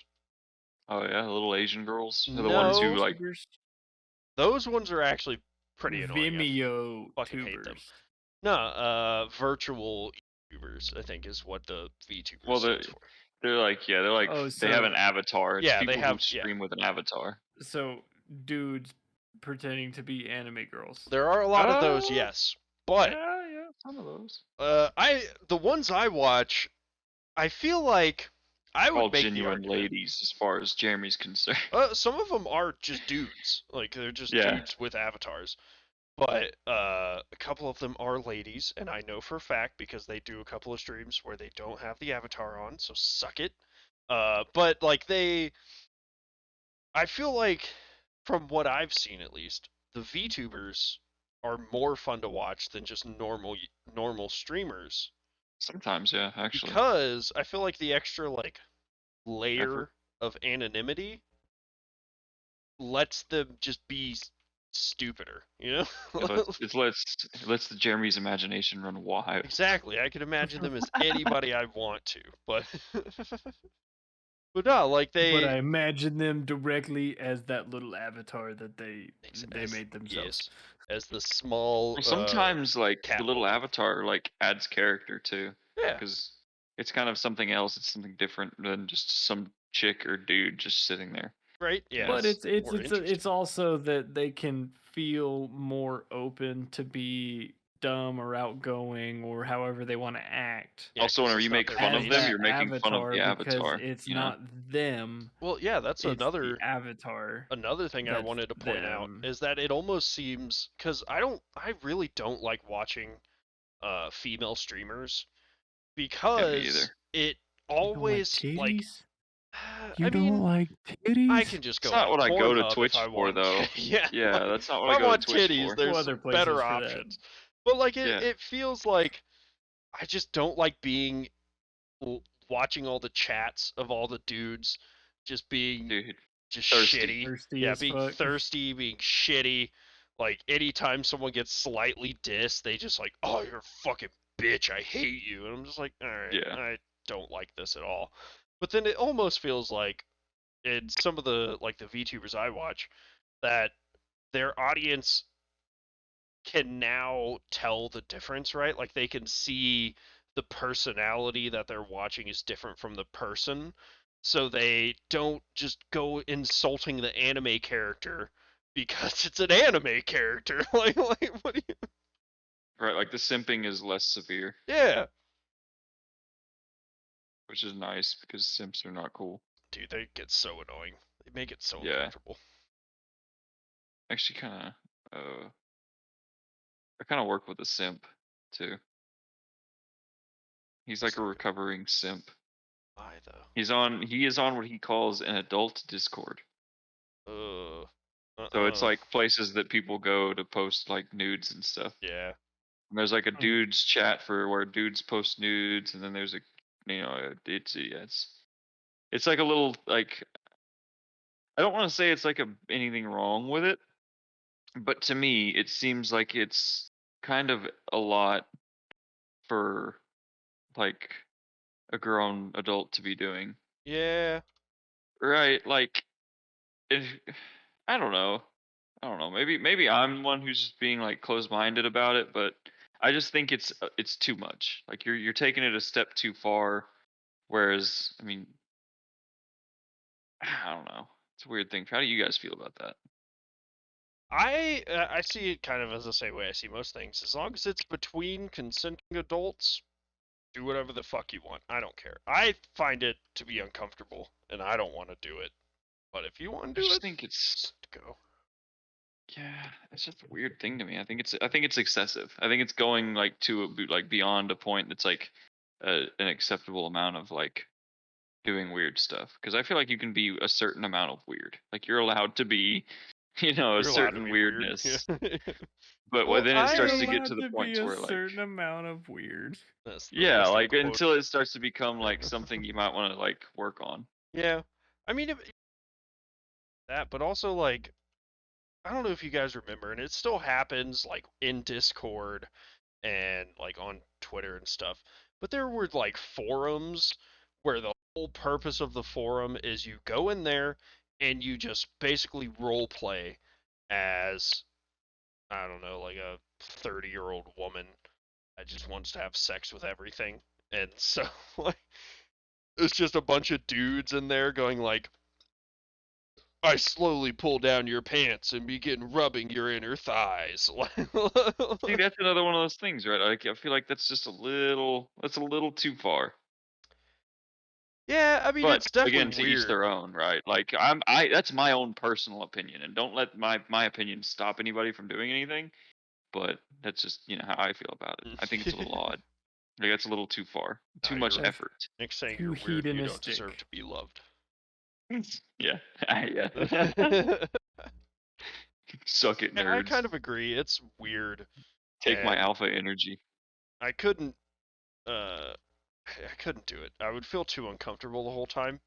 Speaker 3: Oh yeah, little Asian girls. They're the ones who like.
Speaker 2: Those ones are actually pretty annoying.
Speaker 4: Vimeo
Speaker 2: fucking hate them. No, virtual YouTubers, I think, is what the VTubers stands for.
Speaker 3: They're like they have an avatar. It's people who stream with an avatar.
Speaker 4: So dudes pretending to be anime girls.
Speaker 2: There are a lot of those, yes. But
Speaker 3: yeah, some of those.
Speaker 2: The ones I watch, I feel like I would
Speaker 3: all
Speaker 2: make
Speaker 3: genuine ladies as far as Jeremy's concerned.
Speaker 2: Some of them are just dudes, like they're just dudes with avatars. But a couple of them are ladies, and I know for a fact because they do a couple of streams where they don't have the avatar on, so suck it. But like I feel like from what I've seen at least, the VTubers are more fun to watch than just normal streamers.
Speaker 3: Sometimes, yeah, actually.
Speaker 2: Because I feel like the extra layer of anonymity lets them just be stupider, you know?
Speaker 3: it lets the Jeremy's imagination run wild.
Speaker 2: Exactly. I can imagine them as anybody I want to, but but no, like
Speaker 4: But I imagine them directly as that little avatar that they made themselves.
Speaker 2: Yes, as the small.
Speaker 3: Well, sometimes the little avatar adds character too.
Speaker 2: Yeah.
Speaker 3: Because it's kind of something else. It's something different than just some chick or dude just sitting there.
Speaker 2: Right. Yeah.
Speaker 4: But it's also that they can feel more open to be dumb or outgoing or however they want to act.
Speaker 3: Yeah, also, whenever you make fun of them, you're making fun of the avatar.
Speaker 4: It's not them.
Speaker 2: Well, yeah, that's another
Speaker 4: avatar.
Speaker 2: Another thing I wanted to point out is that it almost seems because I really don't like watching female streamers because it always
Speaker 4: You don't like titties?
Speaker 2: I can just go.
Speaker 3: That's not what I go to Twitch for, though.
Speaker 2: Yeah,
Speaker 3: that's not what I go to Twitch
Speaker 2: titties,
Speaker 3: for.
Speaker 2: There's other better options. But it feels like I just don't like watching all the chats of all the dudes just being just
Speaker 3: thirsty.
Speaker 2: Shitty. Being thirsty, being shitty. Like anytime someone gets slightly dissed, they just oh, you're a fucking bitch. I hate you. And I'm just like, all right, I don't like this at all. But then it almost feels like in some of the the VTubers I watch that their audience can now tell the difference, right? Like they can see the personality that they're watching is different from the person. So they don't just go insulting the anime character because it's an anime character. like what do you
Speaker 3: Right, the simping is less severe.
Speaker 2: Yeah.
Speaker 3: Which is nice because simps are not cool.
Speaker 2: Dude, they get so annoying. They make it so uncomfortable.
Speaker 3: Actually I kind of work with a simp too. He's like a recovering simp.
Speaker 2: Why though?
Speaker 3: He is on what he calls an adult Discord.
Speaker 2: So
Speaker 3: it's places that people go to post nudes and stuff.
Speaker 2: Yeah.
Speaker 3: And there's a dudes chat for where dudes post nudes, and then there's it's like a little I don't want to say it's anything wrong with it, but to me it seems like it's kind of a lot for a grown adult to be doing.
Speaker 2: Yeah.
Speaker 3: Right, I don't know. Maybe I'm one who's just being closed-minded about it, but I just think it's too much. You're taking it a step too far. Whereas, I mean, I don't know. It's a weird thing. How do you guys feel about that?
Speaker 2: I see it kind of as the same way I see most things. As long as it's between consenting adults, do whatever the fuck you want. I don't care. I find it to be uncomfortable, and I don't want to do it. But if you want to do it,
Speaker 3: I think it's
Speaker 2: go.
Speaker 3: Yeah, it's just a weird thing to me. I think it's excessive. I think it's going beyond a point that's an acceptable amount of doing weird stuff. Because I feel like you can be a certain amount of weird. You're allowed to be, a certain weirdness.
Speaker 2: Weird.
Speaker 3: But then it starts to get to the point where
Speaker 4: a certain amount of weird.
Speaker 3: Until it starts to become something you might want to work on.
Speaker 2: Yeah, I mean that, but also I don't know if you guys remember, and it still happens in Discord and on Twitter and stuff. But there were forums where the whole purpose of the forum is you go in there and you just basically role play as, I don't know, a 30-year-old woman that just wants to have sex with everything. And so It's just a bunch of dudes in there going like, I slowly pull down your pants and begin rubbing your inner thighs.
Speaker 3: See, that's another one of those things, right? Like, I feel like that's just a little too far.
Speaker 2: Yeah, I mean,
Speaker 3: but
Speaker 2: it's definitely
Speaker 3: again, to each their own, right? Like, that's my own personal opinion, and don't let my opinion stop anybody from doing anything. But that's just how I feel about it. I think it's a little odd. Like, that's a little too far, too much
Speaker 2: right.
Speaker 3: effort.
Speaker 2: Nick's saying you're weird. You don't deserve to be loved.
Speaker 3: Yeah, yeah. Suck it, nerds.
Speaker 2: I kind of agree. It's weird.
Speaker 3: Take my alpha energy.
Speaker 2: I couldn't do it. I would feel too uncomfortable the whole time.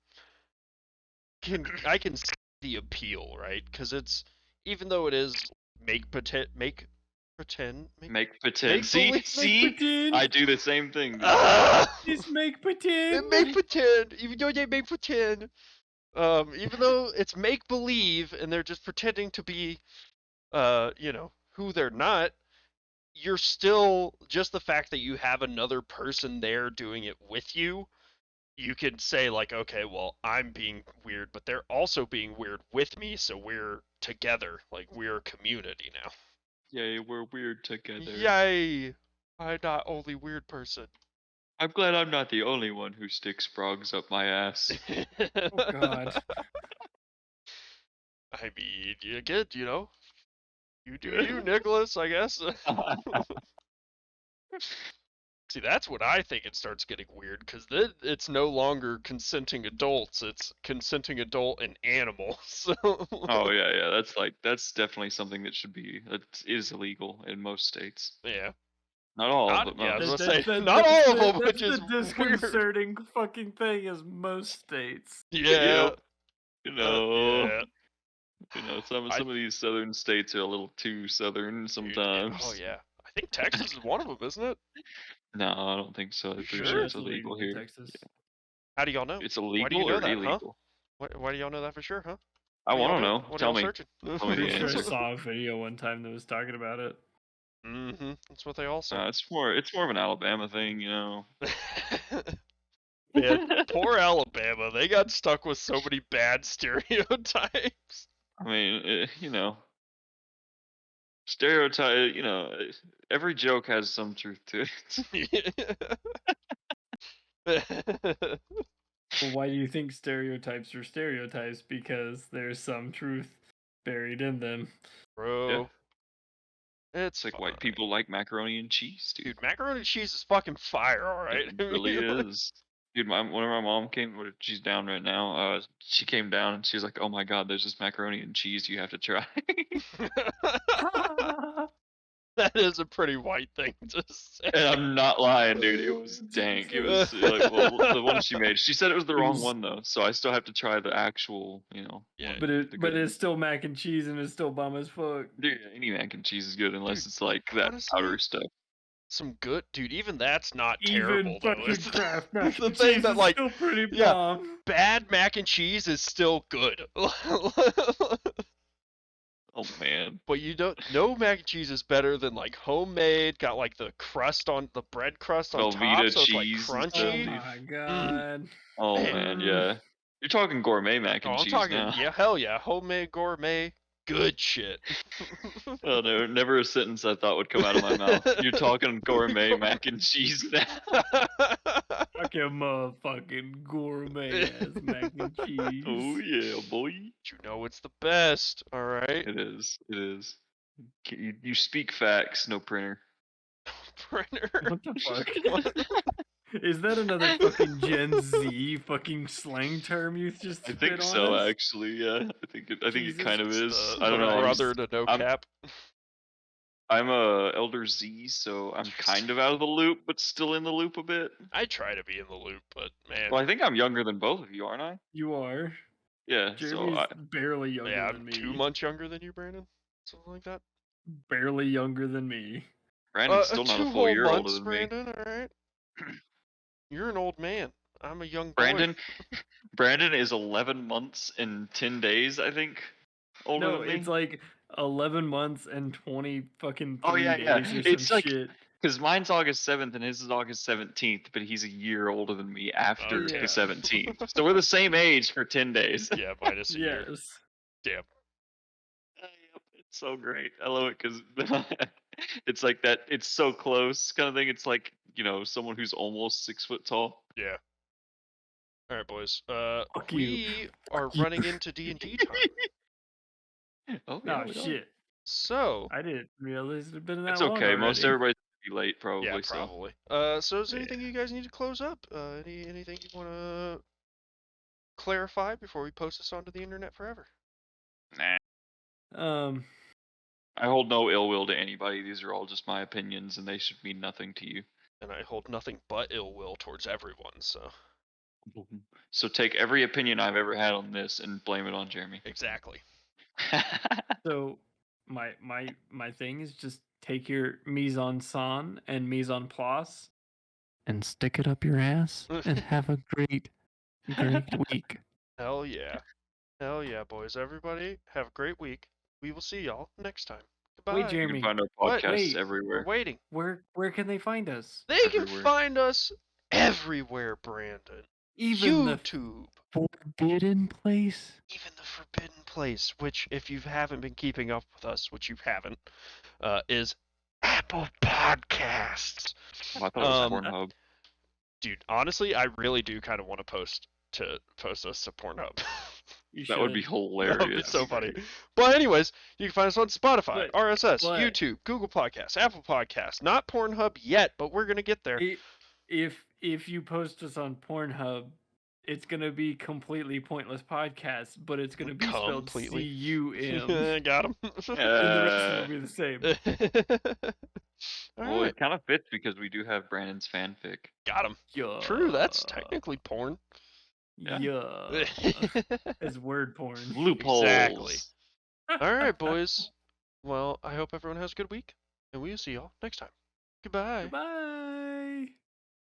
Speaker 2: I can see the appeal, right? Because it's, even though it is make pretend.
Speaker 3: See, I do the same thing.
Speaker 4: Just make pretend.
Speaker 2: Make pretend. Even though they make pretend. Even though it's make believe and they're just pretending to be, who they're not. You're still, just the fact that you have another person there doing it with you, you can say like, okay, well, I'm being weird, but they're also being weird with me, so we're together, like we're a community now.
Speaker 3: Yay, we're weird together.
Speaker 2: Yay! I'm not only weird person.
Speaker 3: I'm glad I'm not the only one who sticks frogs up my ass.
Speaker 4: Oh God.
Speaker 2: I mean, you get, you do you, Nicholas, I guess. See, that's what I think it starts getting weird, because then it's no longer consenting adults, it's consenting adult and animal. So.
Speaker 3: Oh yeah, that's definitely something that is illegal in most states.
Speaker 2: Yeah.
Speaker 3: Not all of them.
Speaker 2: Yeah, I was gonna say, not all of them, which is
Speaker 4: the disconcerting fucking thing is most states.
Speaker 2: Yeah.
Speaker 3: Yeah. Some of these southern states are a little too southern sometimes.
Speaker 2: Oh yeah. I think Texas is one of them, isn't it?
Speaker 3: No, I don't think so. I'm pretty
Speaker 2: Sure?
Speaker 3: sure it's illegal here.
Speaker 4: Texas.
Speaker 3: Yeah.
Speaker 2: How do y'all know?
Speaker 3: It's illegal
Speaker 2: Why do you know
Speaker 3: or
Speaker 2: that,
Speaker 3: illegal?
Speaker 2: Huh? Why do y'all know that for sure, huh?
Speaker 3: I want to know.
Speaker 2: What
Speaker 3: Tell me.
Speaker 2: Searching?
Speaker 3: Tell me the
Speaker 4: I
Speaker 3: answer.
Speaker 4: saw a video one time that was talking about it.
Speaker 2: Mm-hmm. That's what they all say.
Speaker 3: It's more of an Alabama thing,
Speaker 2: Man, poor Alabama. They got stuck with so many bad stereotypes.
Speaker 3: I mean, stereotype. Every joke has some truth to
Speaker 2: it.
Speaker 4: Well, why do you think stereotypes are stereotypes? Because there's some truth buried in them.
Speaker 2: Bro.
Speaker 3: Yeah.
Speaker 2: It's
Speaker 3: like white people like macaroni and cheese, dude.
Speaker 2: Dude, macaroni and cheese is fucking fire, alright?
Speaker 3: It really is. Dude, whenever my mom came, she's down right now, she came down and she was like, oh my god, there's this macaroni and cheese you have to try.
Speaker 2: That is a pretty white thing to say.
Speaker 3: And I'm not lying, dude. It was dank. It was the one she made. She said it was the wrong one though, so I still have to try the actual,
Speaker 2: Yeah.
Speaker 4: But it's still mac and cheese and it's still bomb as fuck.
Speaker 3: Dude, any mac and cheese is good unless it's like that powder stuff.
Speaker 2: Some good, dude. Even that's not terrible.
Speaker 4: Even fucking Kraft mac and
Speaker 2: thing
Speaker 4: cheese
Speaker 2: that,
Speaker 4: is still pretty bomb.
Speaker 2: Bad mac and cheese is still good.
Speaker 3: Oh man.
Speaker 2: But no mac and cheese is better than like homemade, got like the crust on the bread crust on top, so it's like crunchy.
Speaker 4: Oh my god.
Speaker 3: Oh man, yeah. You're talking gourmet mac and cheese now.
Speaker 2: Yeah, hell yeah, homemade gourmet, good shit.
Speaker 3: Oh no, never a sentence I thought would come out of my mouth. You're talking gourmet mac and cheese now.
Speaker 4: Fucking motherfucking gourmet ass mac and cheese.
Speaker 3: Oh yeah, boy.
Speaker 2: You know it's the best, alright?
Speaker 3: It is. You speak facts, no printer.
Speaker 2: Printer?
Speaker 4: What the fuck? Is that another fucking Gen Z fucking slang term you just
Speaker 3: I think so, actually, yeah. I think it kind of is. I don't know.
Speaker 2: Brother to no cap.
Speaker 3: I'm a Elder Z, so I'm kind of out of the loop, but still in the loop a bit.
Speaker 2: I try to be in the loop, but man.
Speaker 3: Well, I think I'm younger than both of you, aren't I?
Speaker 4: You are.
Speaker 3: Yeah,
Speaker 4: Jeremy's barely younger than me.
Speaker 2: I'm 2 months younger than you, Brandon. Something like that.
Speaker 4: Barely younger than me.
Speaker 3: Brandon's still not a full year older than
Speaker 2: Brandon, me. Alright. You're an old man. I'm a young boy.
Speaker 3: Brandon is 11 months and 10 days, I think. Older than me.
Speaker 4: It's like 11 months and 20 fucking 3
Speaker 3: days
Speaker 4: or some
Speaker 3: it's like
Speaker 4: shit.
Speaker 3: Because mine's August 7th and his is August 17th, but he's a year older than me after the 17th. So we're the same age for 10 days.
Speaker 2: Yeah, minus a year.
Speaker 4: Yes.
Speaker 2: Damn.
Speaker 3: Yep, it's so great. I love it because it's like that. It's so close kind of thing. It's like, someone who's almost 6 foot tall.
Speaker 2: Yeah. All right, boys.
Speaker 4: Fuck you.
Speaker 2: We are running into D&D time.
Speaker 3: Oh,
Speaker 4: Oh shit.
Speaker 2: So
Speaker 4: I didn't realize it'd been that
Speaker 3: it's
Speaker 4: long
Speaker 3: okay.
Speaker 4: already.
Speaker 3: Most everybody's gonna be late, probably.
Speaker 2: yeah, probably. So is there anything you guys need to close up? Anything you want to clarify before we post this onto the internet forever?
Speaker 3: Nah. I hold no ill will to anybody. These are all just my opinions, and they should mean nothing to you.
Speaker 2: And I hold nothing but ill will towards everyone.
Speaker 3: So take every opinion I've ever had on this and blame it on Jeremy.
Speaker 2: Exactly.
Speaker 4: So my thing is just take your mise en scène and mise en place and stick it up your ass and have a great week.
Speaker 2: Hell yeah. Hell yeah, boys. Everybody, have a great week. We will see y'all next time. Goodbye.
Speaker 4: Wait, Jeremy.
Speaker 3: You can find our podcasts everywhere.
Speaker 2: We're waiting.
Speaker 4: Where can they find us?
Speaker 2: They can find us everywhere, Brandon.
Speaker 4: Even
Speaker 2: YouTube.
Speaker 4: The forbidden place?
Speaker 2: Even the forbidden place, which, if you haven't been keeping up with us, which you haven't, is Apple Podcasts.
Speaker 3: Oh, I thought it was Pornhub.
Speaker 2: Dude, honestly, I really do kind of want to post us to Pornhub.
Speaker 3: That would be hilarious.
Speaker 2: That would be so funny. But anyways, you can find us on Spotify, RSS, YouTube, Google Podcasts, Apple Podcasts. Not Pornhub yet, but we're gonna get there.
Speaker 4: If you post us on Pornhub, it's gonna be completely pointless podcast, but it's gonna be spelled C-U-M.
Speaker 2: Got him.
Speaker 4: And the rest will be the same.
Speaker 3: Well, it kind of fits because we do have Brandon's fanfic.
Speaker 2: Got him.
Speaker 4: Yeah.
Speaker 2: True, that's technically porn.
Speaker 4: Yeah. It's word porn.
Speaker 3: Loopholes.
Speaker 2: Exactly. All right, boys. Well, I hope everyone has a good week, and we'll see y'all next time. Goodbye.
Speaker 4: Goodbye.